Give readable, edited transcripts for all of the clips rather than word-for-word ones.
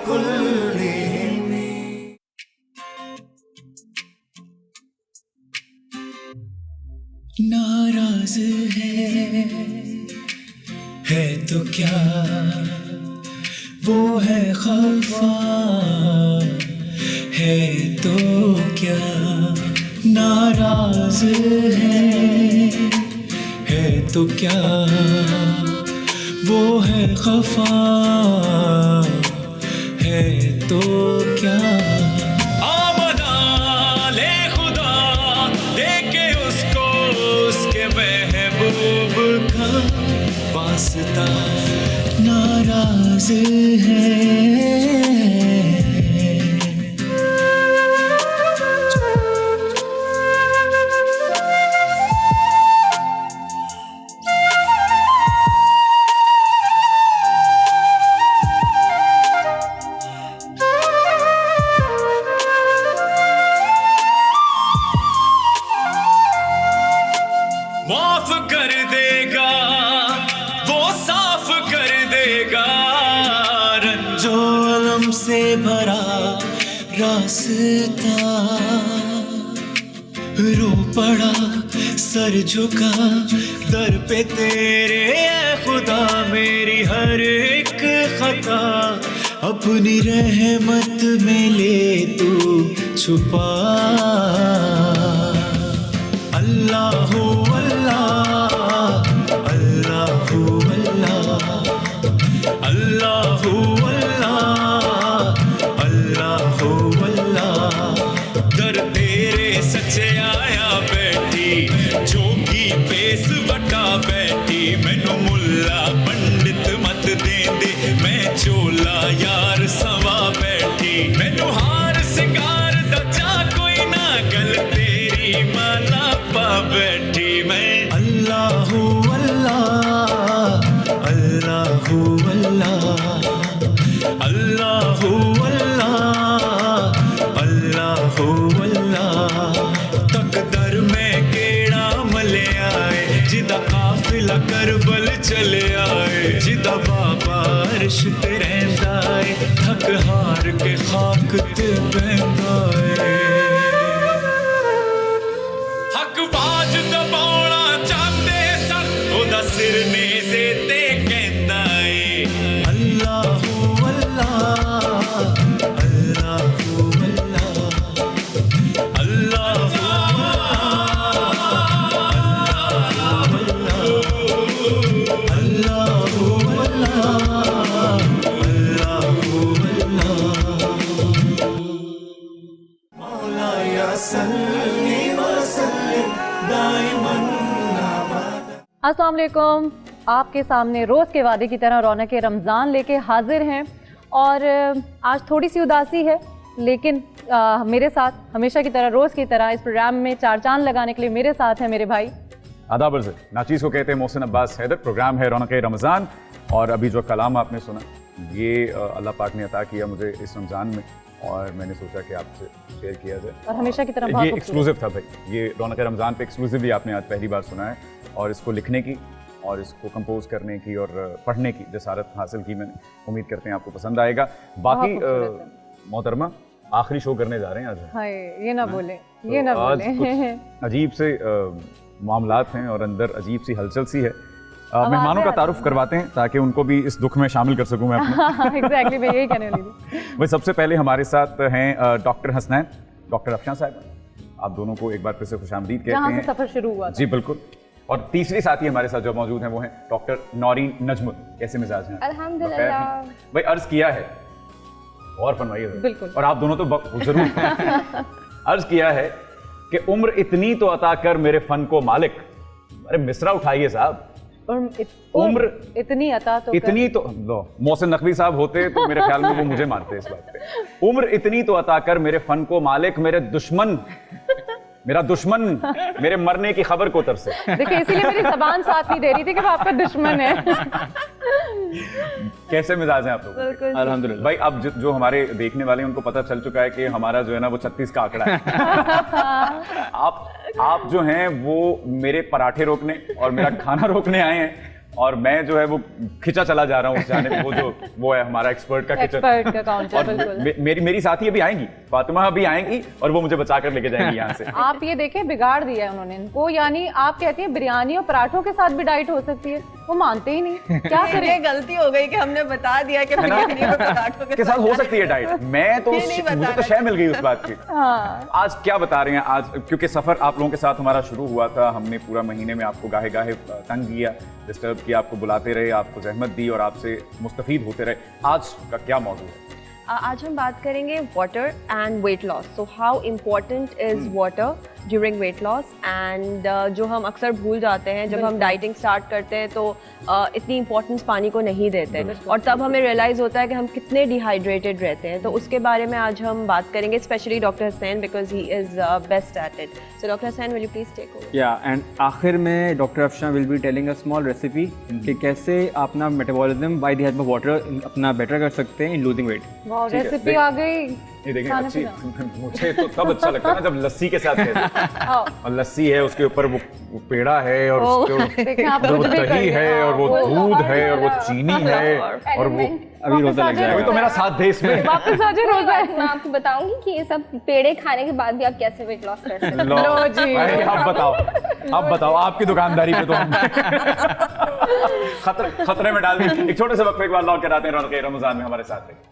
कुल्लिहिम। नाराज है तो क्या, वो है खफा है तो क्या। नाराज है तो क्या, वो है खफा है तो क्या। आमना ले खुदा देखे उसको उसके महबूब का वास्ता। नाराज है माफ कर देगा वो साफ कर देगा। रंजो अलम से भरा रास्ता। रो पड़ा सर झुका दर पे तेरे ऐ खुदा। मेरी हर एक खता अपनी रहमत में ले तू छुपा। अल्लाहु अल्लाह अल्लाहु अल्लाह अल्लाहु अल्लाह अल्लाहु अल्लाह। दर तेरे सच्चे आया बैठी जोगी पेस वटा बैठी। मैनू मुल्ला पंडित मत दे दे मैं चोला यार सवा बैठी। मैनू हार सिंगार दा चा कोई ना गल तेरी माला पा बैठी मैं। अल्लाहु अल्लाह अल्लाहु अल्लाह अल्लाहु अल्लाह अल्लाहु अल्लाह। तकदर में केड़ा मले आए जिदा काफिला करबल चले आए। जिदा बाबा अर्श ते रहिंदा है थक हार के खाक ते बहिंदा है। हक बाज दबाउणा चाहते सन ओदा सिर नेज़े ते कहंदा है। अल्लाहु अल्लाह अल्लाहु अल्लाह अल्लाहु अल्लाहु अल्लाहु अल्लाह। मौला या सल्ली व सल्लिम दाइमन अबदा। अस्सलाम वालेकुम। आपके सामने रोज़ के वादे की तरह रौनक रमज़ान लेके हाजिर हैं। और आज थोड़ी सी उदासी है लेकिन मेरे साथ हमेशा की तरह रोज़ की तरह इस प्रोग्राम में चार चांद लगाने के लिए मेरे साथ है मेरे भाई। आदाब अर्ज़। नाचीज़ को कहते हैं मोहसिन अब्बास हैदर। प्रोग्राम है रौनक रमज़ान और अभी जो कलाम आपने सुना ये अल्लाह पाक ने अता किया मुझे इस रमज़ान में और मैंने सोचा कि आपसे शेयर किया जाए। और हमेशा की तरह ये एक्सक्लूसिव था भाई। ये रौनक रमज़ान पे एक्सक्लूसिवली आपने आज पहली बार सुना है और इसको लिखने की और इसको कंपोज करने की और पढ़ने की जसारत हासिल की मैंने। उम्मीद करते हैं आपको पसंद आएगा। बाकी मोहतरमा आखिरी शो करने जा रहे हैं आज। हाय ये ना बोले ये ना बोले। अजीब से मामलात हैं और अंदर अजीब सी हलचल सी है। मेहमानों का तारुफ करवाते हैं ताकि उनको भी इस दुख में शामिल कर सकूं मैं अपने। एग्जैक्टली मैं यही कहने वाली थी। वही सबसे पहले हमारे साथ हैं डॉक्टर हसनैन, डॉक्टर अफशान साहब। आप दोनों को एक बार फिर से खुशामदीद कहते हैं। सफर शुरू हुआ जी बिल्कुल। और तीसरी साथी हमारे साथ जो मौजूद हैं वो हैं डॉक्टर नौरीन नजमुल। कैसे मिजाज हैं? अल्हम्दुलिल्लाह। भाई अर्ज किया है और फरमाइए। बिल्कुल। और आप दोनों तो जरूर अर्ज किया है कि उम्र इतनी तो अता कर मेरे फन को मालिक। अरे मिसरा उठाइए साहब। उम्र इतनी अता तो इतनी तो मोहसिन नकवी साहब होते तो मेरे ख्याल में वो मुझे मानते इस बात पे। उम्र इतनी तो अता कर मेरे फन को मालिक। मेरा दुश्मन मेरे मरने की खबर को तरसे। देखिए इसीलिए मेरी जबान साथ नहीं दे रही थी कि वो आपका दुश्मन है। कैसे मिजाज हैं आप लोग? अल्हम्दुलिल्लाह। भाई अब जो हमारे देखने वाले हैं उनको पता चल चुका है कि हमारा जो है ना वो 36 का आंकड़ा है। आप जो हैं वो मेरे पराठे रोकने और मेरा खाना रोकने आए हैं और मैं जो है वो खिंचा चला जा रहा हूँ उस जाने में, वो है हमारा एक्सपर्ट का किचन। एक्सपर्ट का काउंटर, और बिल्कुल। मेरी साथी अभी आएंगी, फातिमा अभी आएंगी और वो मुझे बचा कर लेके जाएंगी यहाँ से। आप ये देखें, बिगाड़ दिया है उन्होंने इनको। यानी आप कहती हैं बिरयानी और पराठों के साथ भी डाइट हो सकती है, वो मानते ही नहीं। क्या ये करें? गलती हो गई कि हमने बता दिया कि बिरयानी और पराठों के साथ हो सकती है डाइट। मैं तो ये नहीं मुझे तो बताना शय मिल गई उस बात की। हाँ, आज क्या बता रहे हैं आज, क्योंकि सफर आप लोगों के साथ हमारा शुरू हुआ था, हमने पूरा महीने में आपको गाहे गाहे तंग किया, डिस्टर्ब किया, आपको बुलाते रहे, आपको जहमत दी और आपसे मुस्तफीद होते रहे। आज का क्या मौजूद है? आज हम बात करेंगे water and weight loss. So how important is water during weight loss, and जो हम अक्सर भूल जाते हैं जब हम डाइटिंग स्टार्ट करते हैं तो इतनी इंपॉर्टेंस पानी को नहीं देते, और तब हमें रियलाइज़ होता है कि हम कितने डिहाइड्रेटेड रहते हैं। तो उसके बारे में आज हम बात करेंगे, specially doctor Hasnain, because he is best at it. So doctor Hasnain, will you please take over? या एंड आखिर में doctor Afsha will be telling a small recipe कि कैसे अपना metabolism by the help of water अपना बेटर कर सकते हैं इन लूजिंग वेट। वाह, रेसिपी आ गई। ये देखें, खाना अच्छी पीना। मुझे तो तब अच्छा लगता है ना जब लस्सी के साथ खाते हैं। और लस्सी है, उसके ऊपर वो पेड़ा है और उसके देखें, आप वो कुछ भी दही करिए। है और वो दूध है और वो चीनी है और वो अभी रोजा लग वही तो जाएगा। मेरा साथ दे इसमें। वापस आ जाए रोजा है। मैं आपको बताऊंगी कि ये सब पेड़े खाने के बाद भी आप कैसे वेट लॉस कर सकते हैं। लो जी। भाई, आप बताओ आपकी दुकानदारी पे तो हम खतरे में डाल दी। एक छोटे से वक्फे के बाद लौट कर आते हैं रौनक रमजान में हमारे साथ रहिए।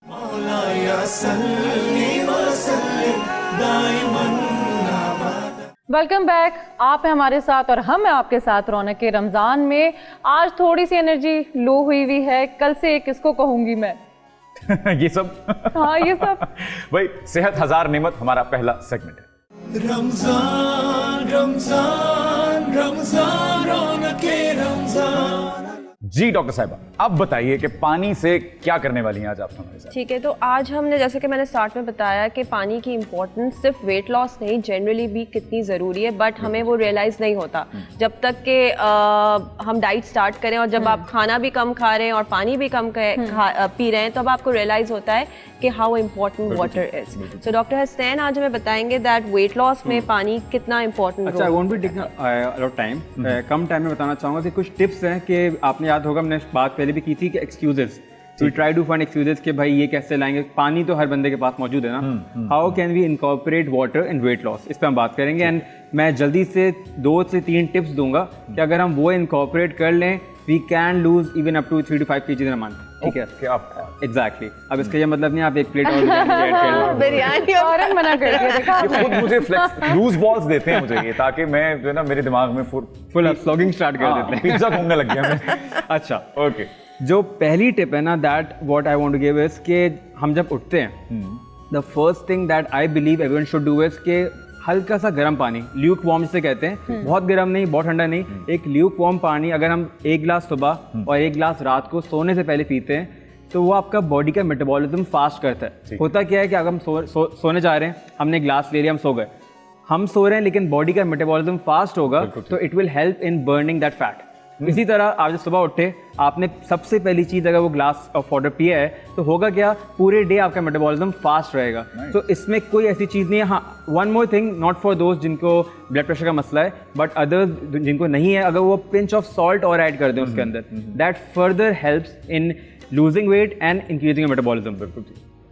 मौलाया सल्ली व सल्लिम दाइमन अबदा। Welcome back. आप हैं हमारे साथ और हम हैं आपके साथ रौनक के रमज़ान में। आज थोड़ी सी एनर्जी लो हुई है, कल से किसको कहूँगी मैं। ये सब हाँ, ये सब भाई, सेहत हजार नेमत हमारा पहला सेगमेंट है। रमजान रमजान रमजान रौनके रमजान। जी डॉक्टर साहिबा, अब बताइए कि पानी से क्या करने वाली हैं आज आप हमारे साथ? ठीक है, तो आज हमने, जैसे कि मैंने स्टार्ट में बताया कि पानी की इंपॉर्टेंस सिर्फ वेट लॉस नहीं, जनरली भी कितनी ज़रूरी है, बट हमें वो रियलाइज़ नहीं होता जब तक कि हम डाइट स्टार्ट करें। और जब आप खाना भी कम खा रहे हैं और पानी भी कम पी रहे हैं, तब आपको रियलाइज़ होता है कि how important water is. So doctor Hasnain आज हमें बताएंगे दैट वेट लॉस में पानी कितना इम्पोर्टेंट। अच्छा, I won't be taking a lot time. Come time में बताना चाहूँगा कि कुछ टिप्स हैं कि आपने याद होगा, हमने बात पहले भी की थी कि excuses, we try to find excuses कि भाई ये कैसे लाएंगे। पानी तो हर बंदे के पास मौजूद है ना। How can we incorporate water in weight loss, इस पर हम बात करेंगे। एंड मैं जल्दी से 2 से 3 टिप्स दूंगा कि अगर हम वो इनकॉर्पोरेट कर लें, we can lose even up to 3 to 5 kg in a month. ठीक है, एग्जैक्टली। अब इसका ये मतलब नहीं आप एक प्लेट और ऐड कर लो। बिरयानी और फौरन मना कर दिया, देखा ये खुद मुझे लूज बॉल्स देते हैं मुझे ये, ताकि मैं जो है ना मेरे दिमाग में फुल स्लॉगिंग स्टार्ट कर देते हैं। पिज्जा घूमने लग गया मैं। अच्छा, ओके। जो पहली टिप है ना, that what I want to give is कि हम जब उठते हैं, the first thing that I believe everyone should do is कि हल्का सा गर्म पानी, ल्यूक वार्म जिसे कहते हैं, बहुत गर्म नहीं बहुत ठंडा नहीं, एक ल्यूक वार्म पानी अगर हम 1 गिलास सुबह और 1 गिलास रात को सोने से पहले पीते हैं तो वो आपका बॉडी का मेटाबॉलिज्म फास्ट करता है। होता क्या है कि अगर हम सोने जा रहे हैं, हमने ग्लास ले लिया, हम सो गए, हम सो रहे हैं लेकिन बॉडी का मेटाबॉलिज्म फास्ट होगा तो it will help in burning that fat. इसी तरह आप जब सुबह उठे, आपने सबसे पहली चीज़ अगर वो ग्लास ऑफ वाटर पिया है तो होगा क्या, पूरे डे आपका मेटाबॉलिज्म फास्ट रहेगा। तो इसमें कोई ऐसी चीज़ नहीं है। हाँ, one more thing, not for दोस्त जिनको ब्लड प्रेशर का मसला है, बट अदर्स जिनको नहीं है, अगर वो पिंच ऑफ सॉल्ट और ऐड कर दें उसके अंदर, that further helps in losing wait and increasing metabolism. बिल्कुल।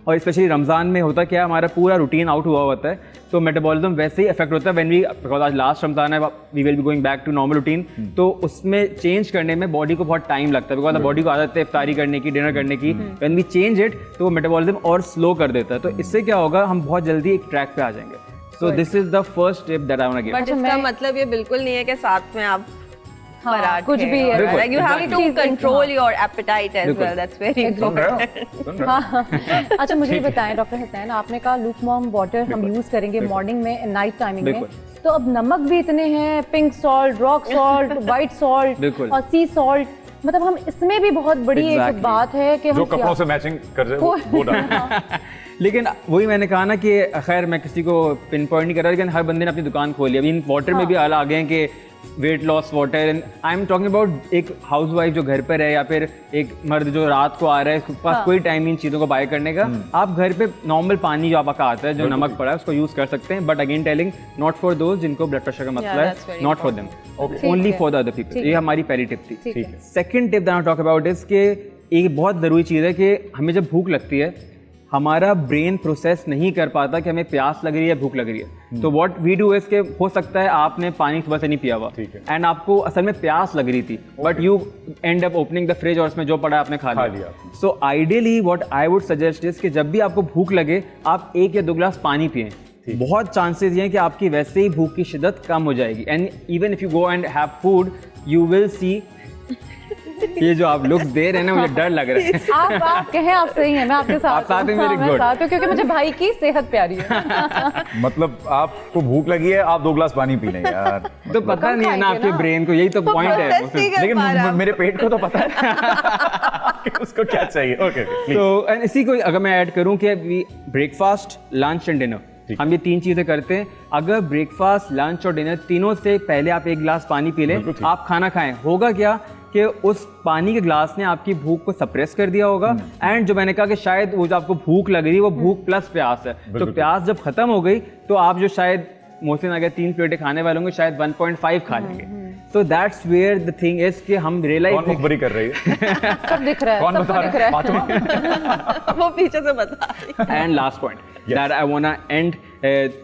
और स्पेशली रमज़ान में होता क्या है, हमारा पूरा रूटीन आउट हुआ होता है तो मेटाबॉलिज्म वैसे ही इफेक्ट होता है। व्हेन वी, बिकॉज आज लास्ट रमज़ान है, we will be going back to normal routine, तो उसमें चेंज करने में बॉडी को बहुत टाइम लगता है, बिकॉज बॉडी को आदत है इफ्तारी करने की, डिनर करने की। व्हेन वी चेंज इट तो वो मेटाबॉलिज्म और स्लो कर देता है। तो इससे क्या होगा, हम बहुत जल्दी एक ट्रैक पे आ जाएंगे। So this is the first tip that I want to give. But इसका मतलब ये बिल्कुल नहीं है कि साथ में आप पराठे, कुछ भी है। बिल्कुल, like you have to exactly. control your appetite as बिल्कुल। well, that's very important। हाँ। अच्छा, मुझे ये बताएं डॉक्टर हसनैन, आपने कहा लूक वार्म वाटर हम यूज करेंगे मॉर्निंग में, नाइट टाइमिंग में, तो अब नमक भी इतने हैं, pink salt, rock salt, white salt और सी सॉल्ट, मतलब हम इसमें भी बहुत बड़ी एक बात है कि जो हम कपड़ों से मैचिंग कर जाए वो डालें। लेकिन वही मैंने कहा ना कि खैर मैं किसी को पिन पॉइंट नहीं कर रहा, लेकिन हर बंदे ने अपनी दुकान खोली। अभी इन वाटर में भी आ गए हैं कि weight loss water, and I am talking about एक हाउसवाइफ जो घर पर है या फिर एक मर्द जो रात को आ रहा है, उसके पास कोई टाइम नहीं इन चीज़ों को बाय करने का, आप घर पे नॉर्मल पानी जो आपका आता है जो नमक पड़ा है उसको यूज़ कर सकते हैं, but again telling not for those जिनको ब्लड प्रेशर का मसला है, not for them, only for the other people. ये हमारी पहली टिप थी। Second tip that I talk about is कि एक बहुत ज़रूरी चीज़ है कि हमें जब भूख लगती है हमारा ब्रेन प्रोसेस नहीं कर पाता कि हमें प्यास लग रही है, भूख लग रही है। तो व्हाट वी डू इज के हो सकता है आपने पानी सुबह से नहीं पिया हुआ एंड आपको असल में प्यास लग रही थी, but you and up opening the fridge और उसमें जो पड़ा आपने खा लिया। So ideally what I would suggest is कि जब भी आपको भूख लगे आप 1 या 2 ग्लास पानी पिएं। बहुत चांसेस ये हैं कि आपकी वैसे ही भूख की शिद्दत कम हो जाएगी, and even if you go and have food you will see ये जो आप लुक्स दे रहे हैं ना मुझे डर लग रहा है। आप कहें आप सही हैं, मैं आपके साथ आप साथ हैं, हूं, very मैं good। साथ हूं, क्योंकि मुझे भाई की सेहत प्यारी है। मतलब आपको भूख लगी है, आप 2 ग्लास पानी पी लें यार। तो पता नहीं है ना आपके ब्रेन को, यही तो पॉइंट है। लेकिन मेरे पेट को तो पता है कि उसको क्या चाहिए। ओके, तो एंड इसी को अगर मैं ऐड करूं कि ब्रेकफास्ट, लंच एंड डिनर, हम ये 3 चीजें करते हैं। अगर ब्रेकफास्ट, लंच और डिनर तीनों से पहले आप 1 गिलास पानी पी लें, आप खाना खाएं, होगा क्या कि उस पानी के ग्लास ने आपकी भूख को सप्रेस कर दिया होगा, एंड जो मैंने कहा कि शायद वो जो आपको भूख लग रही है वो भूख प्लस प्यास है, तो प्यास जब खत्म हो गई तो आप जो शायद मोहसिन अगर 3 प्लेटें खाने वाले होंगे शायद 1.5 खा लेंगे। So that's where the thing is कि हम रियलाइज मुखबरी कर रही है, सब दिख रहा है, कौन सबको बता दिख रहा रहा है? है। वो पीछे से बता रही है। And last point that I want to end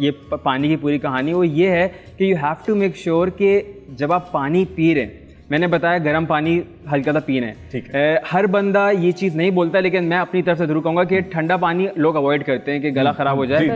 ये पानी की पूरी कहानी वो ये है कि you have to make sure कि जब आप पानी पी रहे हैं, मैंने बताया गर्म पानी हल्का सा पीना है, ठीक है। हर बंदा ये चीज़ नहीं बोलता, लेकिन मैं अपनी तरफ से जरूर कहूँगा कि ठंडा पानी लोग अवॉइड करते हैं कि गला खराब हो जाए,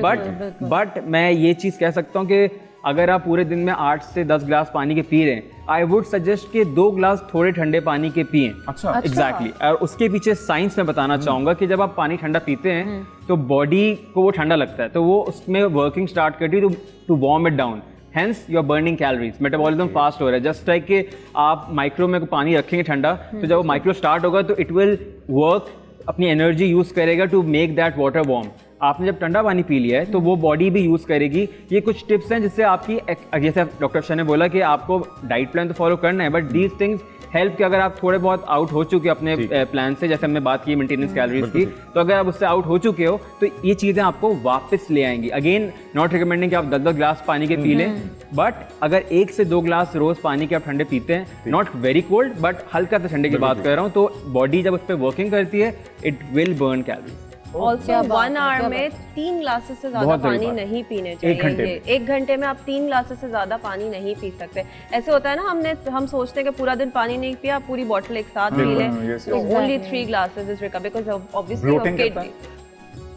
बट मैं ये चीज़ कह सकता हूँ कि अगर आप पूरे दिन में 8 से 10 ग्लास पानी के पी रहे हैं, आई वुड सजेस्ट कि 2 ग्लास थोड़े ठंडे पानी के पिएं। अच्छा, एग्जैक्टली। और उसके पीछे साइंस में बताना चाहूँगा कि जब आप पानी ठंडा पीते हैं तो बॉडी को वो ठंडा लगता है, तो वो उसमें वर्किंग स्टार्ट करती है to warm it down, hence you are burning calories, metabolism fast हो रहा है। जस्ट लाइक कि आप माइक्रो में पानी रखेंगे ठंडा, तो जब वो माइक्रो स्टार्ट होगा तो इट विल वर्क, अपनी एनर्जी यूज करेगा to make that water warm. आपने जब ठंडा पानी पी लिया है तो वो बॉडी भी यूज करेगी। ये कुछ टिप्स हैं जिससे आपकी, जैसे डॉक्टर शाह ने बोला कि आपको डाइट प्लान तो फॉलो करना है, बट दीज थिंग्स हेल्प कि अगर आप थोड़े बहुत आउट हो चुके अपने प्लान से, जैसे हमने बात की मेंटेनेंस कैलोरीज की, तो अगर आप उससे आउट हो चुके हो तो ये चीज़ें आपको वापस ले आएंगी। अगेन नॉट रिकमेंडिंग कि आप 10-10 ग्लास पानी के पी लें, बट अगर 1 से 2 ग्लास रोज पानी के आप ठंडे पीते हैं, नॉट वेरी कोल्ड बट हल्का सा ठंडे की बात कर रहा हूँ, तो बॉडी जब उस पर वर्किंग करती है it will burn calories. Also 1 hour में 3 ग्लासेस से ज्यादा पानी नहीं पीने चाहिए। 1 घंटे में आप 3 ग्लासेस से ज्यादा पानी नहीं पी सकते। ऐसे होता है ना, हम सोचते हैं कि पूरा दिन पानी नहीं पिया, पूरी बॉटल एक साथ पी लें, तो only 3 glasses is recommended because obviously your kidney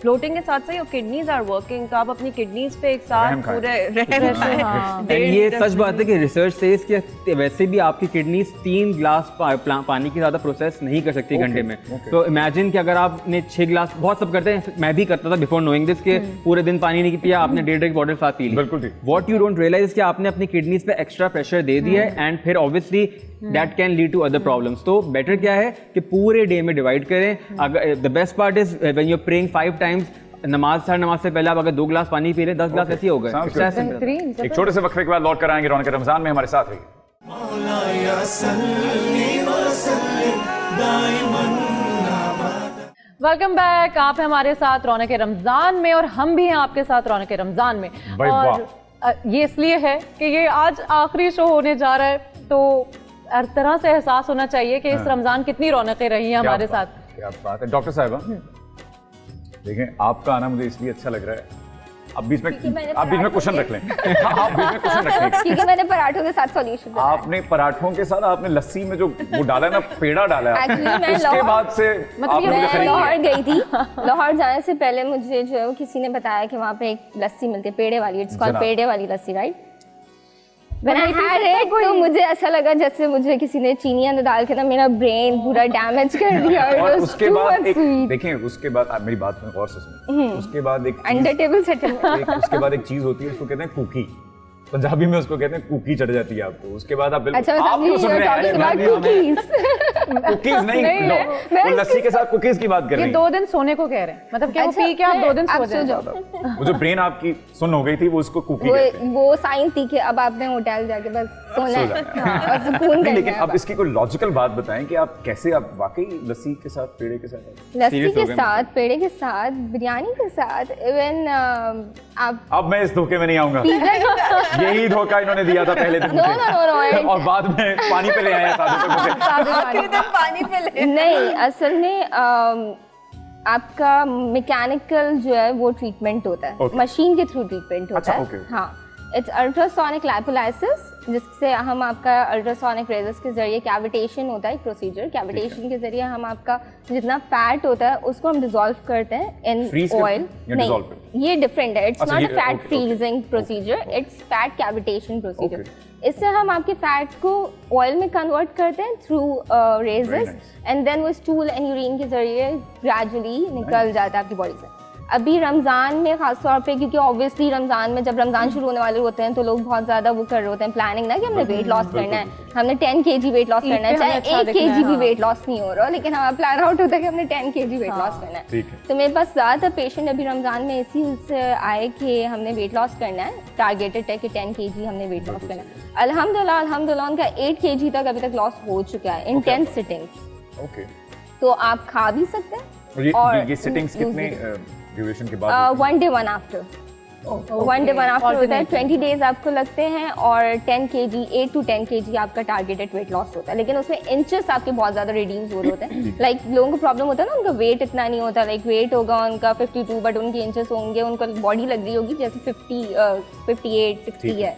floating के साथ साथ योर किडनीज आर वर्किंग, तो आप अपनी किडनीज पे एक साथ पूरे रहम खाएं। एंड ये सच बात है कि रिसर्च से इसके वैसे भी आपकी किडनीज 3 ग्लास पानी की ज़्यादा प्रोसेस नहीं कर सकती घंटे में। तो इमेजिन कि अगर आपने 6 ग्लास, बहुत सब करते हैं, मैं भी करता था बिफोर नोइंग दिस, के पूरे दिन पानी नहीं पिया, आपने 1.5 बॉटल साथ पी ली। बिल्कुल ठीक। व्हाट यू डोंट रियलाइज कि आपने अपनी किडनीज पे एक्स्ट्रा प्रेशर दे दिया है, एंड फिर obviously that can lead to other problems. तो बेटर क्या है कि पूरे डे में डिवाइड करें। अगर the best part is when you are praying 5 times, नमाज से पहले आप अगर 2 ग्लास पानी पी रहे, 10 ग्लास ऐसे ही हो गए। एक छोटे से वक्फे के बाद लौट कर आएंगे। रौनक रमजान में हमारे साथ रहिए। वेलकम बैक, आप हैं हमारे साथ रौनक रमजान में और हम भी हैं आपके साथ रौनक रमजान में। और ये इसलिए है कि ये आज आखिरी शो होने जा रहा है, तो हर तरह से एहसास होना चाहिए कि इस रमजान कितनी रौनकें रही हैं हमारे साथ। क्या बात है डॉक्टर साहिबा, देखें आपका आना मुझे इसलिए अच्छा लग रहा है, आप बीच में क्वेश्चन रख लें। आप बीच में क्वेश्चन रख लें क्योंकि मैंने पराठों के साथ सॉल्यूशन दिया। आपने पराठों के साथ आपने लस्सी में जो वो डाला है ना, पेड़ा डाला है, मैं उसके बाद से मैं लाहौर गई थी। लाहौर जाने से पहले मुझे जो है किसी ने बताया कि वहाँ पे एक लस्सी मिलती है पेड़े वाली, इट्स कॉल्ड पेड़े वाली लस्सी, right? When I had it, तो मुझे ऐसा लगा जैसे मुझे किसी ने चीनी अंदर डाल के ना मेरा ब्रेन पूरा डैमेज कर दिया। और उसके बाद देखें, उसके बाद मेरी बात में गौर से सुनिए, उसके बाद एक अंडर टेबल सेटलमेंट, उसके बाद एक चीज होती है, उसको कहते हैं कुकी, पंजाबी में उसको कहते हैं कुकी चढ़ जाती है आपको। उसके बाद आप अच्छा, आप क्यों सुन रहे हैं? कुकीज नहीं, नहीं लो, है। वो लस्सी के साथ कुकीज की बात कर ये रही 2 दिन सोने को कह रहे हैं, मतलब कि वो पी के आप 2 दिन सो जाओ। हैं। वो जो ब्रेन आपकी सुन हो गई थी वो उसको कुकी कहते हैं। वो साइंस थी कि अब आपने होटल जाके बस सोना है और सुकून नहीं, करना लेकिन है अब बस। इसकी कोई लॉजिकल बात बताएं कि आप कैसे, आप वाकई लस्सी के साथ, पेड़े के साथ लस्सी Serious के हो गए साथ, पेड़े के साथ, बिरयानी के साथ, इवन आप अब मैं इस धोखे में नहीं आऊंगा। यही धोखा इन्होंने दिया था पहले दिन No, मुझे। no, no, no, और बाद में पानी पे ले आया शादी पे मुझे। आखिरी दिन पानी पे ले नहीं, असल में आपका मैकेनिकल जो है वो ट्रीटमेंट होता है, Okay. मशीन के थ्रू ट्रीटमेंट होता अच्छा, है। okay. हाँ, इट्स अल्ट्रासोनिक लाइपोलाइसिस, जिससे हम आपका अल्ट्रासोनिक रेजर्स के जरिए कैविटेशन होता है एक प्रोसीजर, कैविटेशन के जरिए हम आपका जितना फैट होता है उसको हम डिसॉल्व करते हैं इन Freeze करते ऑयल। हैं या dissolve करते ये डिफरेंट है, इट्स अच्छा, नॉट ये- a fat okay, okay. Freezing procedure, it's fat cavitation procedure. Okay. इससे हम आपके फैट को ऑयल में कन्वर्ट करते हैं थ्रू रेजर्स, nice. एंड देन वो स्टूल एंड यूरिन के जरिए ग्रेजुअली निकल जाता है आपकी बॉडी से। अभी रमज़ान में खास तौर पे, क्योंकि ऑब्वियसली रमज़ान में जब रमज़ान शुरू होने वाले होते हैं तो लोग बहुत ज़्यादा वो कर रहे होते हैं प्लानिंग ना कि हमने वेट लॉस करना है, हमने 10 kg वेट लॉस ईद करना है, पे चाहे हमें अच्छा 1 दिखना है, kg भी हाँ। वेट लॉस नहीं हो रहा, लेकिन हमारा प्लान आउट होता है कि हमने 10 kg वेट लॉस करना है। ठीक है। तो मेरे पास ज़्यादातर पेशेंट अभी रमज़ान में इसी से आए कि हमने वेट लॉस करना है, टारगेटेड है कि 10 kg हमने वेट लॉस करना है। अल्हम्दुलिल्लाह उनका 8 kg तक अभी तक लॉस हो चुका है इन 10 सिटिंग्स। ओके। तो आप खा भी सकते हैं और और ये सिटिंग्स lose कितने भी। ड्यूरेशन के बाद होती हैं? 1 day 1 after, 1 day 1 after होता है, 20 डेज आपको लगते हैं और 10 kg 8 to 10 kg आपका टारगेटेड वेट लॉस होता है, लेकिन उसमें इंचेस आपके बहुत ज़्यादा रिड्यूस हो रहे होते हैं। लाइक लोगों को प्रॉब्लम होता है ना, उनका वेट इतना नहीं होता, लाइक वेट होगा उनका 52 बट उनके इंचेस होंगे, उनको बॉडी लग रही होगी जैसे 58 60 है,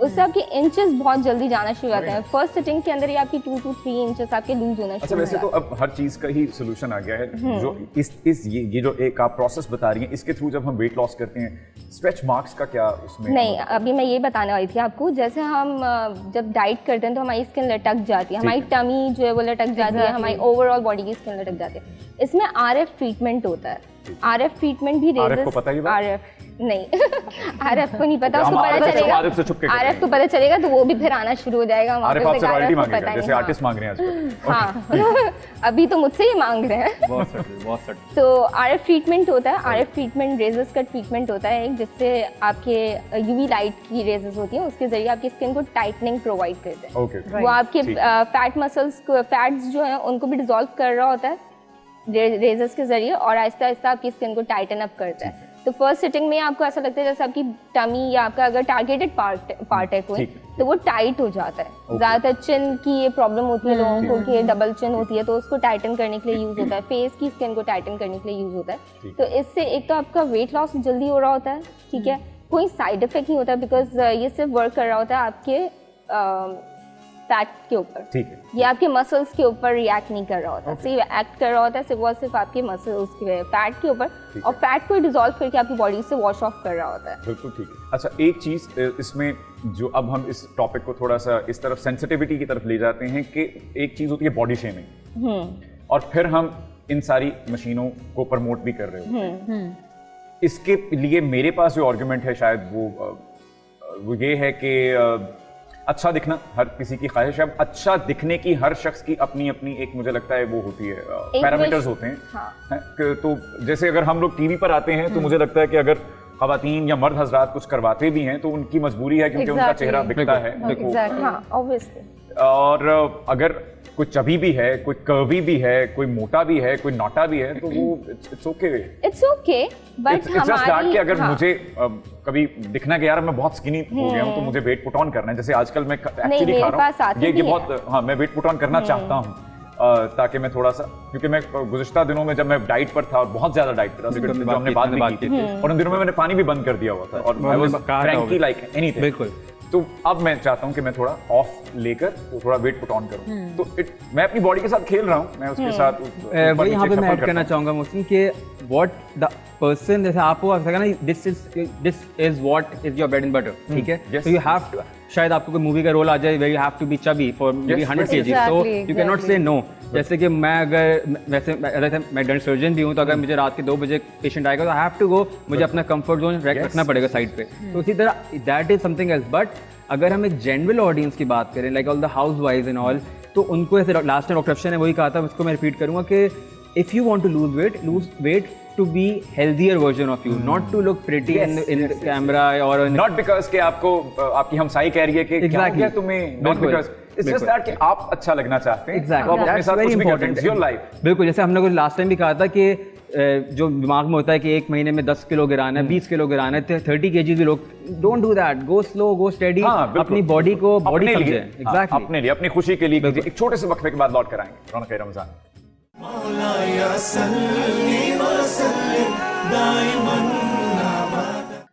उससे आपके इंचेस बहुत जल्दी जाना शुरू हो जाते हैं। फर्स्ट सिटिंग के अंदर ही आपकी 2 to 3 इंचेस आपके लूज होना अच्छा, शुरू हो वैसे जाते तो अब हर चीज का ही सोल्यूशन आ गया है। जो इस ये जो एक आप प्रोसेस बता रही हैं, इसके थ्रू जब हम वेट लॉस करते हैं, स्ट्रेच मार्क्स का क्या उसमें? नहीं, अभी मैं ये बताने वाली थी आपको, जैसे हम जब डाइट करते हैं तो हमारी स्किन लटक जाती है, हमारी टमी जो है वो लटक जाती है, हमारी ओवरऑल बॉडी की स्किन लटक जाती है। इसमें RF ट्रीटमेंट होता है, RF ट्रीटमेंट भी RF को पता है ये बात? RF नहीं RF को नहीं पता, उसको हम पता RF चलेगा, RF से छुप के कर रहे RF हैं। को पता चलेगा तो वो भी फिर आना शुरू हो जाएगा। वहाँ आरिफ पे आपसे RF रॉयल्टी को मांगेगा पता नहीं, जैसे हाँ। आर्टिस्ट मांग रहे हैं आजकल। हाँ अभी तो मुझसे ही मांग रहे हैं। बहुत सटल, बहुत सटल। तो RF ट्रीटमेंट होता है, RF ट्रीटमेंट रेजर्स का ट्रीटमेंट होता है एक, जिससे आपके UV लाइट की रेजर्स होती हैं, उसके जरिए आपकी स्किन को टाइटनिंग प्रोवाइड करते हैं। ओके। वो आपके फैट मसल्स को, फैट्स जो हैं उनको भी डिसॉल्व कर रहा होता है रेजर्स के जरिए, और आहिस्ता आहिस्ता आपकी स्किन को टाइटन अप करता है। तो फर्स्ट सिटिंग में आपको ऐसा लगता है जैसे आपकी टमी या आपका अगर टारगेटेड पार्ट है कोई, ठीक है। तो वो टाइट हो जाता है। ज़्यादातर चिन की ये प्रॉब्लम होती है लोगों को कि डबल चिन होती है, तो उसको टाइटन करने के लिए यूज़ होता है। फेस की स्किन को टाइटन करने के लिए यूज़ होता है। तो इससे एक तो आपका वेट लॉस जल्दी हो रहा होता है, ठीक है, कोई साइड इफेक्ट नहीं होता, बिकॉज ये सिर्फ वर्क कर रहा होता है आपके फैट के ऊपर, ठीक है। ये आपके मसल्स के ऊपर रिएक्ट नहीं कर रहा होता, सिर्फ एक्ट कर रहा होता है सिर्फ और सिर्फ आपके मसल्स के फैट के ऊपर, और फैट को डिसॉल्व करके आपकी बॉडी से वॉश ऑफ कर रहा होता है। बिल्कुल ठीक है। अच्छा, एक चीज इसमें जो अब हम इस टॉपिक को थोड़ा सा इस तरफ सेंसिटिविटी की तरफ ले जाते हैं कि एक चीज होती है बॉडी शेमिंग, और फिर हम इन सारी मशीनों को प्रमोट भी कर रहे होते हैं। इसके लिए मेरे पास जो आर्गुमेंट है शायद वो ये है कि अच्छा दिखना हर किसी की ख्वाहिश है। अब अच्छा दिखने की हर शख्स की अपनी अपनी एक, मुझे लगता है वो होती है, पैरामीटर्स होते हैं। हाँ। हैं? तो जैसे अगर हम लोग टीवी पर आते हैं तो मुझे लगता है कि अगर खवातीन या मर्द हजरात कुछ करवाते भी हैं तो उनकी मजबूरी है, क्योंकि उनका Exactly. चेहरा बिकता है। Exactly. हाँ, ऑब्वियसली। और अगर कोई चबी भी है, कोई कर्वी भी है, कोई मोटा भी है, कोई नोटा भी है, तो वो it's okay. It's okay, but it's just that हमारी कि अगर हाँ, मुझे कभी दिखना कि यार मैं बहुत स्किनी हो गया हूँ तो मुझे वेट पुट ऑन करना है, जैसे आजकल मैं एक्चुअली मेरे खा रहा पास हूँ, आती ये भी है। बहुत, हाँ, मैं वेट पुट ऑन करना चाहता हूँ ताकि मैं थोड़ा सा, क्योंकि मैं गुज़िश्ता दिनों में जब मैं डाइट पर था और बहुत ज्यादा डाइट पर था, जो हमने बाद में की थी, और उन दिनों में मैंने पानी भी बंद कर दिया हुआ था और I was cranky like anything. बिल्कुल। तो अब मैं चाहता हूँ कि मैं थोड़ा ऑफ लेकर तो थोड़ा वेट पुट ऑन करूँ, तो मैं अपनी बॉडी के साथ खेल रहा हूँ, मैं उसके साथ वही यहाँ पे मैं ऐड करना चाहूँगा मोहसिन कि व्हाट द पर्सन, जैसे आपको आ सका ना, this is what is your bread and butter, ठीक है, Yes. तो यू हैव टू, शायद आपको कोई मूवी का रोल आ जाए where you have to be chubby for maybe 100 kg, so you can not say no. जैसे कि मैं अगर वैसे मैं डेंटल सर्जन भी हूँ, तो अगर मुझे रात के 2 बजे पेशेंट आएगा तो आई हैव टू गो, मुझे अपना कंफर्ट जोन रखना पड़ेगा साइड पे, तो उसी तरह that is something else. But अगर हम एक जनरल ऑडियंस की बात करें, like all the house wife and all, तो उनको ऐसे लास्ट टाइम डॉक्टर अफशर ने वही कहा था, उसको मैं रिपीट करूँगा कि if you want to lose weight to be healthier version of you, not to look pretty in camera or not because कि आपको आपकी हमसाई कह रही है कि क्या हो गया तुम्हें, not because it's just that कि आप अच्छा लगना चाहते हैं, exactly, आप अपने साथ कुछ भी करते हैं, it's your life। बिल्कुल, जैसे हमने को लास्ट टाइम भी कहा था कि जो दिमाग में होता है कि एक महीने में 10 किलो गिराना है, 20 किलो गिराना है, 30 kg भी लोग don't do that, go slow, go steady, अपनी बॉडी को बॉडी समझे, एग्जैक्टली अपने लिए, अपनी खुशी के लिए। एक छोटे से वक्फे के बाद लौट कर आएंगे रौनक रमजान।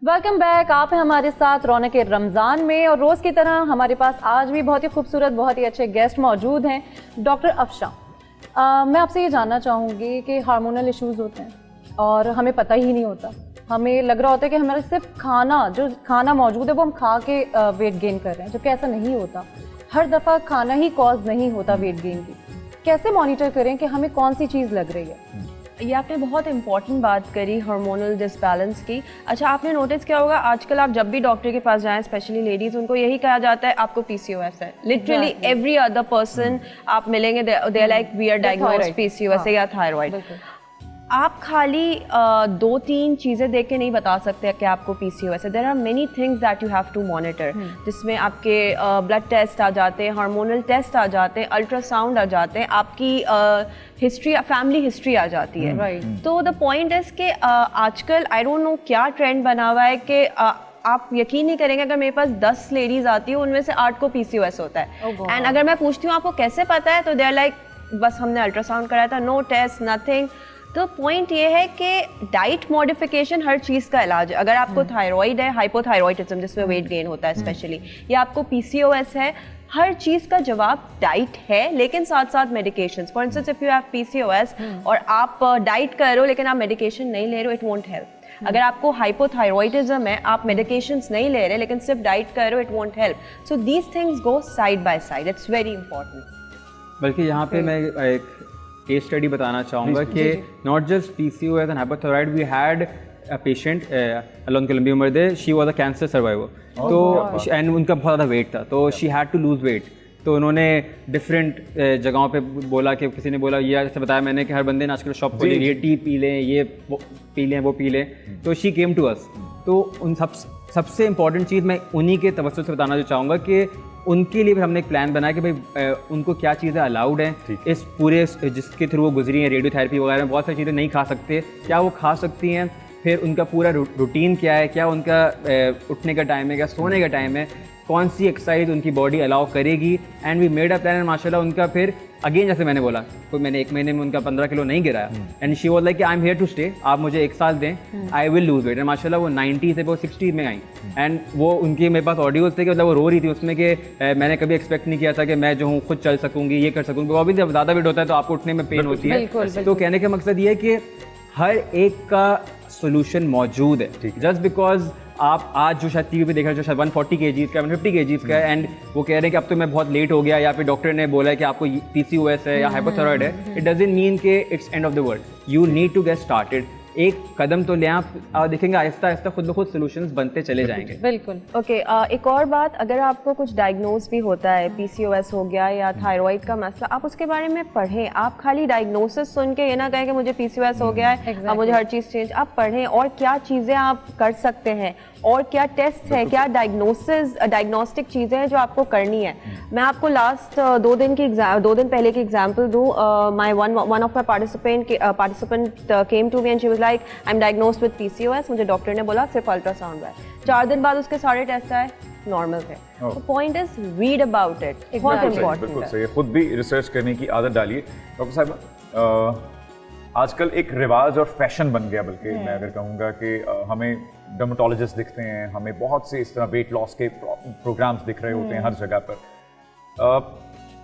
वेलकम बैक, आप हैं हमारे साथ रौनक रमज़ान में, और रोज़ की तरह हमारे पास आज भी बहुत ही खूबसूरत, बहुत ही अच्छे गेस्ट मौजूद हैं, डॉक्टर अफशा। मैं आपसे ये जानना चाहूँगी कि हार्मोनल इश्यूज़ होते हैं और हमें पता ही नहीं होता, हमें लग रहा होता है कि हमारा सिर्फ जो खाना मौजूद है वो हम खा के वेट गेन कर रहे हैं, जबकि ऐसा नहीं होता। हर दफ़ा खाना ही कॉज नहीं होता वेट गेन की। कैसे मॉनिटर करें कि हमें कौन सी चीज़ लग रही है? ये आपने बहुत इंपॉर्टेंट बात करी हार्मोनल डिसबैलेंस की। अच्छा, आपने नोटिस किया होगा आजकल आप जब भी डॉक्टर के पास जाएं, स्पेशली लेडीज, उनको यही कहा जाता है आपको PCOS है। लिटरली एवरी अदर पर्सन आप मिलेंगे, they are like we are diagnosed PCOS या थायराइड। आप खाली 2-3 चीज़ें देख के नहीं बता सकते कि आपको PCOS है। There are many things that you have to monitor, जिसमें आपके ब्लड टेस्ट आ जाते हैं, हार्मोनल टेस्ट आ जाते हैं, अल्ट्रासाउंड आ जाते हैं, आपकी हिस्ट्री, फैमिली हिस्ट्री आ जाती है। तो द पॉइंट इज कि आजकल आई डोंट नो क्या ट्रेंड बना हुआ है कि आप यकीन नहीं करेंगे, अगर मेरे पास 10 लेडीज आती है उनमें से 8 को PCOS होता है। एंड अगर मैं पूछती हूँ आपको कैसे पता है, तो दे आर लाइक बस हमने अल्ट्रासाउंड कराया था, नो टेस्ट, नथिंग। तो पॉइंट ये है कि डाइट मॉडिफिकेशन हर चीज़ का इलाज है। अगर आपको थायराइड है, हाइपोथायरॉइडिज्म जिसमें वेट गेन होता है स्पेशली, या आपको PCOS है, हर चीज़ का जवाब डाइट है, लेकिन साथ साथ medications. For instance if you have PCOS और आप डाइट कर रहे हो लेकिन आप मेडिकेशन नहीं ले रहे हो, इट वोंट हेल्प। अगर आपको हाइपोथायरॉइडिज्म है, आप मेडिकेशंस नहीं ले रहे लेकिन सिर्फ डाइट कर रहे हो, it won't help. So these things go side by side, it's very important. बल्कि यहाँ पे मैं एक केस स्टडी बताना चाहूँगा कि not just PCOS and hypothyroid, we had a patient along लंबी उम्र दे, she was a cancer survivor, तो एंड उनका बहुत ज़्यादा वेट था, तो she had to lose weight. तो उन्होंने डिफरेंट जगहों पे बोला कि किसी ने बोला, ये ऐसे बताया मैंने कि हर बंदे ने आजकल शॉप खोली, ये टी पी लें, ये पी लें, वो पी लें। तो शी केम टू अस। तो उन सबसे इम्पॉर्टेंट चीज़ मैं उन्हीं के तवज्जुह से बताना चाहूँगा कि उनके लिए भी हमने एक प्लान बनाया कि भाई उनको क्या चीज़ें अलाउड हैं इस पूरे जिसके थ्रू वो गुजरी हैं, रेडियोथेरेपी वगैरह में बहुत सारी चीज़ें नहीं खा सकते, क्या वो खा सकती हैं, फिर उनका पूरा रूटीन क्या है, क्या उनका उठने का टाइम है, क्या सोने का टाइम है, कौन सी एक्सरसाइज उनकी बॉडी अलाउ करेगी। And we made a plan, and माशाल्लाह उनका फिर अगेन जैसे मैंने बोला, तो मैंने 1 महीने में उनका 15 किलो नहीं गिराया, and she was like I am here to stay, आप मुझे 1 साल दें, I will lose weight. And माशाल्लाह वो 90 से वो 60 में आई। एंड वो उनके मेरे पास ऑडियोज थे कि मतलब वो रो रही थी उसमें कि मैंने कभी एक्सपेक्ट नहीं किया था कि मैं जो हूँ खुद चल सकूँगी, ये कर सकूँगी। वो अभी जब ज़्यादा वेट होता है तो आपको उठने में पेन होती है। तो कहने का मकसद ये है कि हर एक का सोल्यूशन मौजूद है। जस्ट बिकॉज आप आज जो शायद टीवी पे देख रहे हो, जो शायद 140 kg का, 150 kg का है, एंड वो कह रहे हैं कि अब तो मैं बहुत लेट हो गया, या फिर डॉक्टर ने बोला है कि आपको PCOS है या हाइपोथायराइड है, इट डजंट मीन कि it's end of the world. You need to get started. एक कदम तो ले, आप देखेंगे आहिस्ता आहिस्ता खुद ब खुद सोल्यूशंस बनते चले जाएंगे। बिल्कुल। ओके, एक और बात, अगर आपको कुछ डायग्नोज भी होता है, PCOS हो गया या थायराइड का मसला, आप उसके बारे में पढ़ें। आप खाली डायग्नोसिस सुन के ये ना कहें कि मुझे PCOS हो गया है, अब मुझे हर चीज़ चेंज। आप पढ़ें और क्या चीज़ें आप कर सकते हैं, और क्या टेस्ट है, क्या डायग्नोस्टिक चीज़ें हैं जो आपको करनी है। मैं आपको लास्ट 2 दिन पहले की एग्जांपल दूं। One of my participant came to me and she was like I am diagnosed with PCOS। मुझे डॉक्टर ने बोला सिर्फ अल्ट्रासाउंड है। 4 दिन बाद उसके सारे टेस्ट आए, नॉर्मल थे। तो point is read about it, बहुत इंपॉर्टेंट है। सही, खुद भी रिसर्च करने की आदत डालिए। डॉक्टर साहब, आजकल एक रिवाज और फैशन बन गया, बल्कि मैं अगर कहूँगा कि हमें डर्मेटोलॉजिस्ट दिखते हैं, हमें बहुत से इस तरह वेट लॉस के प्रोग्राम्स दिख रहे होते हैं हर जगह पर।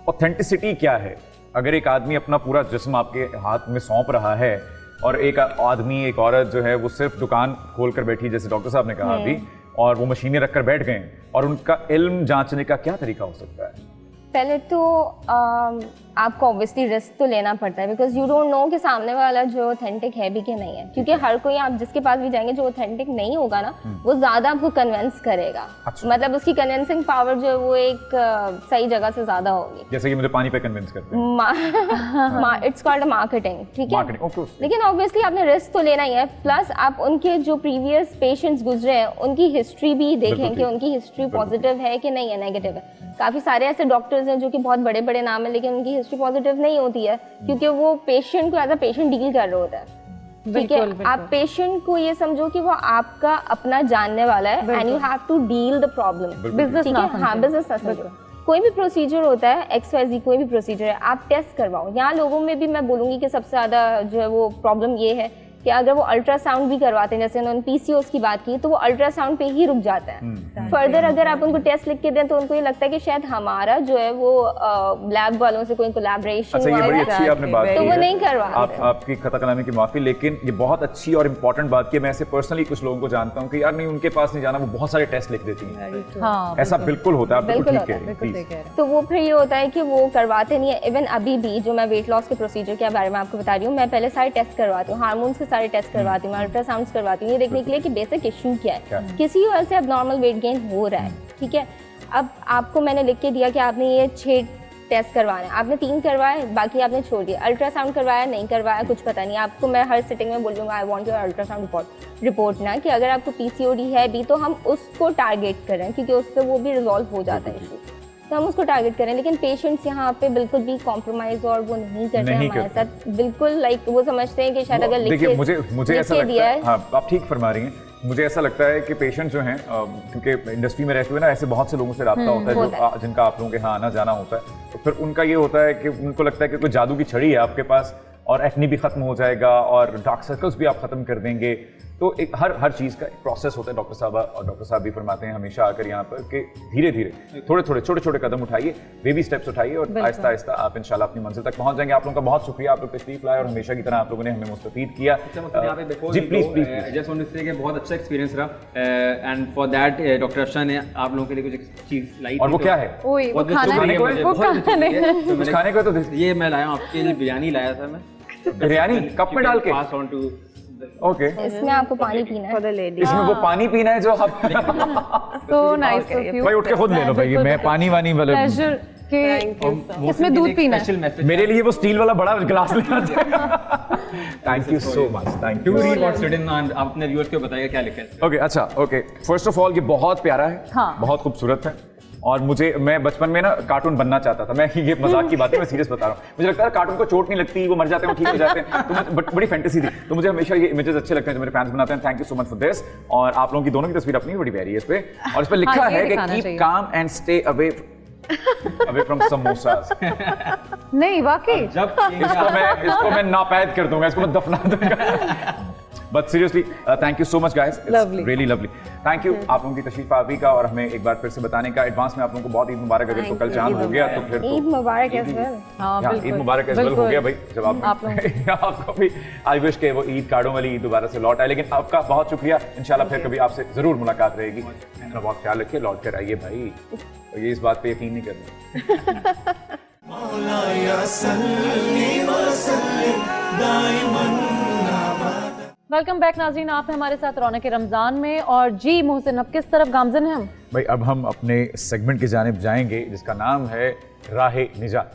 ऑथेंटिसिटी क्या है? अगर एक आदमी अपना पूरा जिस्म आपके हाथ में सौंप रहा है और एक आदमी, एक औरत जो है वो सिर्फ दुकान खोल कर बैठी, जैसे डॉक्टर साहब ने कहा अभी, और वो मशीनें रख कर बैठ गए, और उनका इल्म जांचने का क्या तरीका हो सकता है? पहले तो आपको ऑब्वियसली रिस्क तो लेना पड़ता है, बिकॉज यू डोंट नो कि सामने वाला जो ऑथेंटिक है भी कि नहीं है, क्योंकि हर कोई आप जिसके पास भी जाएंगे जो ऑथेंटिक नहीं होगा ना वो ज्यादा आपको कन्विंस करेगा। अच्छा। मतलब उसकी कन्विंसिंग पावर जो है वो एक सही जगह से ज्यादा होगी। जैसे कि मुझे पानी पे कन्विंस करते हैं। इट्स कॉल्ड मार्केटिंग, ठीक है। Marketing, of course. लेकिन ऑब्वियसली आपने रिस्क तो लेना ही है, प्लस आप उनके जो प्रीवियस पेशेंट्स गुजरे हैं उनकी हिस्ट्री भी देखें बिल्कुल कि उनकी हिस्ट्री पॉजिटिव है कि नहीं है, नेगेटिव है। काफी सारे ऐसे डॉक्टर्स हैं जो कि बहुत बड़े बड़े नाम है लेकिन उनकी हिस्ट्री पॉजिटिव नहीं होती है, क्योंकि वो पेशेंट को एज अ पेशेंट डील कर रहे होता है। ठीक है, आप पेशेंट को ये समझो कि वो आपका अपना जानने वाला है and you have to deal the problem. Business ठीक है, हाँ, बिजनेस ना समझो। कोई भी प्रोसीजर होता है, XYZ कोई भी प्रोसीजर है, आप टेस्ट करवाओ। यहाँ लोगों में भी मैं बोलूँगी कि सबसे ज़्यादा जो है वो प्रॉब्लम ये है कि अगर वो अल्ट्रासाउंड भी करवाते हैं, जैसे उन्होंने PCOS की बात की, तो वो अल्ट्रासाउंड पे ही रुक जाता है। फर्दर अगर आप उनको टेस्ट लिख के दें तो उनको ये लगता है कि शायद हमारा जो है वो लैब वालों से कोई कोलैबोरेशन अच्छा, ये बड़ी अच्छी आपने बात की तो वो है। नहीं करवा। आपकी खता कलामी की माफी, लेकिन ये बहुत अच्छी और इम्पोर्टेंट बात की है। मैं ऐसे पर्सनली कुछ लोगों को जानता हूँ कि यार नहीं, उनके पास नहीं जाना, वो बहुत सारे टेस्ट लिख देती हैं। हाँ, ऐसा बिल्कुल होता है, आप बिल्कुल बिल्कुल ठीक कह रही बिल्कुल हैं, सही कह रहे हैं। तो वो फिर ये होता है कि वो करवाते नहीं है। इवन अभी भी जो मैं वेट लॉस के प्रोसीजर के बारे में आपको बता रही हूँ, मैं पहले सारे टेस्ट करवाती हूँ, हार्मोन्स के सारे टेस्ट करवाती हूँ, अल्ट्रासाउंड्स करवाती हूँ, ये देखने के लिए कि बेसिक इशू क्या है, किसी वजह से अब नॉर्मल वेट गेन हो रहा है। ठीक है, अब आपको मैंने लिख के दिया कि आपने ये 6 टेस्ट करवाने, आपने 3 करवाए, बाकी आपने छोड़ दिया। अल्ट्रासाउंड करवाया, नहीं करवाया, कुछ पता नहीं। आपको मैं हर सिटिंग में बोलूँगा I want your ultrasound report ना, कि अगर आपको PCOD है भी तो हम उसको टारगेट करें, क्योंकि उससे वो भी रिजॉल्व हो जाता है इशू, तो हम उसको टारगेट करें। लेकिन पेशेंट्स यहाँ पे बिल्कुल भी कॉम्प्रोमाइज और वो नहीं करते हैं हमारे साथ, बिल्कुल लाइक वो समझते हैं कि शायद अगर देखिए मुझे ऐसा लगता है, है। हाँ आप ठीक फरमा रही हैं। मुझे ऐसा लगता है कि पेशेंट जो हैं, क्योंकि इंडस्ट्री में रहते हुए ना ऐसे बहुत से लोगों से रब्ता होता है जो जिनका आप लोगों के यहाँ आना जाना होता है, तो फिर उनका ये होता है कि उनको लगता है कि कोई जादू की छड़ी है आपके पास और एक्ने भी खत्म हो जाएगा और डार्क सर्कल्स भी आप खत्म कर देंगे। तो एक हर चीज़ का एक प्रोसेस होता है। डॉक्टर साहब भी फरमाते हैं हमेशा आकर यहाँ पर कि धीरे धीरे थोड़े छोटे कदम उठाइए, बेबी स्टेप्स उठाइए और आहिस्ता आहिस्ता आप इंशाल्लाह अपनी मंजिल तक पहुंच जाएंगे। आप लोगों का बहुत शुक्रिया, आप लोग तशरीफ लाए और हमेशा की तरह आप लोगों ने हमें मुस्तफीद किया। जी प्लीज जस्ट वांट टू से कि बहुत अच्छा एक्सपीरियंस रहा and for that doctor Afsha ने आप लोगों के लिए कुछ चीज लाई और वो क्या है? ओए, वो खाने को है, वो खाने कुछ खाने को तो ये मैं लाया हूँ आपके लिए, बिरयानी लाया था मैं। बिरयानी कप में डाल के? Pass on to. ओके, इसमें आपको पानी पीना है। इसमें वो पानी पीना है जो आप सो नाइस ऑफ यू। भाई उठ के खुद ले लो भाई, मैं पानी वानी वाला प्लेजर कि इसमें दूध पीना है। मेरे लिए वो स्टील वाला बड़ा गिलास ले आते हैं। Thank you so much, thank you. To read what's written on, आप अपने व्यूअर्स को बताइए क्या लिखा है। ओके, अच्छा, ओके। फर्स्ट ऑफ ऑल ये बहुत प्यारा है, हाँ। बहुत खूबसूरत है और मैं बचपन में ना कार्टून बनना चाहता था। मैं ये मजाक की बात है, मैं सीरियस बता रहा हूँ। मुझे लगता है कार्टून को चोट नहीं लगती, वो मर जाते हैं, वो ठीक हो जाते हैं, तो बड़ी फैंटेसी थी। तो मुझे हमेशा ये इमेजेस अच्छे लगते हैं जो मेरे फैंस बनाते हैं। Thank you so much for this. और आप लोगों की दोनों की तस्वीर अपनी बड़ी प्यारी है इस पे, और इस पे लिखा है कि keep calm and stay away from samosas. नहीं वाकई, इसको मैं नापैद कर दूंगा, इसको मैं दफना दूंगा। But seriously thank you so much guys, it's really lovely. Thank you आप लोगों की तशरीफ आवी का और हमें एक बार फिर से बताने का। एडवांस में आप लोगों को बहुत ईद मुबारक। अगर तो कल चांद हो गया तो फिर तो ईद मुबारक एज वेल। हाँ ईद मुबारक एज वेल हो गया भाई। जब आपको भी आई विश के वो ईद कार्डों वाली ईद दोबारा से लौट आए। लेकिन आपका बहुत शुक्रिया, इंशाल्लाह फिर कभी आपसे जरूर मुलाकात रहेगी। अपना बहुत ख्याल रखिए, लौट कर आइए भाई। ये इस बात पे यकीन नहीं करना। वेलकम बैक नाज़रीन, आप हैं हमारे साथ रौनक रमज़ान में। और जी मोहसिन, अब किस तरफ गामजन हैं हम? भाई अब हम अपने सेगमेंट की जानिब जाएंगे जिसका नाम है राहे निजात।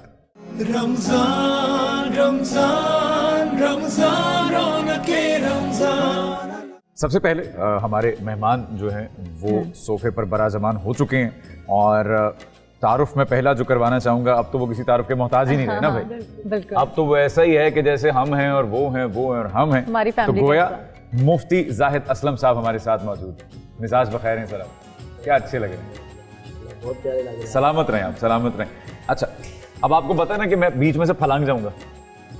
रमजान रमजान रमजान रौनके रमजान। सबसे पहले हमारे मेहमान जो हैं वो सोफे पर बराजमान हो चुके हैं और तारुफ में पहला जो करवाना चाहूंगा, अब तो वो किसी तारुफ के मोहताज ही नहीं रहे ना भाई। बिल्कुल, अब तो वो ऐसा ही है कि जैसे हम हैं और वो हैं, वो हैं और हम हैं। हमारी तो फैमिली गोया मुफ्ती जाहिद असलम साहब हमारे साथ मौजूद। मिजाज बखैर हैं सर, क्या अच्छे लग रहे हैं, बहुत प्यारे लग रहे हैं। सलामत रहें आप, सलामत रहें। अच्छा, अब आपको पता है ना कि मैं बीच में से फलांग जाऊंगा।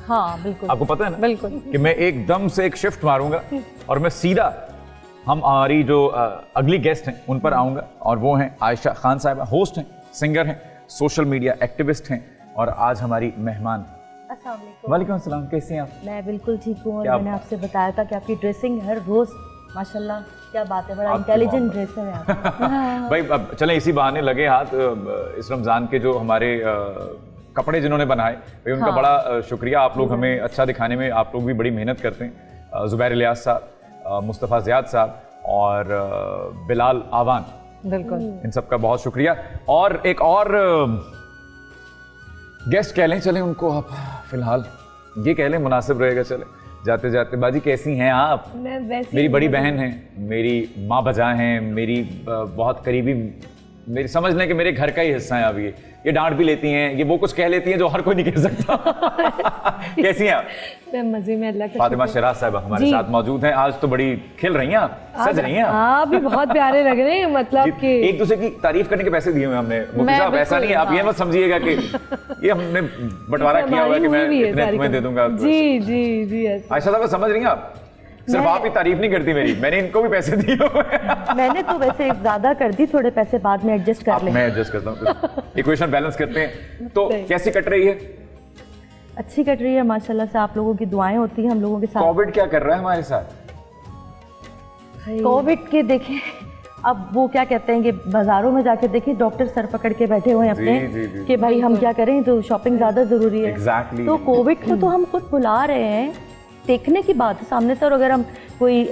हाँ बिल्कुल, आपको पता है ना बिल्कुल कि मैं एकदम से एक शिफ्ट मारूंगा और मैं सीधा हमारी जो अगली गेस्ट हैं उन पर आऊंगा। और वो हैं आयशा खान साहिबा, होस्ट हैं, सिंगर हैं, सोशल मीडिया एक्टिविस्ट हैं और आज हमारी मेहमान। वालेकुम अस्सलाम, कैसे हैं आप? मैं बिल्कुल ठीक हूँ। और मैंने आपसे बताया था कि आपकी ड्रेसिंग हर रोज माशाल्लाह, क्या बात है, बड़ा इंटेलिजेंट ड्रेस है आप। भाई अब चलें इसी बहाने लगे हाथ। इस रमज़ान के जो हमारे कपड़े जिन्होंने बनाए भाई उनका बड़ा शुक्रिया। आप लोग हमें अच्छा दिखाने में आप लोग भी बड़ी मेहनत करते हैं। ज़ुबैर इलियास साहब, मुस्तफ़ा ज़ियाद साहब और बिलाल आवान, बिल्कुल इन सब का बहुत शुक्रिया। और एक और गेस्ट कह लें, चलें उनको आप फिलहाल ये कह लें, मुनासिब रहेगा। चले जाते जाते, बाजी कैसी हैं आप? मैं वैसे मेरी बड़ी बहन है, मेरी माँ बजा हैं, मेरी बहुत करीबी, मेरी समझ लें कि मेरे घर का ही हिस्सा है। अब ये डांट भी लेती हैं, ये वो कुछ कह लेती हैं जो हर कोई नहीं कह सकता। कैसी हैं आप? मैं मजे में, अल्लाह का फातिमा शराज साहब हमारे साथ मौजूद हैं। आज तो बड़ी खिल रही हैं आप, सज रही हैं आप। आप भी बहुत प्यारे लग रहे हैं, मतलब कि एक दूसरे की तारीफ करने के पैसे दिए हुए हमने। मुफ्ती साहब ऐसा नहीं है, आप ये मत समझिएगा कि ये हमने बंटवारा किया हुआ है कि मैं इतने तुम्हें दे दूंगा। जी जी जी आयशा साहब समझ रही हैं आप? सिर्फ आप ही तारीफ नहीं करती मेरी, मैंने इनको भी पैसे दिए हुए हैं। मैंने तो वैसे ज्यादा कर दी, थोड़े पैसे बाद में एडजस्ट कर लें। मैं एडजस्ट करता हूँ, इक्वेशन बैलेंस करते हैं। तो कैसी कट रही है? अच्छी कट रही है माशाल्लाह से, आप लोगों की दुआएं होती हैं हम लोगों के साथ। कोविड क्या कर रहा है हमारे साथ? कोविड के देखें, अब वो क्या कहते हैं कि बाजारों में जाके देखिए डॉक्टर सर पकड़ के बैठे हुए हैं अपने कि भाई हम क्या करें, तो शॉपिंग ज्यादा जरूरी है। Exactly. तो कोविड को तो हम खुद बुला रहे हैं, देखने की बात है सामने से। और अगर हम कोई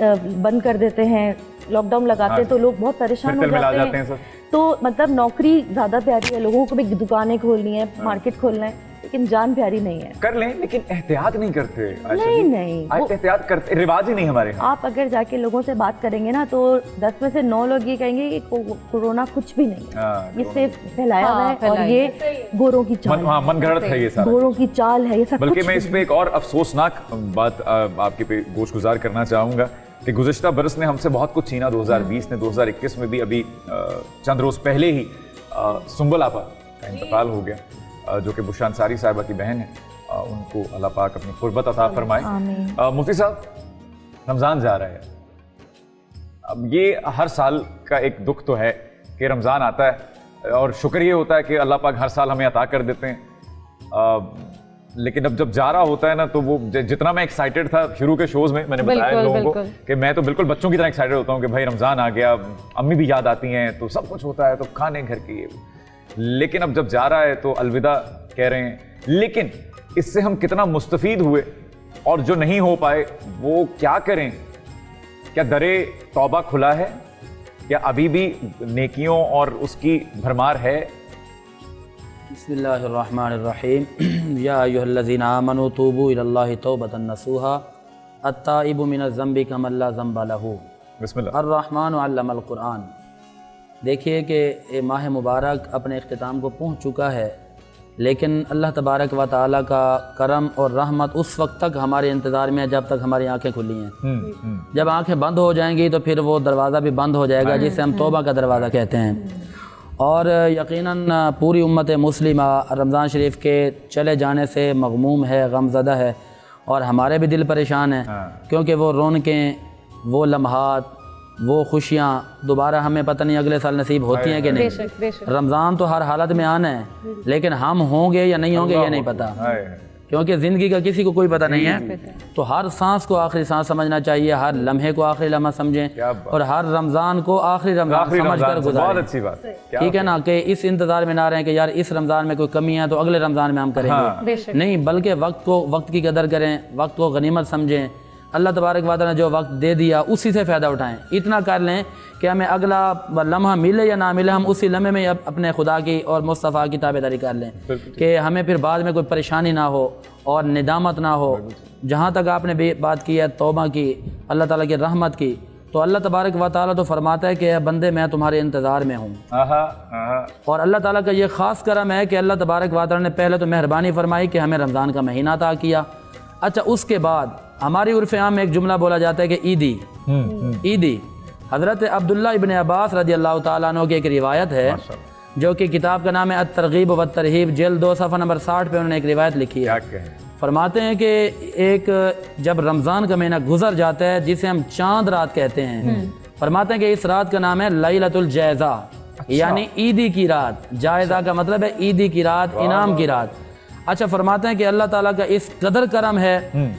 बंद कर देते हैं, लॉकडाउन लगाते हैं, तो लोग बहुत परेशान हो जाते हैं। तो मतलब नौकरी ज्यादा प्यारी है, लोगों को भी दुकानें खोलनी है, मार्केट खोलना है, लेकिन जान प्यारी नहीं है। कर लें, लेकिन एहतियात नहीं करते। नहीं एहतियात करते, रिवाज ही नहीं हमारे यहाँ। आप अगर जाके लोगों से बात करेंगे ना, तो 10 में से 9 लोग ये कहेंगे कि कोरोना कुछ भी नहीं है, ये सिर्फ फैलाया हुआ है और ये गोरों की चाल, मन घड़त है ये सारा, गोरों की चाल है ये सब। बल्कि मैं इस पे एक और अफसोसनाक बात आपके पे गोशगुजार करना चाहूँगा कि गुज़िश्ता बरस ने हमसे बहुत कुछ छीना। 2020 ने, 2021 में भी अभी चंद रोज़ पहले ही सुंबल आपा का इंतकाल हो गया, जो कि बुशरा अंसारी साहिबा की बहन है। उनको अल्लाह पाक अपनी कुर्बत अता फरमाए। मुफ्ती साहब, रमज़ान जा रहा है, अब ये हर साल का एक दुख तो है कि रमज़ान आता है और शुक्र ये होता है कि अल्लाह पाक हर साल हमें अता कर देते हैं। लेकिन अब जब जा रहा होता है ना, तो वो जितना मैं एक्साइटेड था शुरू के शोज़ में, मैंने बताया लोगों को कि मैं तो बिल्कुल बच्चों की तरह एक्साइटेड होता हूँ कि भाई रमज़ान आ गया, अम्मी भी याद आती हैं, तो सब कुछ होता है, तो खाने घर की। लेकिन अब जब जा रहा है तो अलविदा कह रहे हैं, लेकिन इससे हम कितना मुस्तफ़ीद हुए और जो नहीं हो पाए वो क्या करें? क्या दरे तौबा खुला है? क्या अभी भी नेकियों और उसकी भरमार है? बिस्मिल्लाहिर्रहमानिर्रहीम। या अय्युहल्लज़ीना आमनू तूबू इलल्लाहि तौबतन नसूहा अत्ताइबु मिनज़ ज़ंबि कमन ला ज़ंबा लहू बिस्मिल्लाह। अर्रहमानु अल्लमल कुरआन। देखिए कि माह मुबारक अपने इख्तिताम को पहुँच चुका है, लेकिन अल्लाह तबारक व तआला का करम और रहमत उस वक्त तक हमारे इंतज़ार में है जब तक हमारी आंखें खुली हैं। जब आंखें बंद हो जाएंगी तो फिर वो दरवाज़ा भी बंद हो जाएगा, जिसे हम तौबा का दरवाज़ा कहते हैं। और यकीनन पूरी उम्मत मुस्लिमा रमज़ान शरीफ के चले जाने से मग़मूम है, गमज़दा है, और हमारे भी दिल परेशान हैं, क्योंकि वो रौनकें, वो लम्हात, वो खुशियाँ दोबारा हमें पता नहीं अगले साल नसीब होती हैं कि नहीं। रमज़ान तो हर हालत में आना है, लेकिन हम होंगे या नहीं होंगे ये नहीं पता, क्योंकि ज़िंदगी का किसी को कोई पता नहीं है। तो हर सांस को आखिरी सांस समझना चाहिए, हर लम्हे को आखिरी लम्हा समझें, और हर रमज़ान को आखिरी रमज़ान समझकर गुजारें। बहुत अच्छी बात, ठीक है ना, कि इस इंतज़ार में ना रहें कि यार इस रमज़ान में कोई कमी है तो अगले रमज़ान में हम करेंगे। नहीं, बल्कि वक्त की कदर करें, वक्त को गनीमत समझें। अल्लाह तबारक व तआला ने जो वक्त दे दिया उसी से फ़ायदा उठाएं। इतना कर लें कि हमें अगला लम्हा मिले या ना मिले, हम उसी लम्हे में अपने खुदा की और मुस्तफ़ा की ताबेदारी कर लें, कि हमें फिर बाद में कोई परेशानी ना हो और निदामत ना हो। जहाँ तक आपने बात की है तौबा की, अल्लाह ताला की रहमत की, तो अल्लाह तबारक व तआला तो फरमाता है कि बंदे मैं तुम्हारे इंतज़ार में हूँ। और अल्लाह ताला का ये ख़ास करम है कि अल्लाह तबारक व तआला ने पहले तो मेहरबानी फरमाई कि हमें रमज़ान का महीना अता किया। अच्छा, उसके बाद हमारी उर्फ़ आम में एक जुमला बोला जाता है कि ईदी ईदी। हज़रत अब्दुल्ला इब्न अब्बास रज़ी अल्लाह तआला अन्हु की एक रिवायत है, जो कि किताब का नाम है अत-तरग़ीब व तरहीब, जिल्द 2 सफ़ा नंबर 60 पे उन्होंने एक रिवायत लिखी है। फरमाते हैं कि एक जब रमज़ान का महीना गुजर जाता है, जिसे हम चांद रात कहते हैं, फरमाते हैं कि इस रात का नाम है लैलतुल जायज़ा, यानी ईदी की रात। जायज़ा का मतलब है ईदी की रात, इनाम की रात। अच्छा, फरमाते हैं कि अल्लाह ताला का इस कदर करम है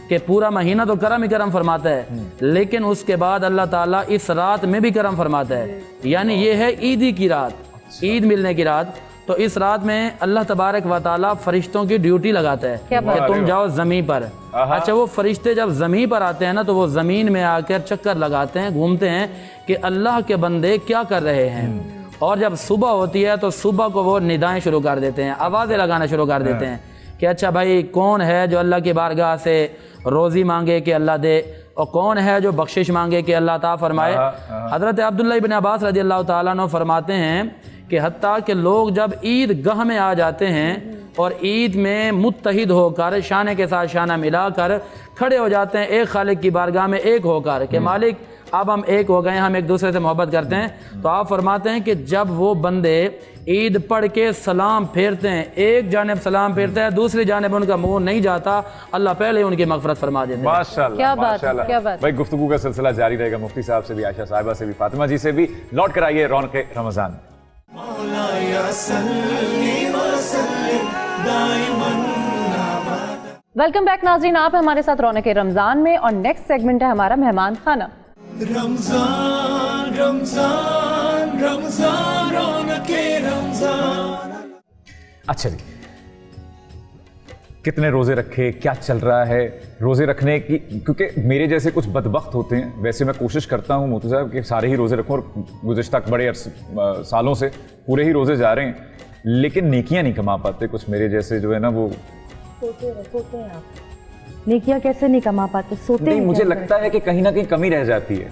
कि पूरा महीना तो करम ही करम फरमाता है, लेकिन उसके बाद अल्लाह ताला इस रात में भी करम फरमाता है, यानी ये है ईदी की रात, ईद मिलने की रात। तो इस रात में अल्लाह तबारक व ताला फरिश्तों की ड्यूटी लगाता है कि तुम जाओ ज़मीन पर। अच्छा, वो फरिश्ते जब ज़मीन पर आते हैं ना, तो वो ज़मीन में आकर चक्कर लगाते हैं, घूमते हैं कि अल्लाह के बंदे क्या कर रहे हैं। और जब सुबह होती है तो सुबह को वो निदाएं शुरू कर देते हैं, आवाज़ें लगाना शुरू कर देते हैं कि अच्छा भाई, कौन है जो अल्लाह की बारगाह से रोज़ी मांगे कि अल्लाह दे, और कौन है जो बख्शिश मांगे कि अल्लाह ता फरमाए। हज़रत अब्दुल्ला इब्न अब्बास रज़ी अल्लाह ताला अन्हु फरमाते हैं कि हत्ता कि लोग जब ईद गाह में आ जाते हैं और ईद में मुत्तहिद होकर शाने के साथ शाना मिलाकर खड़े हो जाते हैं एक खालिक की बारगाह में एक होकर कि मालिक अब हम एक हो गए हैं, हम एक दूसरे से मोहब्बत करते हैं। तो आप फरमाते हैं कि जब वो बंदे ईद पढ़ के सलाम फेरते हैं, एक जानिब सलाम फेरते हैं, दूसरी जानिब उनका मुंह नहीं जाता, अल्लाह पहले उनकी मगफरत फरमा देते हैं। माशाल्लाह, क्या बात, माशाल्लाह। क्या बात। भाई गुफ्तगू का सिलसिला जारी रहेगा, मुफ्ती साहब से भी, आयशा साहिबा से भी, फातिमा जी से भी। लौट कर आइए रौनक रमजान। वेलकम बैक नाज़रीन, आप हमारे साथ रौनक रमज़ान में, और नेक्स्ट सेगमेंट है हमारा मेहमान खाना। रमजान रमजान रमजान रौनक रमजान। अच्छा जी, कितने रोजे रखे, क्या चल रहा है रोजे रखने की? क्योंकि मेरे जैसे कुछ बदबख्त होते हैं, वैसे मैं कोशिश करता हूँ मोती साहब कि सारे ही रोजे रखूँ, और गुज़िश्ता बड़े सालों से पूरे ही रोजे जा रहे हैं, लेकिन नेकियां नहीं कमा पाते। कुछ मेरे जैसे जो है ना, वो सोते हैं आप, नेकियां कैसे नहीं कमा पाते? सोते नहीं, हैं। मुझे लगता है कि कहीं ना कहीं कमी रह जाती है।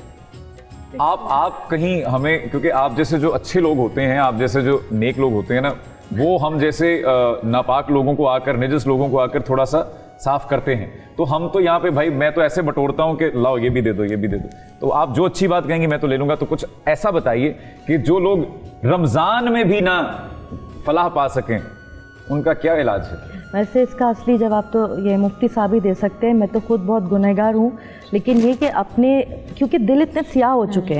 आप कहीं हमें, क्योंकि आप जैसे जो अच्छे लोग होते हैं, आप जैसे जो नेक लोग होते हैं ना, वो हम जैसे नापाक लोगों को आकर, निजस लोगों को आकर थोड़ा सा साफ करते हैं। तो हम तो यहाँ पे भाई, मैं तो ऐसे बटोरता हूँ कि लाओ ये भी दे दो, ये भी दे दो। तो आप जो अच्छी बात कहेंगे मैं तो ले लूंगा। तो कुछ ऐसा बताइए कि जो लोग रमजान में भी ना फलाह पा सकें, उनका क्या इलाज है? वैसे इसका असली जवाब तो ये मुफ्ती साहब ही दे सकते हैं। मैं तो खुद बहुत गुनहगार हूँ, लेकिन ये कि अपने, क्योंकि दिल इतने स्याह हो चुके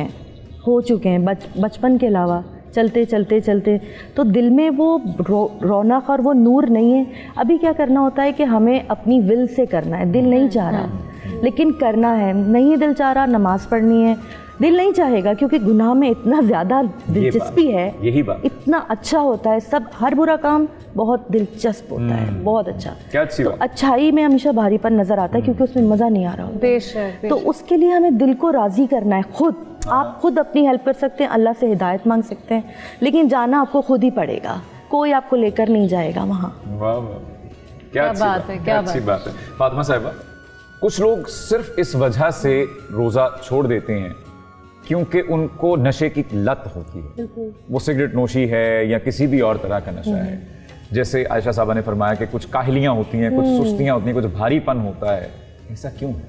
हैं बचपन के अलावा, चलते चलते चलते तो दिल में वो रौनक और वो नूर नहीं है। अभी क्या करना होता है कि हमें अपनी विल से करना है, दिल नहीं चाह रहा लेकिन करना है, नहीं दिल चाह रहा, नमाज़ पढ़नी है, दिल नहीं चाहेगा क्योंकि गुनाह में इतना ज़्यादा दिलचस्पी है, यही बात, इतना अच्छा होता है सब, हर बुरा काम बहुत दिलचस्प होता है, बहुत अच्छा। क्या अच्छी तो बात। अच्छाई में हमेशा भारीपन नज़र आता है क्योंकि उसमें मज़ा नहीं आ रहा होता। तो उसके लिए हमें दिल को राज़ी करना है खुद। आप खुद अपनी हेल्प कर सकते हैं, अल्लाह से हिदायत मांग सकते हैं, लेकिन जाना आपको खुद ही पड़ेगा, कोई आपको लेकर नहीं जाएगा वहाँ। वाह वाह, क्या बात है, क्या अच्छी बात है। फातिमा साहिबा, कुछ लोग सिर्फ इस वजह से रोज़ा छोड़ देते हैं क्योंकि उनको नशे की लत होती है, वो सिगरेट नोशी है या किसी भी और तरह का नशा है। जैसे आयशा साहबा ने फरमाया कि कुछ काहलियाँ होती हैं, कुछ सुस्तियाँ होती हैं, कुछ भारीपन होता है। ऐसा क्यों है?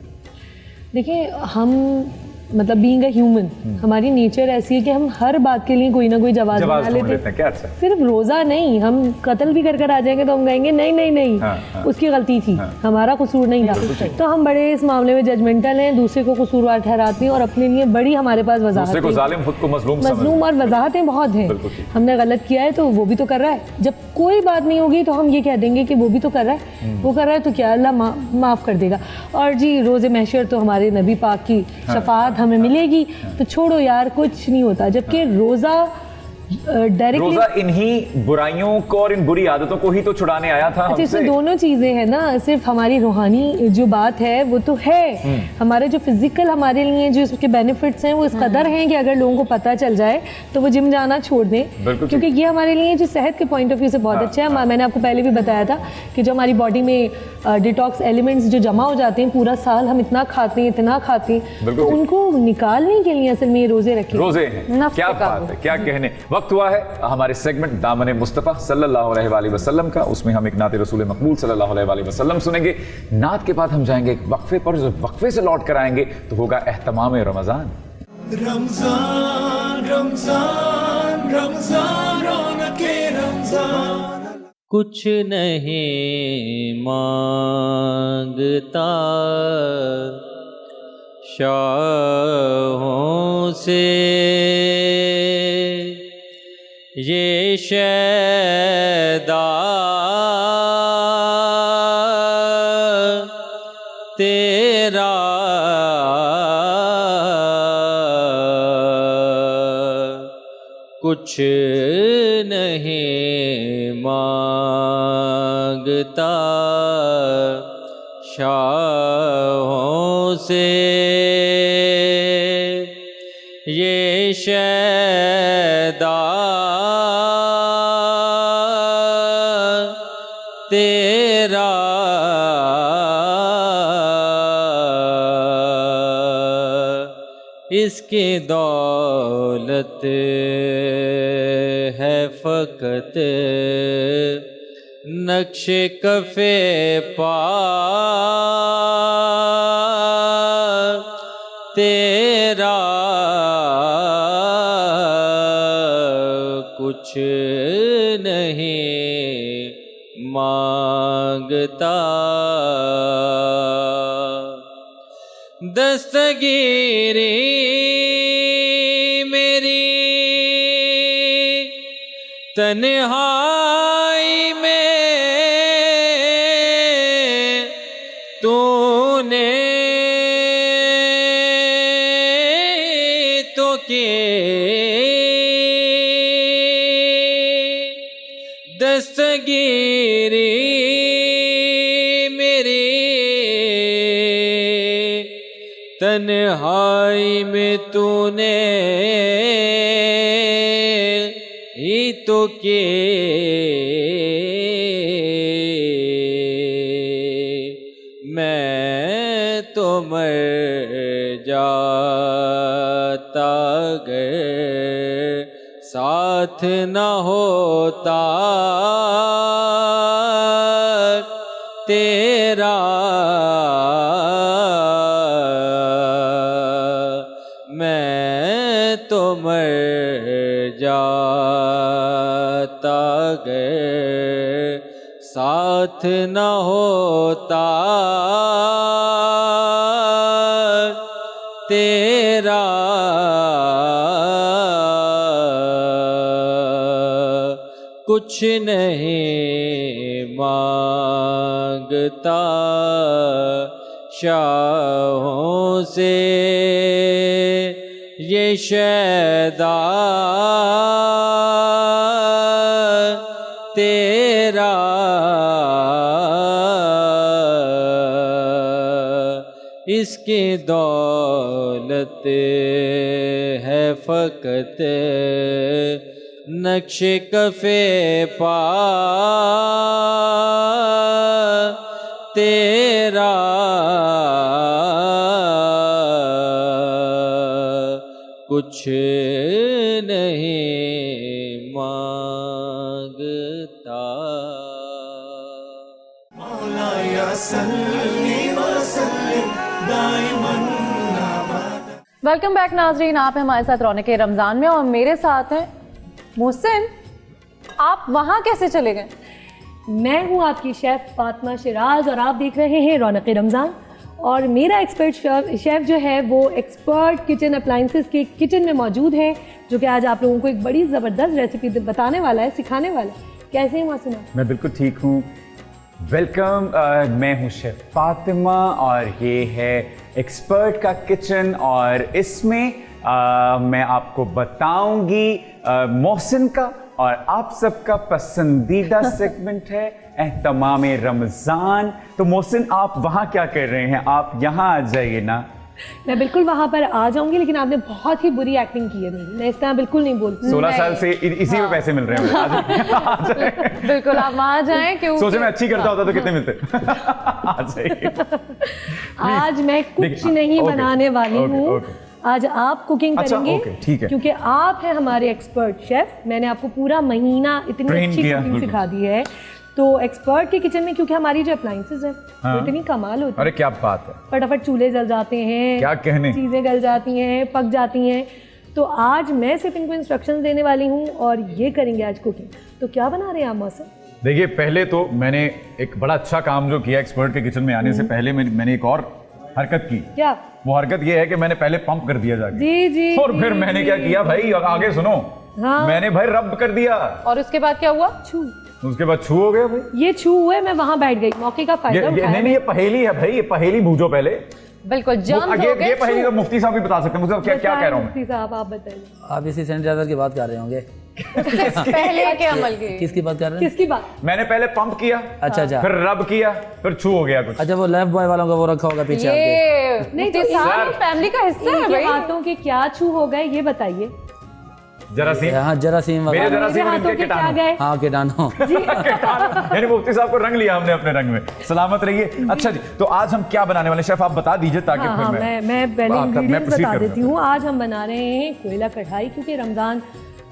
देखिए, हम मतलब बीइंग अ ह्यूमन, हमारी नेचर ऐसी है कि हम हर बात के लिए कोई ना कोई जवाब बना लेते हैं। क्या अच्छा? सिर्फ रोज़ा नहीं, हम कत्ल भी कर आ जाएंगे तो हम कहेंगे नहीं नहीं नहीं, हाँ। उसकी गलती थी, हमारा कसूर नहीं था। तो हम बड़े इस मामले में जजमेंटल हैं, दूसरे को कसूरवार ठहराते हैं और अपने लिए बड़ी हमारे पास वजाहत को जालिम, खुद को मजलूम और वजाहतें बहुत हैं। हमने गलत किया है तो वो भी तो कर रहा है। जब कोई बात नहीं होगी तो हम ये कह देंगे कि वो भी तो कर रहा है, वो कर रहा है तो क्या अल्लाह माफ़ कर देगा। और जी, रोज़े महशर तो हमारे नबी पाक की शफाअत हमें मिलेगी, तो छोड़ो यार, कुछ नहीं होता। जबकि रोज़ा रोज़ा इन्हीं बुराइयों को और इन बुरी आदतों को ही तो छुड़ाने आया था। अच्छा, इसमें दोनों चीज़ें हैं ना, सिर्फ हमारी रूहानी जो बात है वो तो है, हमारे जो फिजिकल हमारे लिए जो इसके बेनिफिट्स हैं वो इस कदर हैं कि अगर लोगों को पता चल जाए तो वो जिम जाना छोड़ दें, क्योंकि ये हमारे लिए जो सेहत के पॉइंट ऑफ व्यू से बहुत अच्छा है। मैंने आपको पहले भी बताया था कि जो हमारी बॉडी में डिटॉक्स एलिमेंट्स जो जमा हो जाते हैं पूरा साल, हम इतना खाते हैं इतना खाते हैं, तो उनको निकालने के लिए असल में ये रोज़े रखे, रोज़े हैं। क्या बात है, क्या कहने। वक्त हुआ है हमारे सेगमेंट दामन मुस्तफ़ा सल्लल्लाहु अलैहि वसल्लम का। उसमें हम एक नात रसूल मकबूल सल्लल्लाहु अलैहि वसल्लम सुनेंगे। नात के बाद हम जाएंगे एक वक्फे पर, जो वक्फे से लौट कर आएंगे तो होगा एहतमाम रमज़ान। रमजान रमजान रमजान रौनके रमजान। कुछ नहीं मांगता शाहों से ये शैदा तेरा कुछ नहीं मांगता शाहों से ये शैदा तेरा इसकी दौलत है फ़कत नक्शे कफ़े पा तेरा कुछ नहीं मांगता दस्तगीरी मेरी तन्हाई में तूने तो की दस्तगीरी मेरी तन्हाई में तूने ही तो के मैं तो मर जाता गए साथ न होता तेरा मैं तो मर जाता गए साथ न होता तेरा कुछ नहीं मांगता शाहों से ये शैदा तेरा इसकी दौलत है फ़कत नक्शे कफ़े पा तेरा कुछ नहीं मांगता मौला या सल्ली व सल्लिम दाइमन अबदा। वेलकम बैक नाजरीन, आप हैं हमारे साथ रौनक रमज़ान में और मेरे साथ हैं मोहसिन। आप वहाँ कैसे चले गए? मैं हूँ आपकी शेफ़ फातिमा शिराज और आप देख रहे हैं रौनक रमज़ान। और मेरा एक्सपर्ट शेफ़ जो है वो एक्सपर्ट किचन अप्लाइंसेस के किचन में मौजूद है, जो कि आज आप लोगों को एक बड़ी ज़बरदस्त रेसिपी बताने वाला है, सिखाने वाला है। कैसे हैं मोहसिन? मैं बिल्कुल ठीक हूँ। वेलकम। मैं हूँ शेफ़ फातिमा और ये है एक्सपर्ट का किचन और इसमें मैं आपको बताऊंगी मोहसिन का और आप सबका पसंदीदा सेगमेंट है एहतमाम रमज़ान। तो मोहसिन, आप वहाँ क्या कर रहे हैं? आप यहाँ आ जाइए ना। मैं बिल्कुल वहाँ पर आ जाऊंगी, लेकिन आपने बहुत ही बुरी एक्टिंग की है मेरी। मैं इस तरह बिल्कुल नहीं बोलती। 16 साल से इसी में पैसे मिल रहे हैं। बिल्कुल आप वहाँ जाएं। क्योंकि सोचे मैं अच्छी करता होता तो कितने मिलते। आ जाइए। आज मैं कुछ नहीं बनाने वाली हूँ। आज आप कुकिंग करेंगे। ठीक है। क्योंकि आप हैं हमारे एक्सपर्ट शेफ। मैंने आपको पूरा महीना इतनी अच्छी कुकिंग सिखा दी है। तो एक्सपर्ट के किचन में क्योंकि हमारी जो अप्लायंसेस है वो इतनी कमाल होती है। अरे क्या बात है, फटाफट चूल्हे जल जाते हैं, क्या कहने, चीज़ें गल जाती हैं, पक जाती हैं। तो आज मैं सिर्फ इनको इंस्ट्रक्शंस देने वाली हूँ और ये करेंगे आज कुकिंग। तो क्या बना रहे हैं आप मौसम? देखिए, पहले तो मैंने एक बड़ा अच्छा काम जो किया एक्सपर्ट के किचन में आने से पहले मैंने एक और हरकत की। क्या? वो हरकत ये है कि मैंने पहले पंप कर दिया जाके। जी जी। और फिर मैंने क्या किया भाई, आगे सुनो। हाँ। मैंने भाई रब कर दिया। और उसके बाद क्या हुआ? छू। उसके बाद छू हो गया भाई। ये छू हुए, मैं वहां बैठ गई, मौके का फायदा उठाया। नहीं, ये पहेली है भाई, ये पहेली बूझो पहले। बिल्कुल जर्म्स हो गए। ये पहली तो मुफ्ती साहब भी बता सकते हैं, मुझे क्या क्या कह रहा हूँ मुफ्ती साहब आप बताइए। आप इसी सैनिटाइजर की बात कर रहे होंगे। पहले के अमल की किसकी बात कर रहे हैं? किसकी बात? मैंने पहले पंप किया, अच्छा फिर रब किया, फिर छू हो गया कुछ। अच्छा, वो लेफ्ट बॉय वालों का वो रखा होगा पीछे आपके। ये नहीं तो सारी फैमिली का हिस्सा है इनके भाई। हाथों के क्या छू हो गए ये बताइए। जरासीम, हाँ जरासीम मेरे वगैरह। जरासीम और हाथों इनके के क्या कीटाणु। गए? हाँ कीटाणु। यानी मुफ्ती साहब को रंग लिया हमने अपने रंग में। सलामत रहिए। अच्छा जी, तो आज हम क्या बनाने वाले शेफ, आप बता दीजिए ताकि हाँ, फिर मैं पहले मैं इंग्रेडिएंट्स proceed बता करूंगा। देती हूँ। आज हम बना रहे हैं कोयला कढ़ाई, क्योंकि रमज़ान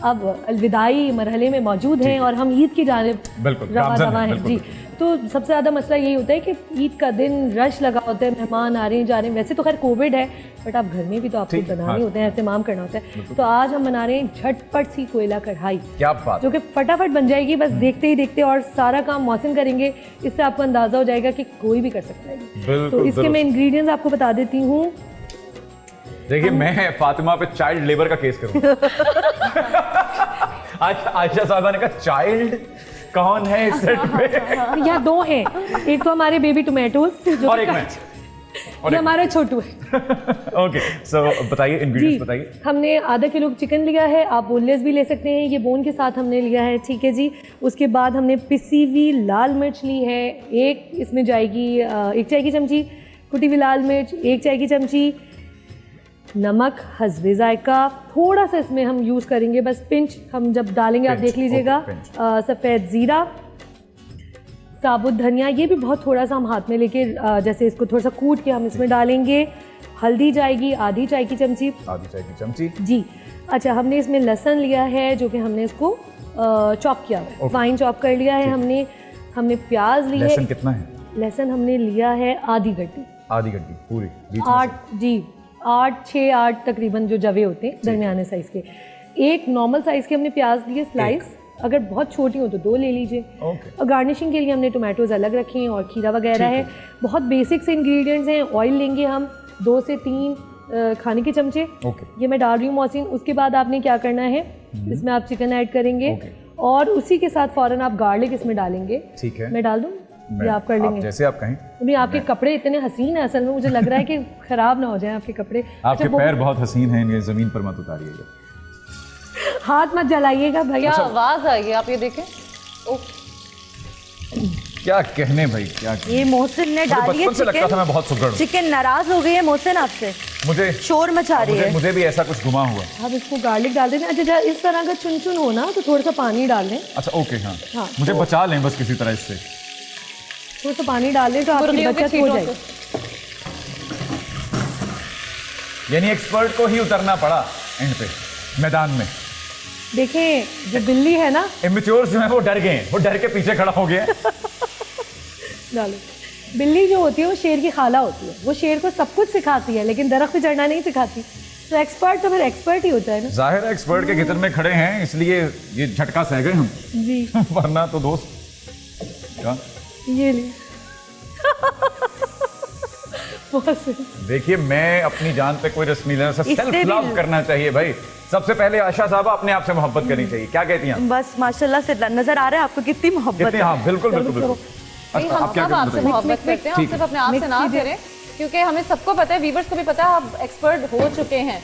अब अलविदाई मरहले में मौजूद हैं और हम ईद की जानिब बिल्कुल, रवा गामज़न दवा है, हैं। बिल्कुल। जी, तो सबसे ज़्यादा मसला यही होता है कि ईद का दिन रश लगा होता है, मेहमान आ रहे हैं जा रहे हैं। वैसे तो खैर कोविड है, बट आप घर में भी तो आपको ठीक, बनाने हाँ। होते हैं, एहतमाम करना होता है। तो आज हम बना रहे हैं झटपट सी कोयला कढ़ाई, क्या बात जो कि फटाफट बन जाएगी, बस देखते ही देखते, और सारा काम मौसम करेंगे। इससे आपको अंदाज़ा हो जाएगा कि कोई भी कर सकता है। बिल्कुल, तो इसके मैं इंग्रेडिएंट्स आपको बता देती हूँ। देखिए, मैं फातिमा पे चाइल्ड लेबर का केस करूंगा। आज आयशा साहबा ने कहा चाइल्ड कौन है इस सेट पे? यहाँ दो हैं, एक तो हमारे बेबी टोमेटोज जो और एक मैं। ये हमारा छोटू है। ओके, सो बताइए इंग्रेडिएंट्स बताइए। हमने आधा किलो चिकन लिया है, आप बोनलेस भी ले सकते हैं, ये बोन के साथ हमने लिया है, ठीक है जी। उसके बाद हमने पिसी हुई लाल मिर्च ली है, एक इसमें जाएगी 1 चाय की चमची कुटी हुई लाल मिर्च, 1 चाय की चमची नमक हस्बे जायका, थोड़ा सा इसमें हम यूज़ करेंगे बस पिंच, हम जब डालेंगे आप देख लीजिएगा। सफ़ेद ज़ीरा, साबुत धनिया, ये भी बहुत थोड़ा सा हम हाथ में लेके जैसे इसको थोड़ा सा कूट के हम इसमें डालेंगे। हल्दी जाएगी आधी चाय की चमची। आधी चाय की चमची जी। अच्छा, हमने इसमें लहसुन लिया है जो कि हमने इसको चॉप किया है, फाइन चॉप कर लिया है हमने। हमने प्याज ली है। लहसुन कितना है? लहसुन हमने लिया है आधी गड्डी। आधी गड्डी पूरी? 8 तकरीबन जो जवे होते हैं दरमियाने साइज के। एक नॉर्मल साइज के हमने प्याज लिए स्लाइस, अगर बहुत छोटी हो तो 2 ले लीजिए। और गार्निशिंग के लिए हमने टोमेटोज अलग रखे हैं और खीरा वगैरह है। बहुत बेसिक से इंग्रेडिएंट्स हैं। ऑयल लेंगे हम 2 से 3 खाने के चमचे, ये मैं डाल रही हूँ मौसिन। उसके बाद आपने क्या करना है, इसमें आप चिकन ऐड करेंगे और उसी के साथ फ़ौरन आप गार्लिक इसमें डालेंगे। ठीक है, मैं डाल दूँ या आप कर लेंगे? जैसे आप कहें। अभी आपके कपड़े इतने हसीन हैं, असल में मुझे लग रहा है कि खराब ना हो जाए आपके कपड़े। आपके पैर बहुत हसीन हैं, इन्हें जमीन पर मत उतारिएगा। हाथ मत जलाइएगा भैया। आवाज आई है, आप ये देखें। क्या कहने भाई, क्या कहने। ये मोहसिन ने डाली है बचपन से लगता था मैं बहुत सुगड़ हूं। चिकन नाराज हो गई है मोहसिन आपसे, मुझे शोर मचा रही है। मुझे भी ऐसा कुछ गुमा हुआ। अब इसको गार्लिक डाल देना। अच्छा, इस तरह का चुन चुन हो ना तो थोड़ा सा पानी डाल लें। अच्छा ओके, हाँ मुझे तो बचा लें बस किसी तरह इससे। थोड़ा सा पानी डाल लें तो आपकी बचत हो जाएगी। यानी एक्सपर्ट को ही उतरना पड़ा एंड पे मैदान में। देखें, जो बिल्ली है ना, इमेच्योर जो है वो डर गए हैं, वो डर के पीछे खड़ा हो गया। डालो। बिल्ली जो होती है वो शेर की खाला होती है, वो शेर को सब कुछ सिखाती है लेकिन दरख्त पे चढ़ना नहीं सिखाती। तो एक्सपर्ट तो फिर एक्सपर्ट ही होता है ना। जाहिर है एक्सपर्ट के गितर में खड़े हैं इसलिए ये झटका सह गए हम जी। वरना तो दोस्त क्या ये ले। देखिए, मैं अपनी जान पे कोई रस्मी लेना, सेल्फ लव करना चाहिए भाई। सबसे पहले आशा साहब अपने आप से मोहब्बत करनी चाहिए। क्या कहती हैं? बस माशाल्लाह से नजर आ रहा है आपको कितनी मोहब्बत है। हाँ बिल्कुल बिल्कुल बिल्कुल। अच्छा, हम सब आपसे मोहब्बत करते हैं, आप सिर्फ अपने आप से ना करें, क्योंकि हमें सबको पता है, वीवर्स को भी पता है, आप एक्सपर्ट हो चुके हैं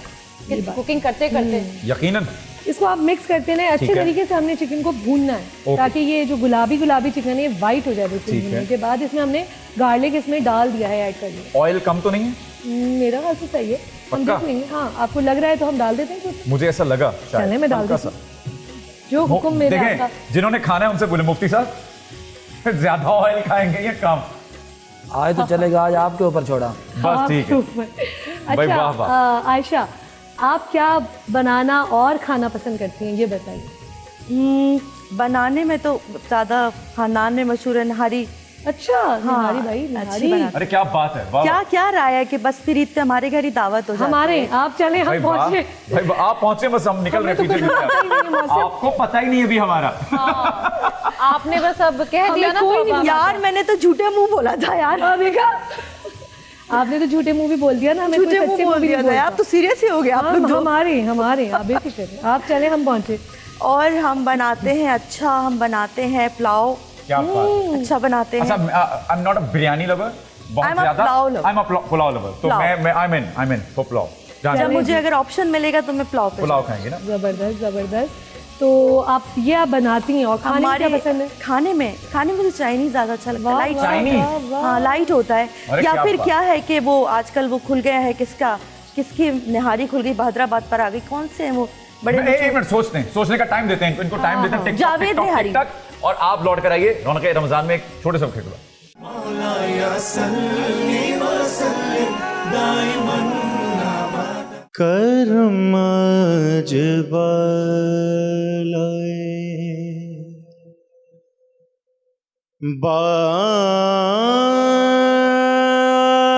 कुकिंग करते करते। यकीनन। इसको आप मिक्स करते हैं अच्छे तरीके से। हमने चिकन को भूनना है ताकि ये जो गुलाबी गुलाबी चिकन है वाइट हो जाए। भूनने के बाद इसमें हमने गार्लिक इसमें डाल दिया है, ऐड कर दिया। ऑयल कम तो नहीं है? मेरा वैसे सही है, हम देख लेंगे। हाँ, आपको लग रहा है तो हम डाल देते हैं कुछ। मुझे ऐसा लगा चले मैं डाल देती हूँ जो हुक्म मेरे देखें, जिन्होंने खाना है उनसे बोले मुफ्ती साहब ज्यादा ऑयल खाएंगे या कम? आज तो चलेगा, आज आपके ऊपर छोड़ा। बस ठीक है भाई, वाह वाह। आयशा, आप क्या बनाना और खाना पसंद करती हैं, ये बताइए। बनाने में तो ज़्यादा खानदान में मशहूर है नहारी। अच्छा, नहारी भाई, नहारी। अरे क्या बात है, वाह। क्या क्या राय है कि बस फिर ईद पे हमारे घर ही दावत हो जाए। हमारे आप चले, हम पहुंचे भाई, आप पहुंचे बस, हम निकल रहे पीछे। आपको पता ही नहीं अभी हमारा। आपने बस अब कह दिया ना। कोई नहीं यार, मैंने तो झूठे मुंह बोला था यार। देखा, आपने तो झूठे मुंह भी बोल दिया ना, हमें झूठे मुंह बोल दिया था। आप तो सीरियस ही हो गया। आप लोग हमारे आप बेफिक्र हैं, आप चले, हम पहुंचे। और हम बनाते हैं हम बनाते हैं पुलाव। क्या बात, अच्छा बनाते हैं। अच्छा, I am not a biryani lover, बहुत ज्यादा I am a pulao lover, तो मैं आई मीन फॉर पुलाव। जब मुझे अगर ऑप्शन मिलेगा तो मैं पुलाव खाएंगे ना। जबरदस्त जबरदस्त। तो आप ये बनाती हैं और खाने में क्या पसंद है? खाने में मुझे चाइनीज ज्यादा अच्छा लगता है। लाइट चाइनीज, हाँ लाइट होता है। या फिर क्या है कि वो आजकल वो खुल गया है, किसकी निहारी खुल गई, हैदराबाद पर आ गई, कौन से हैं वो बड़े। एक मिनट सोचने का टाइम देते हैं इनको, टाइम देते हैं। जावेद निहारी। और आप लौट कर आइए रौनक रमजान में एक छोटे से खेल। मौलाया सल्ली व सल्लिम दाइमन अबदा। करम जबालाए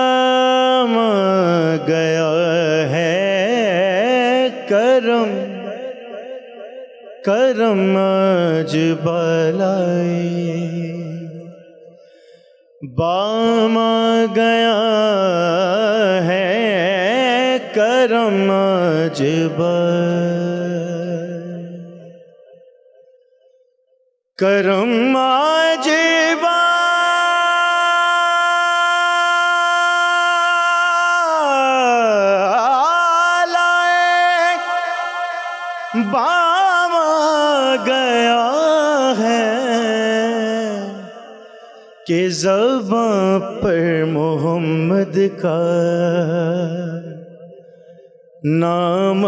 बाम गया है करम जबालाए बाम गया है करम जबा करम जबा बाम गया है कि ज़बां पर मोहम्मद का नाम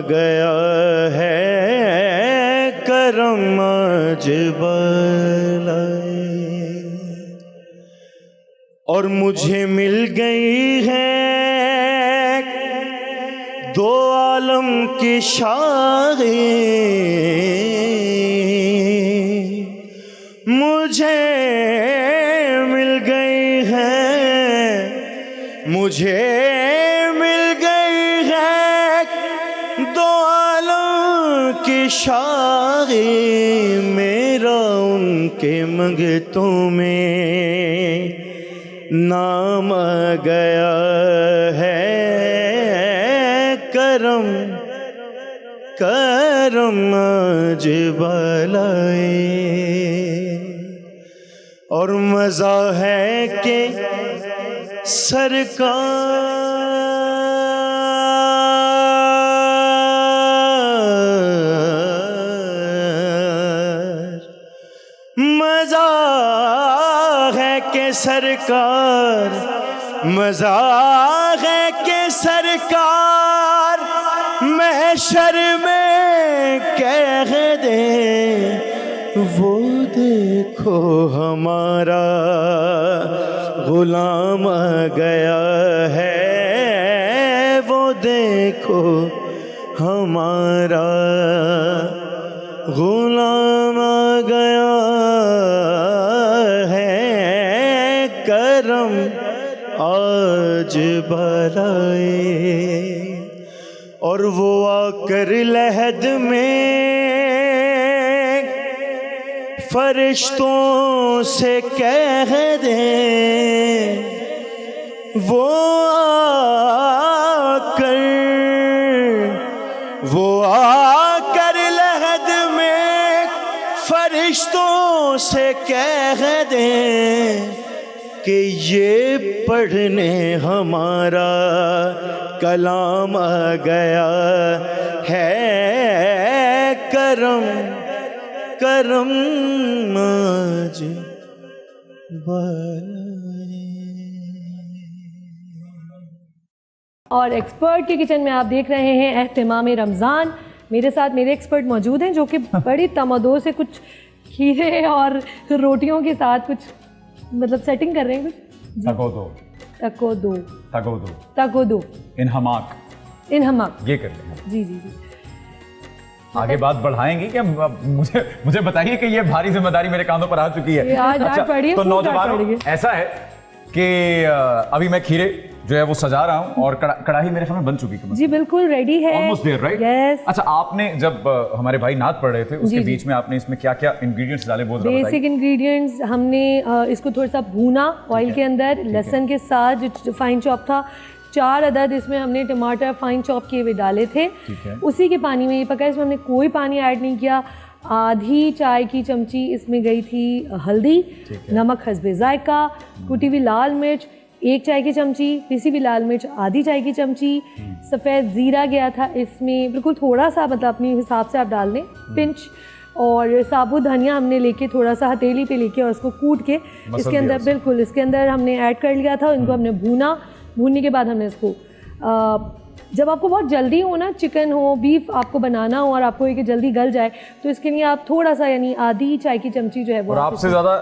गया है करम जबालाए। और मुझे मिल गई है दो आलम की शादी, मुझे मिल गई है दो आलम की शादी। मेरा उनके मंगतों में नाम गया है करम जबालाए। और मजा है कि मजा है कि सरकार महशर में कह दे वो देखो हमारा गुलाम गया है, वो देखो हमारा गुलाम गया है करम जबालाए। और वो आकर लहद में फरिश्तों से कह दे, वो आकर लहद में फरिश्तों से कह दे कि ये पढ़ने हमारा कलाम गया है करम जबालाए। और एक्सपर्ट के किचन में आप देख रहे हैं एहतिमाम रमज़ान। मेरे साथ मेरे एक्सपर्ट मौजूद हैं जो कि बड़ी तमद्दो से कुछ खीरे और रोटियों के साथ कुछ मतलब सेटिंग कर रहे हैं। कुछ तकोदो इन हमाक ये कर लेंगे। जी आगे बात बढ़ाएंगे क्या? मुझे बताइए कि ये भारी जिम्मेदारी मेरे कांधों पर आ चुकी है। अच्छा, तो नौजवानों ऐसा है कि अभी मैं खीरे जो है वो सजा रहा हूँ और कढ़ाई मेरे सामने बन चुकी है। जी बिल्कुल रेडी है, ऑलमोस्ट देयर, राइट? यस। अच्छा, आपने जब हमारे भाई नात पढ़ रहे थे उसके बीच में आपने इसमें क्या क्या इंग्रेडिएंट्स डाले? वो जरा बताइए। बेसिक इंग्रेडिएंट्स हमने इसको थोड़ा सा भूना ऑयल के अंदर, लहसुन के साथ जो फाइन चॉप था, 4 अदद इसमें हमने टमाटर फाइन चॉप किए हुए डाले थे, उसी के पानी में ये पका। इसमें हमने कोई पानी ऐड नहीं किया। आधी चाय की चमची इसमें गई थी हल्दी, नमक हस्बे जायका, कुटी हुई लाल मिर्च, 1 चाय की चमची पिसी हुई लाल मिर्च, आधी चाय की चमची सफ़ेद ज़ीरा गया था इसमें, बिल्कुल थोड़ा सा, मतलब अपने हिसाब से आप डाल लें, पिंच। और साबुत धनिया हमने लेके थोड़ा सा हथेली पे लेके और उसको कूट के इसके अंदर, बिल्कुल इसके अंदर हमने ऐड कर लिया था। इनको हमने भूना, भूनने के बाद हमने इसको जब आपको बहुत जल्दी हो ना, चिकन हो, बीफ आपको बनाना हो और आपको ये कि जल्दी गल जाए, तो इसके लिए आप थोड़ा सा यानी आधी चाय की चमची जो है वो, और आपसे ज़्यादा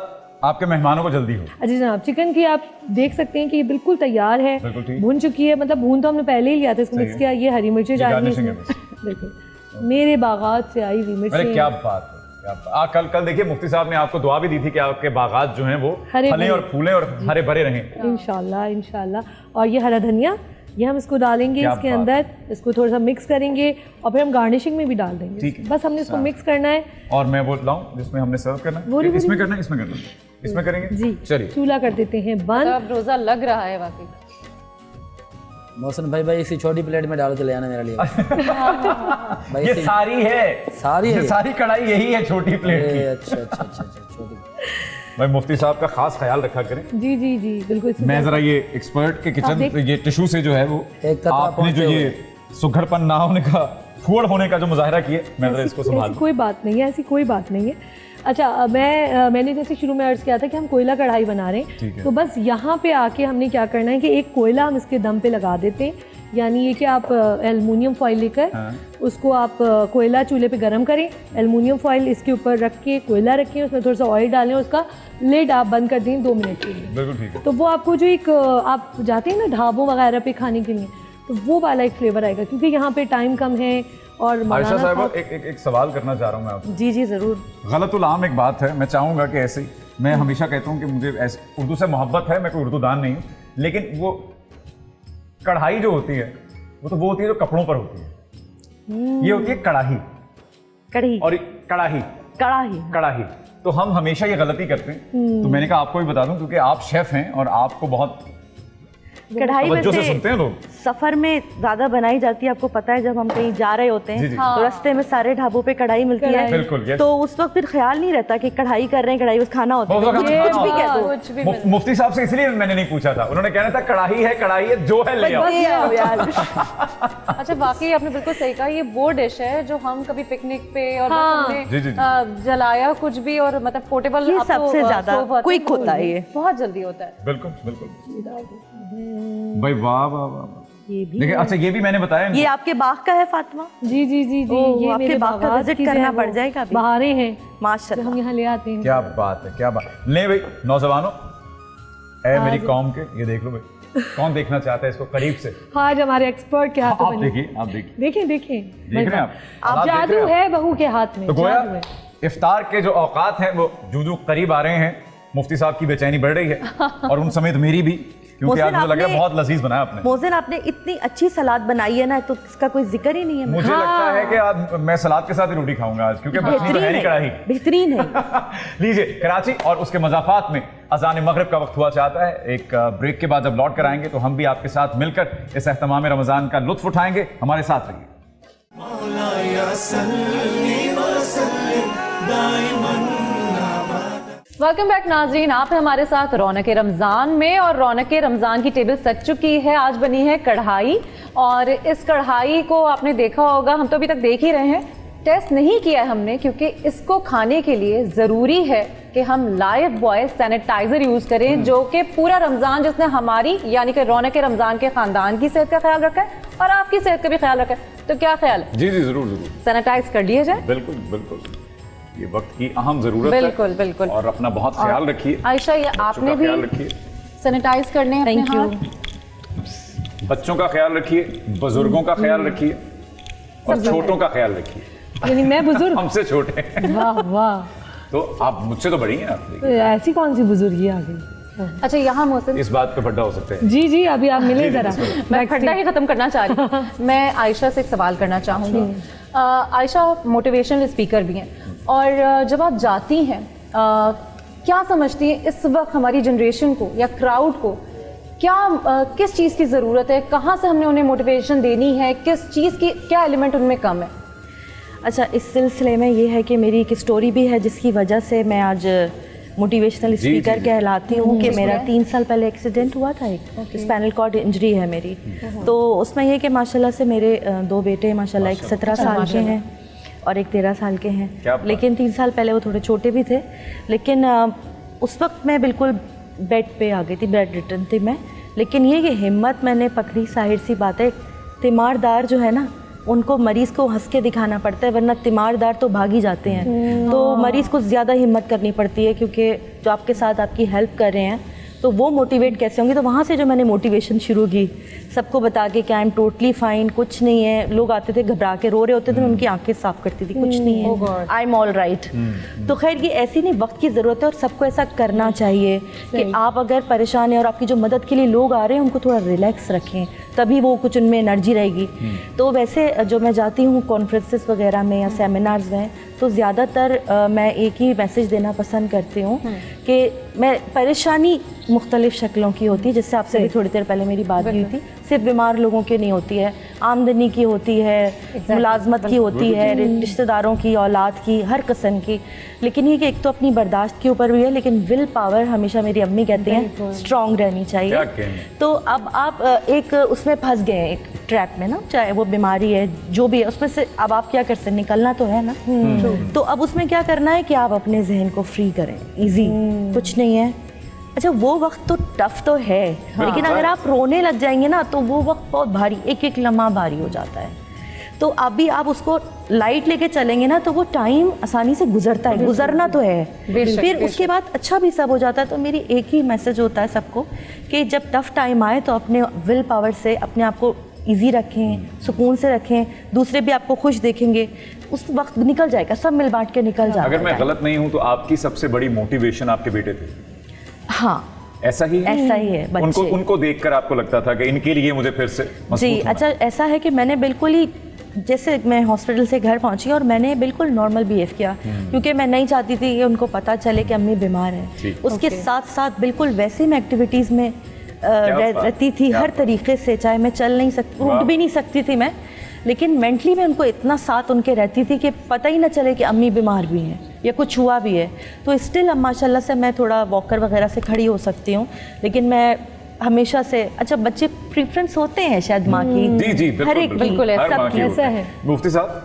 आपके मेहमानों को जल्दी हो। अच्छा जनाब, चिकन की आप देख सकते हैं कि ये बिल्कुल तैयार है, भून चुकी है, मतलब भून तो हमने पहले ही लिया था, इसको मिक्स किया। ये हरी मिर्चें डाली इसमें, बिल्कुल मेरे बागात से आई हुई मिर्चें। क्या बात है। कल देखिए मुफ्ती साहब ने आपको दुआ भी दी थी कि आपके बागात जो हैं वो फलें और फूलें और हरे भरे रहें। इंशाल्लाह इंशाल्लाह। और ये हरा धनिया, ये हम इसको डालेंगे इसके अंदर, इसको थोड़ा सा मिक्स करेंगे और फिर हम गार्निशिंग में भी डाल देंगे। बस हमने इसको मिक्स करना है। और मैं वो लाऊं जिसमें हमने सर्व करना है, इसमें करना है, इसमें करना है, इसमें करेंगे जी। चलिए चूल्हा कर देते हैं बंद। अब रोज़ा लग रहा है वाकई। मोहसिन भाई इसी छोटी प्लेट में डाल के ले आना मेरे लिए। भाई ये सारी है, सारी है, सारी कढ़ाई यही है छोटी प्लेट की। अच्छा छोटी। भाई मुफ्ती साहब का खास ख्याल रखा करें। जी जी जी बिल्कुल। मैं जरा ये एक्सपर्ट के किचन, ये टिश्यू से जो है वो आपने जो ये सुघड़पन ना होने का, फूड़ होने का जो मुजाहरा किया, मैं जरा इसको संभाल। कोई बात नहीं है, ऐसी कोई बात नहीं है। अच्छा मैंने जैसे शुरू में अर्ज किया था कि हम कोयला कढ़ाई बना रहे हैं, तो बस यहाँ पे आके हमने क्या करना है कि एक कोयला हम इसके दम पे लगा देते हैं। यानी ये कि आप एल्युमिनियम फॉइल लेकर उसको आप कोयला चूल्हे पे गरम करें, एल्युमिनियम फॉइल इसके ऊपर रख के कोयला रखें, उसमें थोड़ा सा ऑयल डालें, उसका लिड आप बंद कर दें 2 मिनट के लिए। बिल्कुल ठीक है। तो वो आपको जो एक आप जाते हैं ना ढाबों वगैरह पे खाने के लिए, तो वो वाला एक फ्लेवर आएगा, क्योंकि यहाँ पे टाइम कम है। और आयशा साहब एक सवाल करना चाह रहा हूँ मैं आपसे। जी जी ज़रूर। गलतुल आम एक बात है, मैं चाहूँगा कि ऐसे ही, मैं हमेशा कहता हूँ कि मुझे ऐसे उर्दू से मोहब्बत है, मैं कोई उर्दू दान नहीं हूँ, लेकिन वो कढ़ाई जो होती है वो होती है जो कपड़ों पर होती है। ये होती है कढ़ाई, कढ़ी और कढ़ाई कढ़ाई कढ़ाई। तो हम हमेशा ये गलती करते हैं, तो मैंने कहा आपको भी बता दूं, क्योंकि आप शेफ हैं और आपको बहुत कढ़ाई वैसे से सुनते हैं लोग। सफर में ज्यादा बनाई जाती है, आपको पता है जब हम कहीं जा रहे होते हैं तो रास्ते में सारे ढाबों पे कढ़ाई मिलती है। बिल्कुल, तो उस वक्त फिर ख्याल नहीं रहता कि कढ़ाई कर रहे हैं, कढ़ाई बस खाना होता है, कुछ भी कह दो। मुफ्ती साहब से इसलिए मैंने नहीं पूछा था, उन्होंने कहना था कढ़ाई है जो है ले आओ यार। अच्छा वाकई आपने बिल्कुल सही कहा, ये वो डिश है जो हम कभी पिकनिक पे और हमने जलाया कुछ भी, और मतलब पोर्टेबल सबसे ज्यादा क्विक होता है, ये बहुत जल्दी होता है। बिल्कुल बिल्कुल भाई, वाह वाह वाह। देखिए अच्छा ये भी मैंने बताया, ये आपके बाग का है फातिमा? जी जी जी जी, ये आपके बाग का विजिट करना पड़ जाएगा। बहारें हैं माशाल्लाह, हम यहाँ ले आते हैं। क्या बात है, क्या बात। ले भाई नौजवानों, ऐ मेरी कौम के, ये देख लो भाई, कौन देखना चाहता है इसको करीब से? आज हमारे एक्सपर्ट के हाथ में, आप देखिए, आप देखिए, देखें देख रहे हैं आप, जादू है बहू के हाथ में। तो गोया इफ्तार के जो औकात हैं वो जो करीब आ रहे हैं, मुफ्ती साहब की बेचैनी बढ़ रही है और उन समेत मेरी भी, क्योंकि आज मुझे लग रहा है बहुत लजीज बनाया आपने। मोहसिन आपने इतनी अच्छी सलाद बनाई है ना, तो इसका कोई जिक्र ही नहीं है। मुझे लगता है कि आज मैं सलाद के साथ ही रोटी खाऊंगा आज, क्योंकि बची तो है नहीं कढ़ाई। बेहतरीन है। लीजिए, कराची और उसके मज़ाफ़ात में अज़ान मगरिब का वक्त हुआ चाहता है। एक ब्रेक के बाद जब लौट कर आएंगे तो हम भी आपके साथ मिलकर इस एहतमाम रमज़ान का लुत्फ़ उठाएंगे। हमारे साथ रहिए। वेलकम बैक नाजरीन, आप हैं हमारे साथ रौनक रमज़ान में, और रौनक रमज़ान की टेबल सज चुकी है। आज बनी है कढ़ाई, और इस कढ़ाई को आपने देखा होगा, हम तो अभी तक देख ही रहे हैं, टेस्ट नहीं किया है हमने, क्योंकि इसको खाने के लिए ज़रूरी है कि हम लाइफ बॉय सैनिटाइज़र यूज़ करें, जो कि पूरा रमज़ान जिसने हमारी यानी कि रौनक रमज़ान के ख़ानदान की सेहत का ख्याल रखा है और आपकी सेहत का भी ख्याल रखा है। तो क्या ख्याल है? जी जी ज़रूर ज़रूर, सैनिटाइज कर लिया जाए। बिल्कुल बिल्कुल, ये वक्त की अहम जरूरत है। बिल्कुल बिल्कुल, और अपना बहुत ख्याल रखिए। आयशा, ये आपने भी सैनिटाइज करने हैं अपने हाथ। बच्चों का ख्याल रखिए, बुजुर्गों का ख्याल रखिए और छोटों का ख्याल रखिए। यानी मैं बुजुर्ग, हमसे छोटे। वाह वाह, तो आप मुझसे तो बड़ी हैं आप। तो ऐसी कौन सी बुजुर्गी आ गई? अच्छा यहाँ मोहसिन, इस बात पे फड्डा हो सकते हैं। जी जी, अभी आप मिले जरा, मैं फड्डा ही खत्म करना चाह रही हूँ। मैं आयशा से एक सवाल करना चाहूँगी। आयशा मोटिवेशनल स्पीकर भी हैं, और जब आप जाती हैं क्या समझती हैं इस वक्त हमारी जनरेशन को या क्राउड को, क्या किस चीज़ की ज़रूरत है, कहाँ से हमने उन्हें मोटिवेशन देनी है, किस चीज़ की क्या एलिमेंट उनमें कम है? अच्छा, इस सिलसिले में ये है कि मेरी एक स्टोरी भी है जिसकी वजह से मैं आज मोटिवेशनल स्पीकर कहलाती हूँ कि मेरा 3 साल पहले एक्सीडेंट हुआ था, एक स्पाइनल कॉर्ड इंजरी है मेरी। तो उसमें ये कि माशाल्लाह से मेरे 2 बेटे माशाल्लाह, एक 17 साल के हैं और एक 13 साल के हैं। लेकिन 3 साल पहले वो थोड़े छोटे भी थे, लेकिन उस वक्त मैं बिल्कुल बेड पे आ गई थी, बेड रिटर्न थी मैं। लेकिन ये हिम्मत मैंने पकड़ी, जाहिर सी बात है, तीमारदार जो है ना, उनको मरीज़ को हंस के दिखाना पड़ता है, वरना तीमारदार तो भाग ही जाते हैं। तो मरीज़ को ज़्यादा हिम्मत करनी पड़ती है, क्योंकि जो आपके साथ आपकी हेल्प कर रहे हैं तो वो मोटिवेट कैसे होंगे। तो वहाँ से जो मैंने मोटिवेशन शुरू की, सबको बता के कि आई एम टोटली फाइन, कुछ नहीं है। लोग आते थे घबरा के रो रहे होते थे, उनकी आंखें साफ करती थी, कुछ नहीं है, आई एम ऑल राइट। तो खैर ये ऐसी नहीं, वक्त की ज़रूरत है और सबको ऐसा करना चाहिए कि आप अगर परेशान हैं और आपकी जो मदद के लिए लोग आ रहे हैं उनको थोड़ा रिलैक्स रखें, तभी वो कुछ उनमें एनर्जी रहेगी। तो वैसे जो मैं जाती हूँ कॉन्फ्रेंसेस वगैरह में या सेमिनार्स में, तो ज़्यादातर मैं एक ही मैसेज देना पसंद करती हूँ कि मैं परेशानी मुख्तलिफ़ शक्लों की होती है, जिससे आपसे भी थोड़ी देर पहले मेरी बात हुई थी। सिर्फ बीमार लोगों की नहीं होती है, आमदनी की होती है, मुलाजमत की होती है, रिश्तेदारों की, औलाद की, हर किस्म की। लेकिन ये कि एक तो अपनी बर्दाश्त के ऊपर भी है, लेकिन विल पावर हमेशा मेरी अम्मी कहती हैं स्ट्रॉन्ग रहनी चाहिए। तो अब आप एक उसमें फंस गए हैं, एक ट्रैप में ना, चाहे वो बीमारी है जो भी है, उसमें से अब आप क्या कर सकते, निकलना तो है ना। तो अब उसमें क्या करना है कि आप अपने जहन को फ्री करें, इजी, कुछ नहीं है। अच्छा, वो वक्त तो टफ तो है, लेकिन अगर आप रोने लग जाएंगे ना तो वो वक्त बहुत भारी, एक एक लम्हा भारी हो जाता है। तो अभी आप उसको लाइट लेके चलेंगे ना तो वो टाइम आसानी से गुजरता है, गुजरना तो है, फिर उसके बाद अच्छा भी सब हो जाता है। तो मेरी एक ही मैसेज होता है सबको कि जब टफ टाइम आए तो अपने विल पावर से अपने आप को ईजी रखें, सुकून से रखें, दूसरे भी आपको खुश देखेंगे, उस वक्त निकल जाएगा, सब मिल बांट के निकल जाएगा। अगर मैं गलत नहीं हूँ तो आपकी सबसे बड़ी मोटिवेशन आपके बेटे थे? हाँ, ऐसा ही है? ऐसा ही है। उनको देखकर आपको लगता था कि इनके लिए मुझे फिर से जी, अच्छा ऐसा है कि मैंने बिल्कुल ही, जैसे मैं हॉस्पिटल से घर पहुंची और मैंने बिल्कुल नॉर्मल बिहेव किया, क्योंकि मैं नहीं चाहती थी कि उनको पता चले कि अम्मी बीमार है। उसके साथ साथ बिल्कुल वैसे मैं एक्टिविटीज़ में रहती थी, हर तरीके से, चाहे मैं चल नहीं सकती, उठ भी नहीं सकती थी मैं, लेकिन मेंटली मैं उनको इतना साथ उनके रहती थी कि पता ही ना चले कि अम्मी बीमार भी हैं या कुछ हुआ भी है। तो स्टिल अब माशाल्लाह से मैं थोड़ा वॉकर वगैरह से खड़ी हो सकती हूँ, लेकिन मैं हमेशा से, अच्छा बच्चे प्रीफरेंस होते हैं शायद माँ की, जी जी हर एक बिल्कुल ऐसा है। मुफ्ती साहब,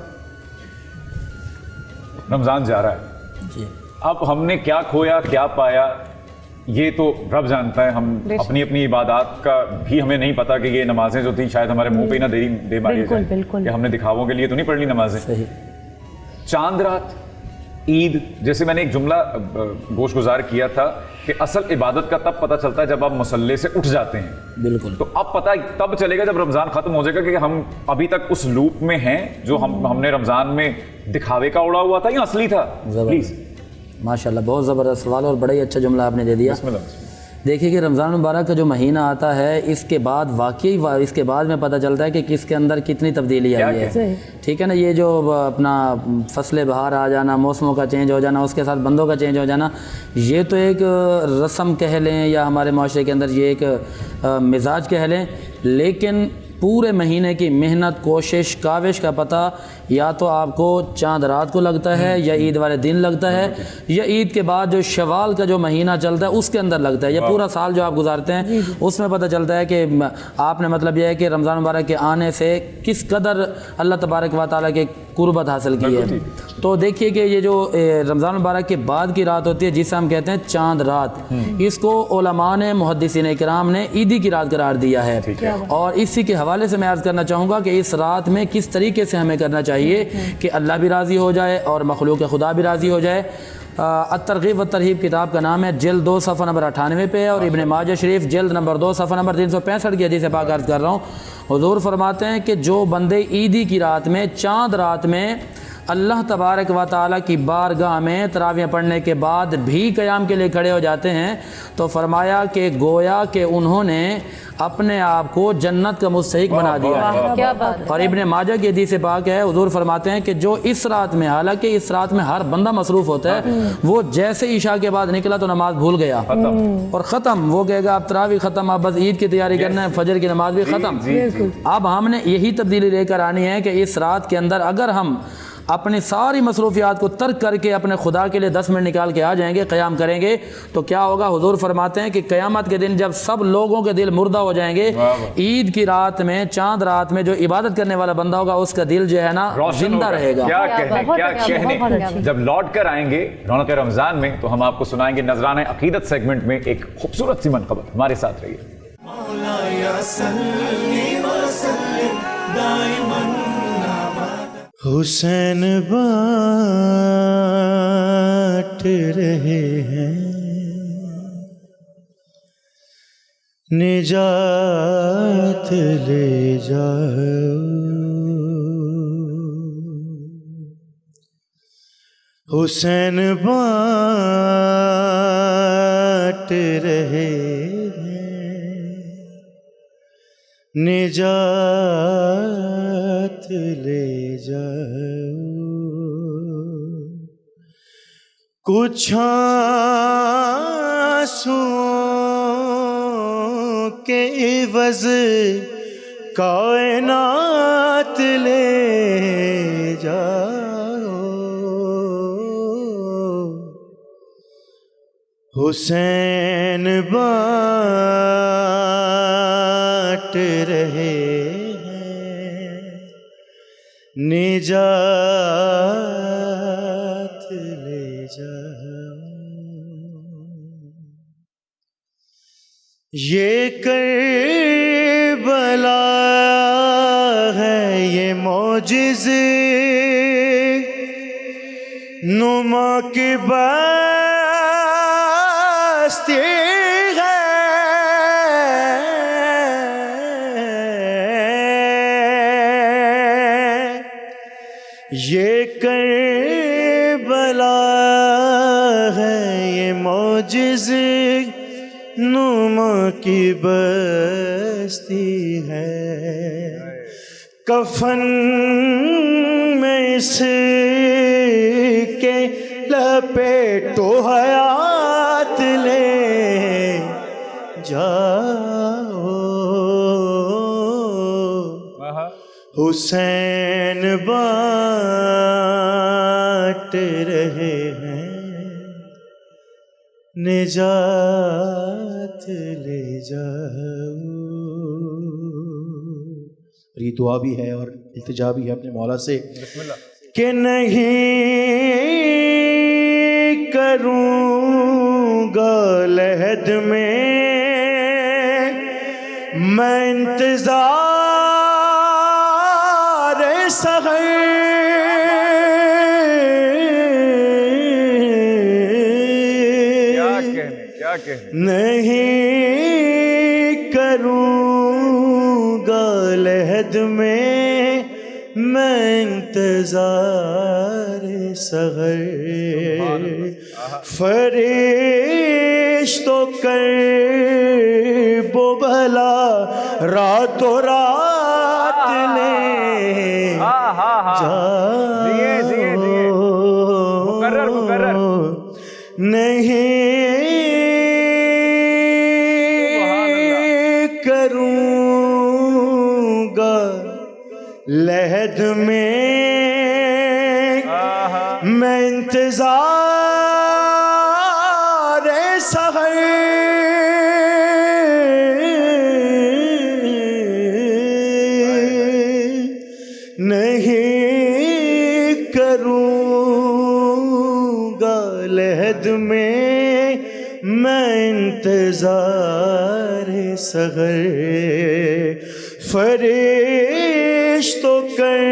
रमजान जा रहा है जी, अब हमने क्या खोया क्या पाया ये तो रब जानता है। हम अपनी अपनी इबादत का भी हमें नहीं पता कि ये नमाजें जो थी शायद हमारे मुंह पे ही ना दे मारी जाए, कि हमने दिखावों के लिए तो नहीं पढ़ ली नमाजें। सही। चांद रात, ईद, जैसे मैंने एक जुमला गोशगुजार किया था कि असल इबादत का तब पता चलता है जब आप मुसल्ले से उठ जाते हैं। बिल्कुल। तो अब पता तब चलेगा जब रमजान खत्म हो जाएगा कि हम अभी तक उस लूप में हैं जो हमने रमजान में दिखावे का उड़ा हुआ था या असली था। प्लीज। माशाल्लाह, बहुत ज़बरदस्त सवाल और बड़ा ही अच्छा जुमला आपने दे दिया। देखिए कि रमज़ान मुबारक का जो महीना आता है, इसके बाद वाकई इसके बाद में पता चलता है कि किसके अंदर कितनी तब्दीली आई है। ठीक है ना, ये जो अपना फसलें बहार आ जाना, मौसमों का चेंज हो जाना, उसके साथ बंदों का चेंज हो जाना, ये तो एक रस्म कह लें या हमारे माशरे के अंदर ये एक मिजाज कह लें, लेकिन पूरे महीने की मेहनत, कोशिश, काविश का पता या तो आपको चांद रात को लगता है या ईद वाले दिन लगता है या ईद के बाद जो शवाल का जो महीना चलता है उसके अंदर लगता है, या पूरा साल जो आप गुजारते हैं उसमें पता चलता है कि आपने, मतलब यह है कि रमज़ान मुबारक के आने से किस कदर अल्लाह तबारक व तआला के कुर्बत हासिल की है। तो देखिए कि ये जो रमज़ान मुबारक के बाद की रात होती है जिसे हम कहते हैं चांद रात, इसको उलमा ने, मुहद्दिसीन इकराम ने ईदी की रात करार दिया है। और इसी के हवाले से मैं अर्ज़ करना चाहूँगा कि इस रात में किस तरीके से हमें करना चाहिए कि अल्लाह भी राज़ी हो जाए और मखलूक खुदा भी राज़ी हो जाए। अत-तरग़ीब व तरहीब किताब का नाम है, जिल्द 2 सफ़ा नंबर 98 पे, और इब्न माजा शरीफ जिल्द नंबर 2 सफ़ा नंबर 365 की हदीस पाक अर्ज़ कर रहा हूँ। हुज़ूर फरमाते हैं कि जो बंदे ईदी की रात में, चांद रात में अल्लाह तबारक व तआला की बारगाह में तरावियाँ पढ़ने के बाद भी क़याम के लिए खड़े हो जाते हैं, तो फरमाया कि गोया कि उन्होंने अपने आप को जन्नत का मुस्तहिक बना दिया है। क्या बात। और इब्ने माजा की हदीस पाक है, हुज़ूर फरमाते हैं कि जो इस रात में, हालांकि इस रात में हर बंदा मसरूफ़ होता है, वो जैसे ईशा के बाद निकला तो नमाज भूल गया और ख़त्म, वो कहेगा अब तरावी ख़त्म, अब बस ईद की तैयारी करना है, फजर की नमाज भी ख़त्म। अब हमने यही तब्दीली लेकर आनी है कि इस रात के अंदर अगर हम अपनी सारी मसरूफियात को तर्क करके अपने खुदा के लिए 10 मिनट निकाल के आ जाएंगे, क़याम करेंगे, तो क्या होगा? हुजूर फरमाते हैं कि क़यामत के दिन जब सब लोगों के दिल मुर्दा हो जाएंगे, ईद की रात में, चांद रात में जो इबादत करने वाला बंदा होगा उसका दिल जो है ना जिंदा रहेगा। क्या कहने। जब लौट कर आएंगे रौनक रमजान में तो हम आपको सुनाएंगे नजराना अकीदत सेगमेंट में एक खूबसूरत सी मनक़बत। हमारे साथ रहिए। हुसैन बाँट रहे हैं निजात ले जाओ, हुसैन बाँट रहे निजात ले जाओ, कुछ आंसुओं के इवज़ कायनात ले जाओ, हुसैन बाँट रहे हैं निजात ले जाओ। ये करबला है ये मौजिज़े नुमा की बस्ती है, ये करबला है ये मौजिज़े नुमा की बस्ती है, कफन में इसके लपेटो हयात ले जाओ, हुसैन बाँट रहे हैं निजात ले जाओ। और ये दुआ भी है और इल्तिजा भी है अपने मौला से कि नहीं करूँगा लहद में मैं इंतज़ार सहर, क्या कहने। नहीं करूँगा लहद में मैं इंतज़ार सहर, फरिश्तों कर बो भला रातों रात ले जाओ, नहीं करूँगा लहद में मैं इंतज़ार सहर, नहीं करूँगा लहद में मैं इंतज़ार सहर, फरिश्तों कर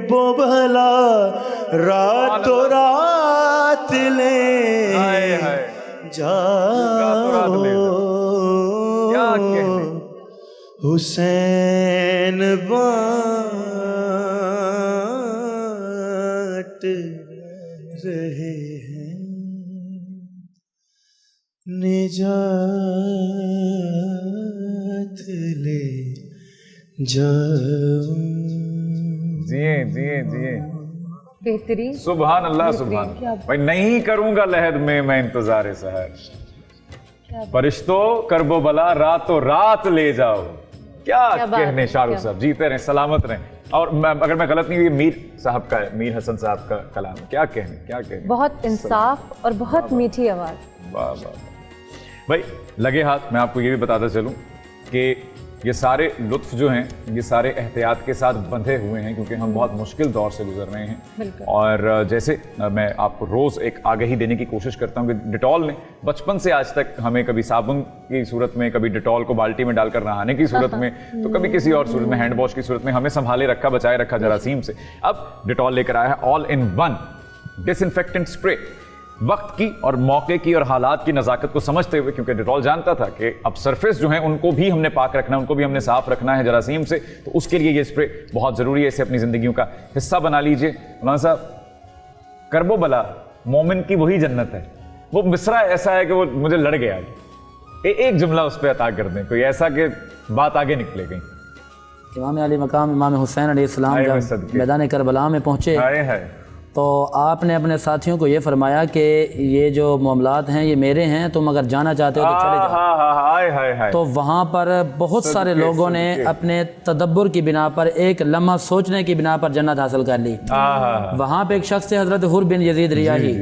बो भला रातों रात ले जाओ, हुसैन बाँट रहे हैं निजात ले जाओ। जिए जिए जिए, बेहतरीन। सुभान अल्लाह सुभान। भाई नहीं करूंगा लहद में मैं इंतजार सहर, फरिश्तों करबो बला रातों रात ले जाओ। क्या कहने शाहरुख साहब, जीते रहें, सलामत रहें। और अगर मैं गलत नहीं हूँ, ये मीर साहब का है, मीर हसन साहब का कलाम है। क्या कहने बहुत इंसाफ और बहुत मीठी आवाज़। वाह वाह भाई, लगे हाथ। मैं आपको ये भी बताता चलूँ कि ये सारे लुत्फ जो हैं ये सारे एहतियात के साथ बंधे हुए हैं, क्योंकि हम बहुत मुश्किल दौर से गुजर रहे हैं। और जैसे मैं आपको रोज़ एक आगाही देने की कोशिश करता हूँ कि डिटॉल ने बचपन से आज तक हमें कभी साबुन की सूरत में, कभी डिटॉल को बाल्टी में डालकर नहाने की सूरत में, तो कभी किसी और सूरत में हैंड वॉश की सूरत में हमें संभाले रखा, बचाए रखा जरासीम से। अब डिटॉल लेकर आया है all in one disinfectant spray. वक्त की और मौके की और हालात की नज़ाकत को समझते हुए, क्योंकि डिटॉल जानता था कि अब सरफेस जो है उनको भी हमने पाक रखना है, उनको भी हमने साफ रखना है जरासीम से, तो उसके लिए ये स्प्रे बहुत ज़रूरी है। इसे अपनी ज़िंदगियों का हिस्सा बना लीजिए। मौलाना साहब, करबो बला मोमिन की वही जन्नत है। वो मिसरा ऐसा है कि वो मुझे लड़ गया। एक जुमला उस पर अता कर दें, कोई ऐसा कि बात आगे निकले गई। इमाम अली मकाम इमाम हुसैन अलैहिस्सलाम जब मैदान करबला में पहुँचे तो आपने अपने साथियों को ये फरमाया कि ये जो मामलात हैं ये मेरे हैं, तुम अगर जाना चाहते हो तो चले जाओ। तो वहाँ पर बहुत सारे लोगों ने अपने तदब्बुर की बिना पर, एक लम्हा सोचने की बिना पर जन्नत हासिल कर ली। वहाँ पे एक शख्स थे हज़रत हुर बिन यजीद रियाही।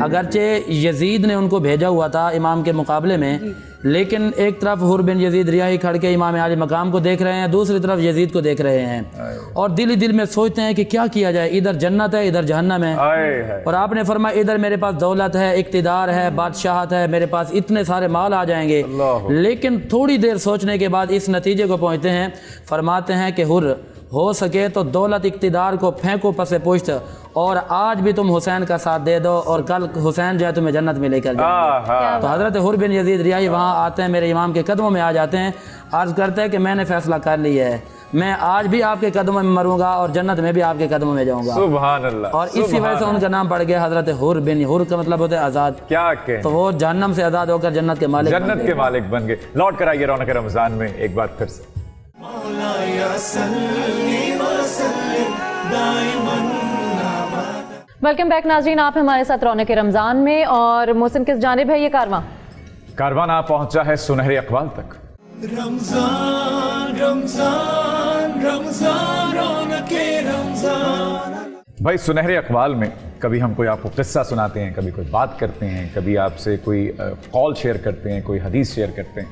अगरचे यजीद ने उनको भेजा हुआ था इमाम के मुकाबले में, लेकिन एक तरफ हुर बिन यजीद रियाही खड़ के इमाम आली मकाम को देख रहे हैं, दूसरी तरफ यजीद को देख रहे हैं, और दिल ही दिल में सोचते हैं कि क्या किया जाए, इधर जन्नत है इधर जहन्नम है। और आपने फरमाया इधर मेरे पास दौलत है, इक्तिदार है, बादशाहत है, मेरे पास इतने सारे माल आ जाएंगे। लेकिन थोड़ी देर सोचने के बाद इस नतीजे को पहुँचते हैं, फरमाते हैं कि हुर, हो सके तो दौलत इक्तिदार को फेंको पसे पुश्त, और आज भी तुम हुसैन का साथ दे दो, और कल हुसैन जो है तुम्हें जन्नत में लेकर जाएंगे। तो हज़रत हुर बिन यजीद रियाही वहाँ आते हैं, मेरे इमाम के कदमों में आ जाते हैं, अर्ज़ करते हैं कि मैंने फ़ैसला कर लिया है, मैं आज भी आपके कदमों में मरूंगा और जन्नत में भी आपके कदमों में जाऊंगा। सुभान अल्लाह। और इसी वजह से उनका नाम पड़ गया हज़रत हुर बिन, हुर का मतलब होता है आज़ाद। क्या कहें? तो वो जहन्नम से आज़ाद होकर जन्नत के मालिक बन गए। लौट कर आइए रौनक रमज़ान में एक बार फिर से। वेलकम बैक नाज़रीन, आप हमारे साथ रौनक रमज़ान में, और मोहसिन किस जानिब है ये कारवां आ पहुंचा है सुनहरे अक़वाल तक। रमज़ान रमज़ान रमज़ान रौनक रमज़ान। भाई सुनहरे अक़वाल में कभी हम कोई आपको किस्सा सुनाते हैं, कभी कोई बात करते हैं, कभी आपसे कोई कॉल शेयर करते हैं, कोई हदीस शेयर करते हैं।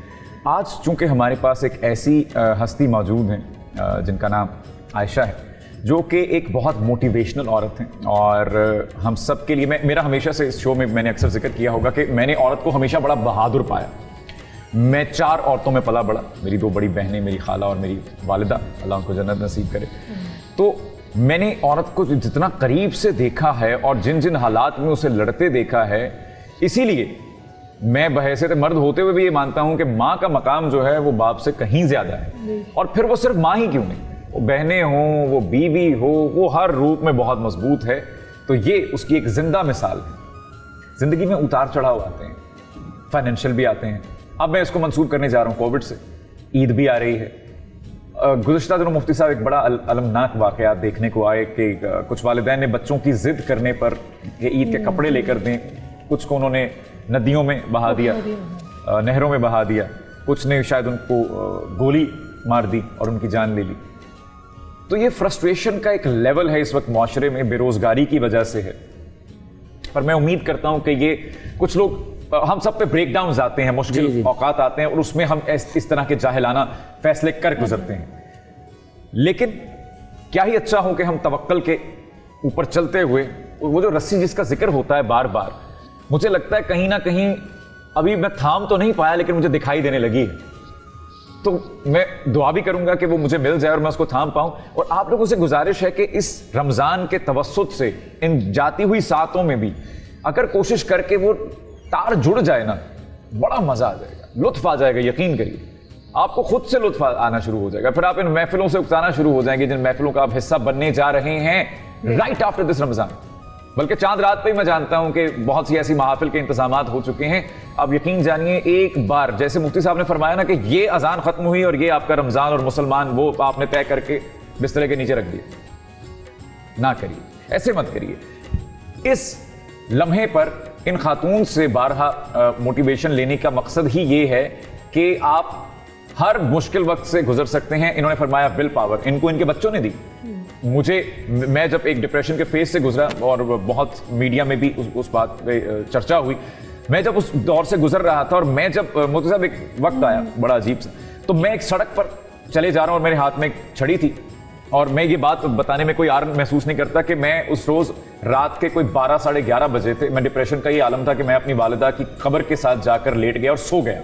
आज चूँकि हमारे पास एक ऐसी हस्ती मौजूद हैं जिनका नाम आयशा है, जो कि एक बहुत मोटिवेशनल औरत हैं, और हम सब के लिए, मेरा हमेशा से इस शो में मैंने अक्सर जिक्र किया होगा कि मैंने औरत को हमेशा बड़ा बहादुर पाया। मैं 4 औरतों में पला बड़ा, मेरी 2 बड़ी बहनें, मेरी खाला और मेरी वालिदा, अल्लाह उनको जन्नत नसीब करे। तो मैंने औरत को जितना करीब से देखा है और जिन जिन हालात में उसे लड़ते देखा है, इसीलिए मैं बहैसियत मर्द होते हुए भी ये मानता हूं कि माँ का मकाम जो है वो बाप से कहीं ज्यादा है। और फिर वो सिर्फ माँ ही क्यों नहीं, वो बहनें हों, वो बीवी हो, वो हर रूप में बहुत मजबूत है। तो ये उसकी एक जिंदा मिसाल है। जिंदगी में उतार चढ़ाव आते हैं, फाइनेंशियल भी आते हैं। अब मैं इसको मंसूब करने जा रहा हूँ कोविड से। ईद भी आ रही है। गुज़िश्ता दिनों मुफ्ती साहब एक बड़ा अलमनाक वाक़यात देखने को आए कि कुछ वालिदैन ने बच्चों की ज़िद करने पर कि ईद के कपड़े लेकर दें, कुछ को उन्होंने नदियों में बहा दिया, नहरों में बहा दिया, कुछ ने शायद उनको गोली मार दी और उनकी जान ले ली। तो ये फ्रस्ट्रेशन का एक लेवल है इस वक्त माशरे में, बेरोज़गारी की वजह से है। पर मैं उम्मीद करता हूँ कि ये कुछ लोग, हम सब पे ब्रेक डाउन आते हैं, मुश्किल औकात आते हैं, और उसमें हम इस तरह के जाहिलाना फैसले कर गुजरते हैं। लेकिन क्या ही अच्छा हो कि हम तवक्कल के ऊपर चलते हुए, वो जो रस्सी जिसका जिक्र होता है बार बार, मुझे लगता है कहीं ना कहीं अभी मैं थाम तो नहीं पाया, लेकिन मुझे दिखाई देने लगी है। तो मैं दुआ भी करूंगा कि वो मुझे मिल जाए और मैं उसको थाम पाऊं। और आप लोगों से गुजारिश है कि इस रमज़ान के तवस्सुत से इन जाती हुई सातों में भी अगर कोशिश करके वो तार जुड़ जाए ना, बड़ा मजा आ जाएगा, लुत्फ आ जाएगा। यकीन करिए, आपको खुद से लुत्फ आना शुरू हो जाएगा। फिर आप इन महफिलों से उकताना शुरू हो जाएंगे जिन महफिलों का आप हिस्सा बनने जा रहे हैं राइट आफ्टर दिस रमज़ान। बल्कि चांद रात पे ही मैं जानता हूं कि बहुत सी ऐसी महफिल के इंतजामात हो चुके हैं। अब यकीन जानिए, एक बार जैसे मुफ्ती साहब ने फरमाया ना कि ये अजान खत्म हुई और ये आपका रमज़ान और मुसलमान, वो आपने तय करके बिस्तरे के नीचे रख दिए। ना करिए, ऐसे मत करिए। इस लम्हे पर इन खातून से बारहा मोटिवेशन लेने का मकसद ही ये है कि आप हर मुश्किल वक्त से गुजर सकते हैं। इन्होंने फरमाया विल पावर, इनको इनके बच्चों ने दी। मैं जब एक डिप्रेशन के फेज से गुजरा और बहुत मीडिया में भी उस बात पे चर्चा हुई, मैं जब उस दौर से गुजर रहा था और मैं जब मोती साहब एक वक्त आया बड़ा अजीब सा, तो मैं एक सड़क पर चले जा रहा हूँ और मेरे हाथ में एक छड़ी थी और मैं ये बात बताने में कोई आर महसूस नहीं करता कि मैं उस रोज रात के कोई 12 साढ़े 11 बजे थे। मैं डिप्रेशन का ये आलम था कि मैं अपनी वालिदा की कब्र के साथ जाकर लेट गया और सो गया।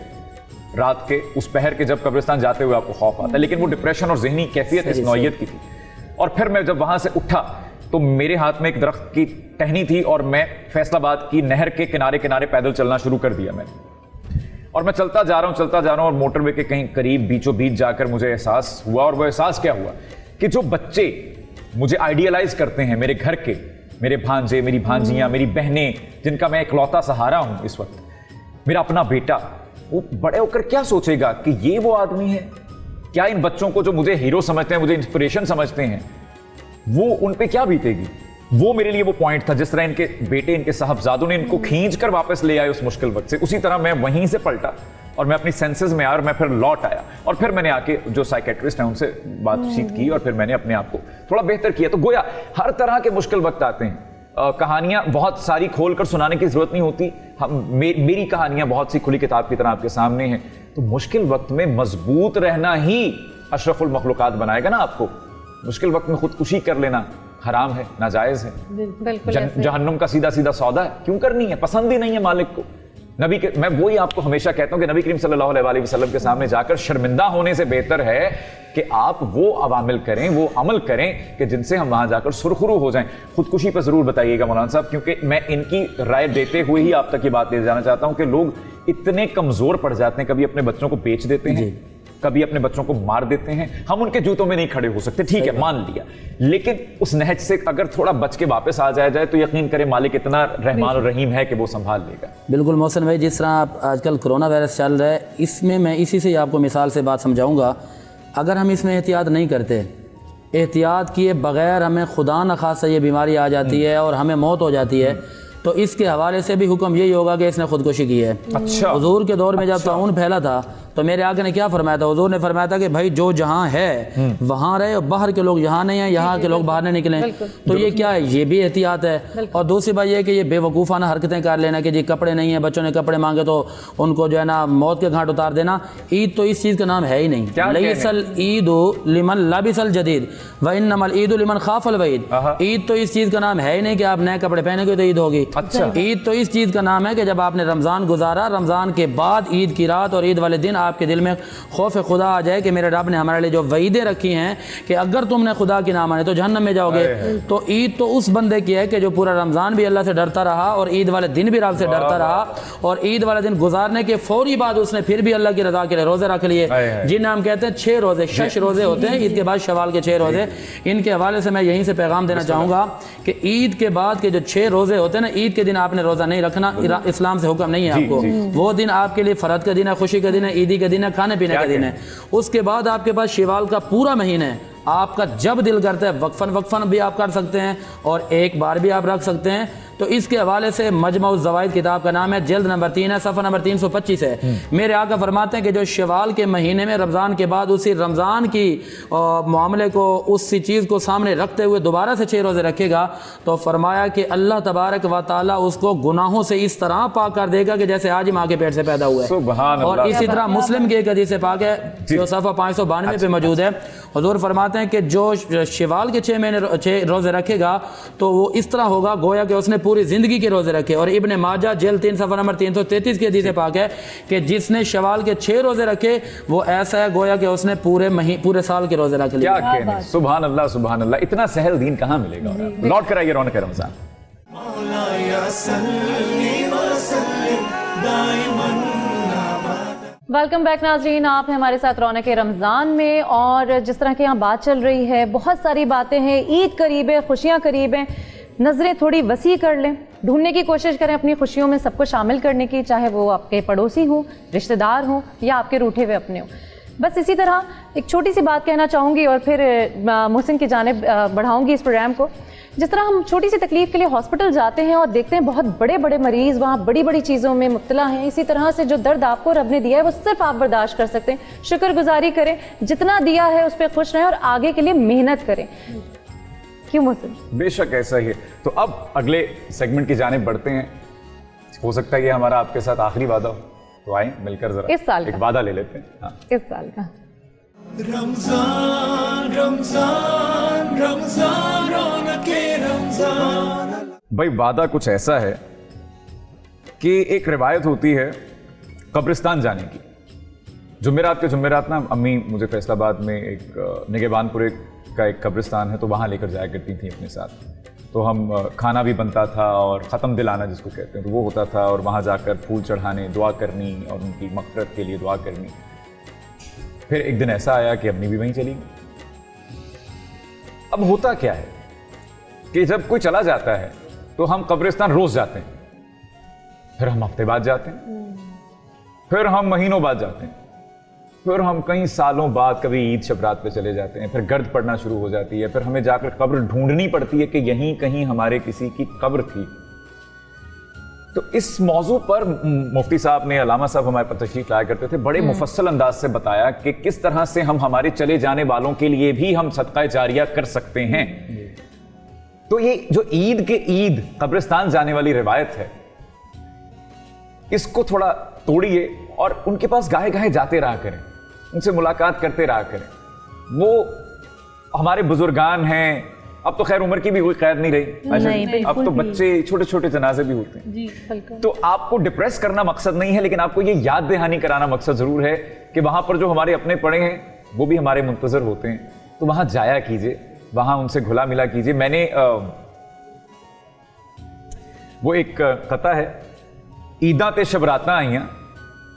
रात के उस पहर के जब कब्रिस्तान जाते हुए आपको खौफ आता है, लेकिन वो डिप्रेशन और जहनी कैफियत इस नौयत की थी। और फिर मैं जब वहां से उठा तो मेरे हाथ में एक दरख्त की टहनी थी और मैं फैसलाबाद की नहर के किनारे किनारे पैदल चलना शुरू कर दिया मैंने। और मैं चलता जा रहा हूं और मोटरवे के कहीं करीब बीचों बीच जाकर मुझे एहसास हुआ, और वो एहसास क्या हुआ कि जो बच्चे मुझे आइडियलाइज करते हैं, मेरे घर के, मेरे भांजे, मेरी भांजियां, मेरी बहनें, जिनका मैं इकलौता सहारा हूं इस वक्त, मेरा अपना बेटा, वो बड़े होकर क्या सोचेगा कि ये वो आदमी है? क्या इन बच्चों को जो मुझे हीरो समझते हैं, मुझे इंस्पिरेशन समझते हैं, वो उन पे क्या बीतेगी? वो मेरे लिए वो पॉइंट था। जिस तरह इनके बेटे, इनके साहबजादों ने इनको खींच कर वापस ले आए उस मुश्किल वक्त से, उसी तरह मैं वहीं से पलटा और मैं अपनी सेंसेस में आया और मैं फिर लौट आया। और फिर मैंने आके जो साइकेट्रिस्ट हैं उनसे बातचीत की और फिर मैंने अपने आप को थोड़ा बेहतर किया। तो गोया हर तरह के मुश्किल वक्त आते हैं। कहानियां बहुत सारी खोलकर सुनाने की जरूरत नहीं होती। मेरी कहानियां बहुत सी खुली किताब की तरह आपके सामने हैं। तो मुश्किल वक्त में मजबूत रहना ही अशरफुल मखलूकात बनाएगा ना आपको। मुश्किल वक्त में खुदकुशी कर लेना हराम है, नाजायज है, जहन्नुम का सीधा सीधा सौदा है। क्यों करनी है? पसंद ही नहीं है मालिक को। नबी के, मैं वही आपको हमेशा कहता हूं कि नबी करीम सल्लल्लाहु अलैहि वसल्लम के सामने जाकर शर्मिंदा होने से बेहतर है कि आप वो अवामिल करें, वो अमल करें कि जिनसे हम वहां जाकर सुरखरू हो जाएं। खुदकुशी पर जरूर बताइएगा मौलाना साहब, क्योंकि मैं इनकी राय देते हुए ही आप तक ये बात ले जाना चाहता हूं कि लोग इतने कमजोर पड़ जाते हैं, कभी अपने बच्चों को बेच देते हैं, कभी अपने बच्चों को मार देते हैं। हम उनके जूतों में नहीं खड़े हो सकते, ठीक है, मान लिया, लेकिन उस नहज से अगर थोड़ा बच के वापस आ जाए तो यकीन करें मालिक इतना रहमान और रहीम है कि वो संभाल लेगा। बिल्कुल मोहसिन भाई, जिस तरह आप आजकल कोरोना वायरस चल रहा है, इसमें मैं इसी से आपको मिसाल से बात समझाऊंगा। अगर हम इसमें एहतियात नहीं करते, एहतियात किए बगैर हमें खुदा न खासा ये बीमारी आ जाती है और हमें मौत हो जाती है, तो इसके हवाले से भी हुक्म यही होगा कि इसने खुदकुशी की है। अच्छा। हुजूर के दौर में जब ताउन फैला था तो मेरे आगे ने क्या फरमाया था? हुजूर ने फरमाया था कि भाई जो जहाँ है वहाँ रहे और बाहर के लोग यहाँ नहीं है, यहाँ के लोग बाहर नहीं निकलें। तो ये क्या है? ये भी एहतियात है। और दूसरी बात ये कि ये बेवकूफ़ाना हरकतें कर लेना कि जी कपड़े नहीं है, बच्चों ने कपड़े मांगे तो उनको जो है ना मौत के घाट उतार देना। ईद तो इस चीज़ का नाम है ही नहीं। लईसल ईदु लिमन लाबिसल जदीद व इन्नमल ईदु लिमन खाफल वईद। ईद तो इस चीज़ का नाम है ही नहीं कि आप नए कपड़े पहनेंगे तो ईद होगी। अच्छा। ईद तो इस चीज़ का नाम है कि जब आपने रमज़ान गुजारा, रमज़ान के बाद ईद की रात और ईद वाले दिन आपके दिल में खौफ खुदा आ जाए कि मेरे रब ने हमारे लिए जो वईदें रखी हैं कि अगर तुमने खुदा की ना माने तो जहन्नम में जाओगे। तो ईद तो उस बंदे की है कि जो पूरा रमज़ान भी अल्लाह से डरता रहा और ईद वाले दिन भी रब से डरता रहा, और ईद वाले दिन गुजारने के फौरी बाद उसने फिर भी अल्लाह की रज़ा के लिए रोज़े रख लिए, जिन्हें हम कहते हैं 6 रोज़े, 6 रोज़े होते हैं ईद के बाद, शवाल के 6 रोज़े। इनके हवाले से मैं यहीं से पैगाम देना चाहूँगा कि ईद के बाद के जो 6 रोज़े होते हैं ना, ईद के दिन आपने रोज़ा नहीं रखना, इस्लाम से हुक्म नहीं है आपको। वो दिन आपके लिए फरद का दिन है, खुशी का दिन है, ईदी का दिन है, खाने पीने का दिन है। उसके बाद आपके पास शवाल का पूरा महीना है। आपका जब दिल करता है वक्फन भी आप कर सकते हैं और एक बार भी आप रख सकते हैं। तो इसके हवाले से मजमउ ज़वाइद किताब का नाम है, जिल्द नंबर 3 है, सफ़ा नंबर 325 है। मेरे आका फरमाते हैं कि जो शवाल के महीने में रमज़ान के बाद उसी रमज़ान की मामले को, उसी चीज़ को सामने रखते हुए दोबारा से 6 रोज़े रखेगा तो फरमाया कि अल्लाह तबारक व तआला उसको गुनाहों से इस तरह पाक कर देगा कि जैसे आज ही माँ के पेट से पैदा हुआ है। और इसी तरह मुस्लिम की एक हदीस से पाक है जो सफ़ा 592 पे मौजूद है। हुज़ूर फरमाते हैं कि जो शवाल के 6 रोज़े रखेगा तो वो इस तरह होगा गोया कि उसने पूरी जिंदगी के रोजे रखे। और इब्ने माजा जेल 3 सफ़ा नंबर 333 की हदीस पाक है कि जिसने शवाल के 6 रोजे रखे वो ऐसा है गोया कि उसने पूरे साल के रोजे रख लिए। क्या कहने, सुभान अल्लाह, सुभान अल्लाह। इतना सहल दीन कहाँ मिलेगा? लौट कर आइए रौनक रमज़ान। वेलकम बैक नाज़रीन, आप हैं हमारे साथ रौनक रमज़ान में। और जिस तरह की यहाँ बात चल रही है, बहुत सारी बातें हैं, ईद करीब है, खुशियाँ करीब हैं, नज़रें थोड़ी वसी कर लें, ढूंढने की कोशिश करें अपनी खुशियों में सबको शामिल करने की, चाहे वो आपके पड़ोसी हों, रिश्तेदार हों या आपके रूठे हुए अपने हों। बस इसी तरह एक छोटी सी बात कहना चाहूँगी और फिर मोहसिन की जानिब बढ़ाऊँगी इस प्रोग्राम को। जिस तरह हम छोटी सी तकलीफ़ के लिए हॉस्पिटल जाते हैं और देखते हैं बहुत बड़े बड़े मरीज़ वहाँ बड़ी बड़ी चीज़ों में मुब्तला हैं, इसी तरह से जो दर्द आपको रब ने दिया है वो सिर्फ आप बर्दाश्त कर सकते हैं। शुक्रगुजारी करें, जितना दिया है उस पर खुश रहें और आगे के लिए मेहनत करें। Thank you Mohsin. बेशक ऐसा ही है। तो अब अगले सेगमेंट की जानिब बढ़ते हैं। हो सकता है ये हमारा आपके साथ आखिरी वादा हो, तो आए मिलकर जरा इस साल एक वादा ले लेते हैं। हाँ। इस साल का रमजान रमजान रमजान रौनके रमजान। भाई वादा कुछ ऐसा है कि एक रिवायत होती है कब्रिस्तान जाने की। जुमेरात के जुमेरात ना अम्मी मुझे फैसलाबाद में एक निगहबानपुरे का एक कब्रिस्तान है, तो वहाँ लेकर जाया करती थी अपने साथ। तो हम खाना भी बनता था और ख़त्म दिलाना जिसको कहते हैं तो वो होता था, और वहाँ जाकर फूल चढ़ाने, दुआ करनी और उनकी मग़फ़िरत के लिए दुआ करनी। फिर एक दिन ऐसा आया कि अम्मी भी वहीं चली गई। अब होता क्या है कि जब कोई चला जाता है तो हम कब्रिस्तान रोज जाते हैं, फिर हम हफ्ते बाद जाते हैं, फिर हम महीनों बाद जाते हैं, फिर हम कई सालों बाद कभी ईद शबरात पे चले जाते हैं, फिर गर्द पड़ना शुरू हो जाती है, फिर हमें जाकर कब्र ढूंढनी पड़ती है कि यहीं कहीं हमारे किसी की कब्र थी। तो इस मौजू पर मुफ्ती साहब ने, अलामा साहब हमारे पर तशरीफ लाया करते थे, बड़े मुफस्सल अंदाज से बताया कि किस तरह से हम हमारे चले जाने वालों के लिए भी हम सदका जारिया कर सकते हैं। तो ये जो ईद के ईद कब्रिस्तान जाने वाली रिवायत है, इसको थोड़ा तोड़िए और उनके पास गाहे गाहे जाते रहा करें, उनसे मुलाकात करते रहा करें। वो हमारे बुजुर्गान हैं, अब तो खैर उम्र की भी कोई कैद नहीं रही, अब तो बच्चे छोटे छोटे जनाजे भी होते हैं जी। तो आपको डिप्रेस करना मकसद नहीं है, लेकिन आपको ये याद दहानी कराना मकसद जरूर है कि वहां पर जो हमारे अपने पड़े हैं वो भी हमारे मुंतजर होते हैं, तो वहां जाया कीजिए, वहां उनसे घुला मिला कीजिए। मैंने वो एक कथा है, ईदा ते शबराता आईयां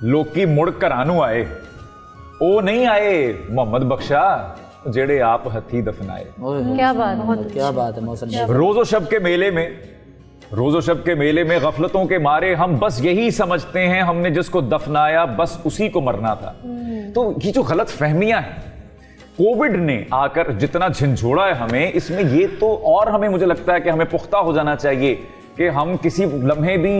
लोकी मुड़ घरानू आए, ओ नहीं आए मोहम्मद बख्शा जेड़े आप हथी दफनाए। क्या बात है मौसम। रोजो शब के मेले में, रोजो शब के मेले में गफलतों के मारे हम बस यही समझते हैं हमने जिसको दफनाया बस उसी को मरना था। तो ये जो गलत फहमियां हैं, कोविड ने आकर जितना झंझोड़ा है हमें, इसमें ये तो और हमें मुझे लगता है कि हमें पुख्ता हो जाना चाहिए कि हम किसी लम्हे भी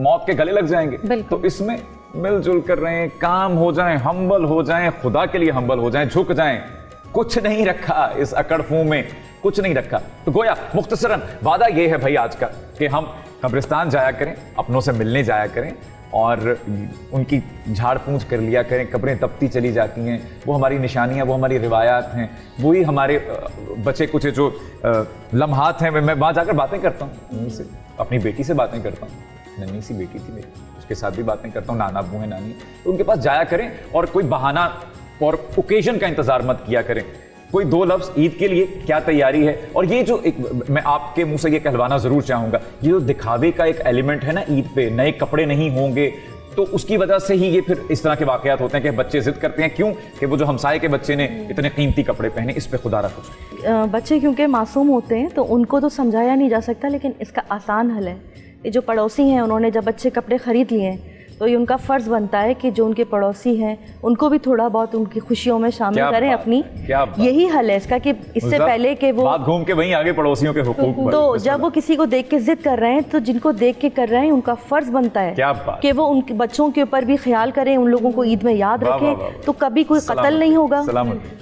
मौत के गले लग जाएंगे। तो इसमें मिलजुल कर रहे हैं, काम हो जाएं, हम्बल हो जाएं, खुदा के लिए हम्बल हो जाएं, झुक जाएं। कुछ नहीं रखा इस अकड़फू में, कुछ नहीं रखा। तो गोया मुख्तसरन वादा ये है भाई आज का कि हम कब्रिस्तान जाया करें, अपनों से मिलने जाया करें और उनकी झाड़ पूंछ कर लिया करें। कब्रें तपती चली जाती हैं, वो हमारी निशानियां, वो हमारी रिवायात हैं, वही हमारे बचे कुछ जो लम्हात हैं। मैं वहाँ जाकर बातें करता हूँ मम्मी से, अपनी बेटी से बातें करता हूँ, नन्ही सी बेटी थी मेरी, उसके साथ भी बातें करता हूँ, नाना अब्बू हैं, नानी, तो उनके पास जाया करें और कोई बहाना और ओकेजन का इंतजार मत किया करें। कोई दो लफ्ज ईद के लिए क्या तैयारी है। और ये जो एक मैं आपके मुंह से ये कहलवाना जरूर चाहूंगा, ये जो दिखावे का एक एलिमेंट है ना, ईद पे नए कपड़े नहीं होंगे, तो उसकी वजह से ही ये फिर इस तरह के वाकयात होते हैं कि बच्चे जिद करते हैं। क्यों कि वो जो हमसाये के बच्चे ने इतने कीमती कपड़े पहने, इस पे खुदा रखो। बच्चे क्योंकि मासूम होते हैं तो उनको तो समझाया नहीं जा सकता, लेकिन इसका आसान हल है। ये जो पड़ोसी हैं, उन्होंने जब अच्छे कपड़े खरीद लिए हैं तो ये उनका फ़र्ज़ बनता है कि जो उनके पड़ोसी हैं उनको भी थोड़ा बहुत उनकी खुशियों में शामिल करें अपनी। यही हल है इसका कि इससे पहले कि वो बात घूम के वहीं आगे पड़ोसियों के हुकूक। तो जब वो किसी को देख के जिद कर रहे हैं, तो जिनको देख के कर रहे हैं उनका फ़र्ज़ बनता है कि वो उनके बच्चों के ऊपर भी ख्याल करें, उन लोगों को ईद में याद रखें। तो कभी कोई कत्ल नहीं होगा,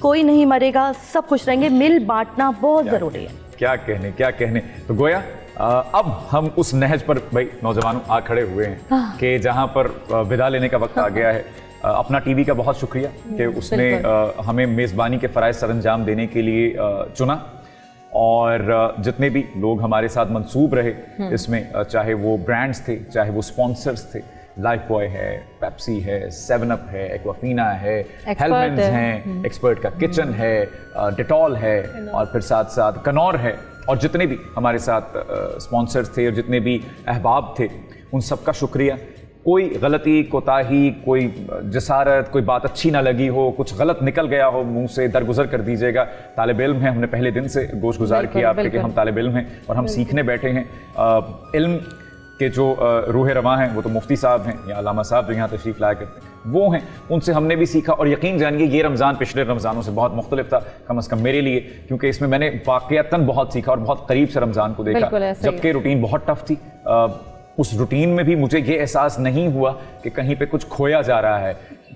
कोई नहीं मरेगा, सब खुश रहेंगे। मिल बांटना बहुत ज़रूरी है। क्या कहने, क्या कहने। तो गोया अब हम उस नहज पर भाई नौजवानों आ खड़े हुए हैं कि जहां पर विदा लेने का वक्त आ गया है। अपना टीवी का बहुत शुक्रिया कि उसने हमें मेज़बानी के फ़राइज़ सरअंजाम देने के लिए चुना, और जितने भी लोग हमारे साथ मंसूब रहे इसमें, चाहे वो ब्रांड्स थे, चाहे वो स्पॉन्सर्स थे, लाइफ बॉय है, पेप्सी है, 7 अप है, एक्वाफीना है, हेलमेंस हैं, एक्सपर्ट का किचन है, डेटॉल है, और फिर साथ साथ कनौर है, और जितने भी हमारे साथ स्पॉन्सर्स थे और जितने भी अहबाब थे, उन सब का शुक्रिया। कोई गलती, कोताही, कोई जसारत, कोई बात अच्छी ना लगी हो, कुछ गलत निकल गया हो मुंह से, दरगुजर कर दीजिएगा। तालिब इल्म हैं, हमने पहले दिन से गोशगुजार किया आपके कि हम तालिब इल्म हैं और हम सीखने बैठे हैं। इल्म के जो रूह रवां हैं वो तो मुफ्ती साहब हैं या अलामा साहब जो यहाँ तशरीफ़ लाया करते हैं, वो हैं, उनसे हमने भी सीखा। और यकीन जानिए ये रमज़ान पिछले रमज़ानों से बहुत मुख्तलिफ था, कम से कम मेरे लिए, क्योंकि इसमें मैंने वाक़यतन बहुत सीखा और बहुत करीब से रमज़ान को देखा। जबकि रूटीन बहुत टफ थी, उस रूटीन में भी मुझे ये एहसास नहीं हुआ कि कहीं पे कुछ खोया जा रहा है।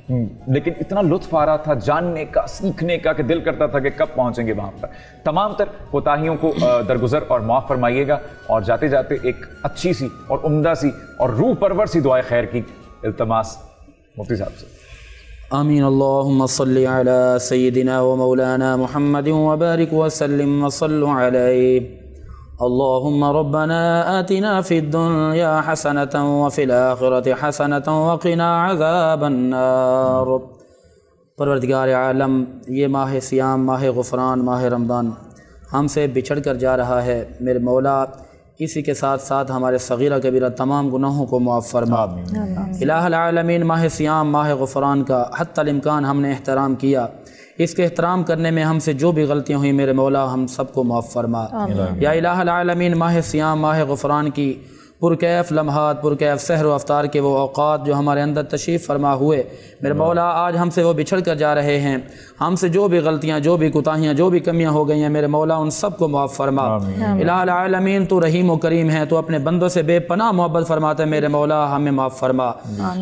लेकिन इतना लुत्फ आ रहा था जानने का, सीखने का, कि दिल करता था कि कब पहुंचेंगे वहां पर। तमाम तर कोताहियों को दरगुजर और माफ़ फरमाइएगा, और जाते जाते एक अच्छी सी और उम्दा सी और रूह परवर सी दुआए खैर की इल्तमास मुफ्ती साहब से। आमीन। अल्लाहुम्मा सल्ली अला सय्यिदिना व मौलाना मुहम्मदिन व बारिक व सल्लिम व सल्लु अलैहि। अल्लाहुम्मा रब्बना आतिना फिद दुन्या हसनतन व फिल आखिरति हसनतन व क़िना अज़ाबन नार। परवरदिगार आलम, ये माह सियाम, माह गुफ़रान, माह रमज़ान हमसे बिछड़ कर जा रहा है। मेरे मौला इसी के साथ साथ हमारे सगीरा कबीरा तमाम गुनाहों को मुआफ़ फरमा। इलाहुल आलमीन, माह सियाम, माह गुफ़रान का हत्तल इम्कान हमने एहतराम किया, इसके एहतराम करने में हमसे जो भी गलतियाँ हुई मेरे मौला हम सबको माफ़ फरमा। या इलाहुल आलमीन, माह सियाम, माह गुफ़रान की पुरकैफ लम्हात, पुरकैफ सहर व अफ्तार के वो औक़ात जो हमारे अंदर तशरीफ़ फरमा हुए मेरे मौला, आज हमसे वो बिछड़ कर जा रहे हैं। हमसे जो भी गलतियाँ, जो भी कोताहियाँ, जो भी कमियाँ हो गई हैं मेरे मौला, उन सब को माफ़ फरमा। इलाहुल आलमीन, तो रहीम व करीम है, तो अपने बंदों से बेपनाह मोहब्बत फरमाते हैं मेरे मौला, हमें माफ़ फरमा।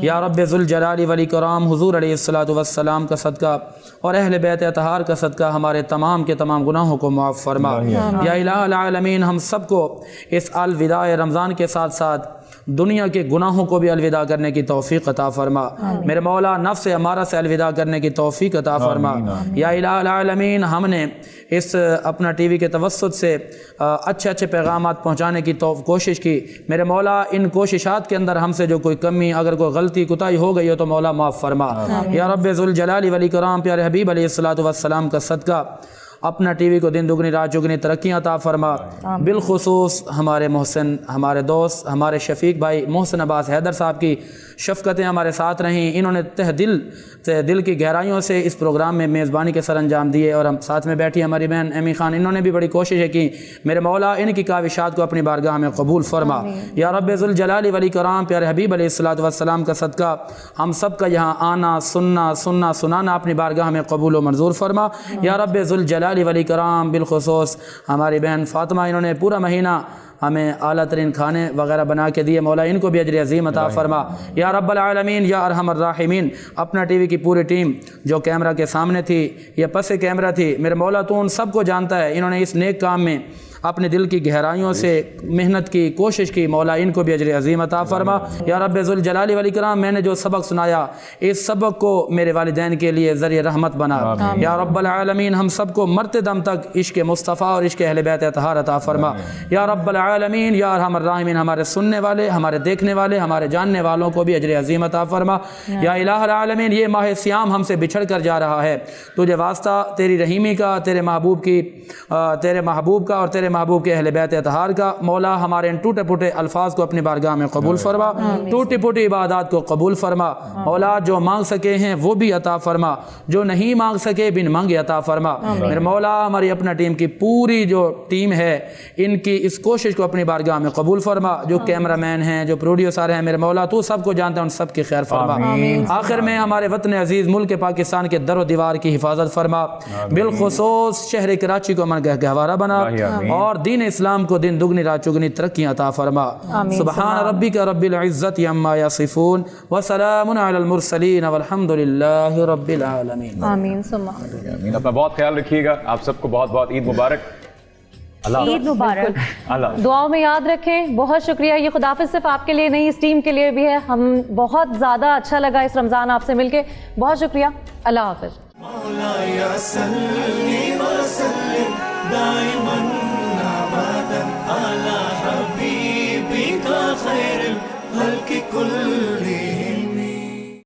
या रब्बे ज़ुल जलाली वल इकराम, हुज़ूर अलैहिस्सलातु वस्सलाम का सदका और अहले बैत अतहार का सदका हमारे तमाम के तमाम गुनाहों को माफ़ फरमा। या इलाहुल आलमीन, हम सबको इस अलविदा रमज़ान के साथ साथ दुनिया के गुनाहों को भी अलविदा करने की तौफीक अता फरमा। मेरे मौला, नफ्स अमारा से अलविदा करने की तौफीक अता फरमा। या इलाहुल आलमीन, हमने इस अपना टीवी के तवस्सुत से अच्छे अच्छे पैगामात पहुँचाने की कोशिश की मेरे मौला, इन कोशिशात के अंदर हमसे जो कोई कमी, अगर कोई गलती कोताही हो गई हो तो मौला माफ़ फरमा। या रब्बे ज़ुल जलाली वल इकराम, प्यारे हबीब अलैहिस्सलातु वस्सलाम का सदका अपना टीवी को दिन दुगनी रात चुगनी तरक्की अता फरमा। बिलखुसूस हमारे मोहसिन, हमारे दोस्त, हमारे शफीक भाई मोहसिन अब्बास हैदर साहब की शफ़क़तें हमारे साथ रहीं। इन्होंने तह दिल की गहराइयों से इस प्रोग्राम में मेज़बानी के सर अंजाम दिए, और हम साथ में बैठी हमारी बहन एमी खान, इन्होंने भी बड़ी कोशिशें की। मेरे मौला, इनकी काविशात को अपनी बारगाह में कबूल फरमा। या रब्बे ज़ुल जलाली वल इकराम, प्यारे हबीब अलैहिस्सलातु वस्सलाम का सदका हम सब का यहाँ आना, सुनना, सुनाना अपनी बारगाह में कबूल व मंजूर फरमा। या रब्बे ज़ुल जलाली वल इकराम, बिलखुसूस हमारी बहन फ़ातिमा, इन्होंने पूरा महीना हमें आला तरीन खाने वगैरह बना के दिए, मौला इनको भी अजर अज़ीम अता फरमा। या रब्बल आलमीन, या अरहमर राहिमीन, अपना टीवी की पूरी टीम जो कैमरा के सामने थी या पस कैमरा थी, मेरे मौला तो उन सबको जानता है। इन्होंने इस नेक काम में अपने दिल की गहराइयों से मेहनत की, कोशिश की, मौला इनको भी अजर अज़ीम अता फरमा। या रब्बे ज़ुल जलाली वल इकराम, मैंने जो सबक सुनाया इस सबक को मेरे वालिदैन के लिए ज़रिए रहमत बना। या रब्बल आलमीन, हम सबको मरते दम तक इश्क़ मुस्तफ़ा और इश्क़ अहले बैत अतहार अता फरमा। या रब्बल आलमीन, या अरहमर राहिमीन, हमारे सुनने वाले, हमारे देखने वाले, हमारे जानने वालों को भी अजर अज़ीम अता फरमा। या इलाहुल आलमीन, ये माह सियाम हमसे बिछड़ कर जा रहा है, तुझे वास्ता तेरी रहीमी का, तेरे महबूब का और तेरे महबूब के अहले बैत अतहार का, मौला हमारे इन टूटे फूटे अल्फाज को अपनी बारगाह में कबूल फरमा, टूटी फूटी इबादत को कबूल फरमा। मौला, जो मांग सके हैं वो भी अता फरमा, जो नहीं मांग सके बिन मांगे अता फरमा। मेरे मौला, हमारी अपना टीम की पूरी जो टीम है, इनकी इस कोशिश को अपनी बारगाह में कबूल फरमा। जो कैमरामैन हैं, जो प्रोड्यूसर हैं, मेरे मौला तू सबको जानता है, उन सब की खैर फरमा। आखिर में हमारे वतन अजीज़ मुल्क पाकिस्तान के दर दीवार की हिफाजत फरमा, बिलखुसूस शहर कराची को अमन गहवारा बना, और दीन इस्लाम को दिन दुगनी रात चुगनी तरक्की अता फरमा। सुबहान रब्बिका रब्बिल इज़्ज़ति अम्मा यसिफून व सलामुन अलल मुरसलीन वल्हम्दुलिल्लाहि रब्बिल आलमीन। आमीन सुम्मा आमीन। अपना बहुत ख्याल रखिएगा। आप सबको बहुत बहुत ईद मुबारक। ईद मुबारक। दुआओं में याद रखें। बहुत शुक्रिया। ये खुदाफिज सिर्फ आपके लिए नहीं, इस टीम के लिए भी है। हम बहुत ज़्यादा अच्छा लगा इस रमज़ान आपसे मिलके। बहुत शुक्रिया। अल्लाह हाफ़िज़। अला हबीबिका खैरुल खल्क़ि कुल्लिहिम।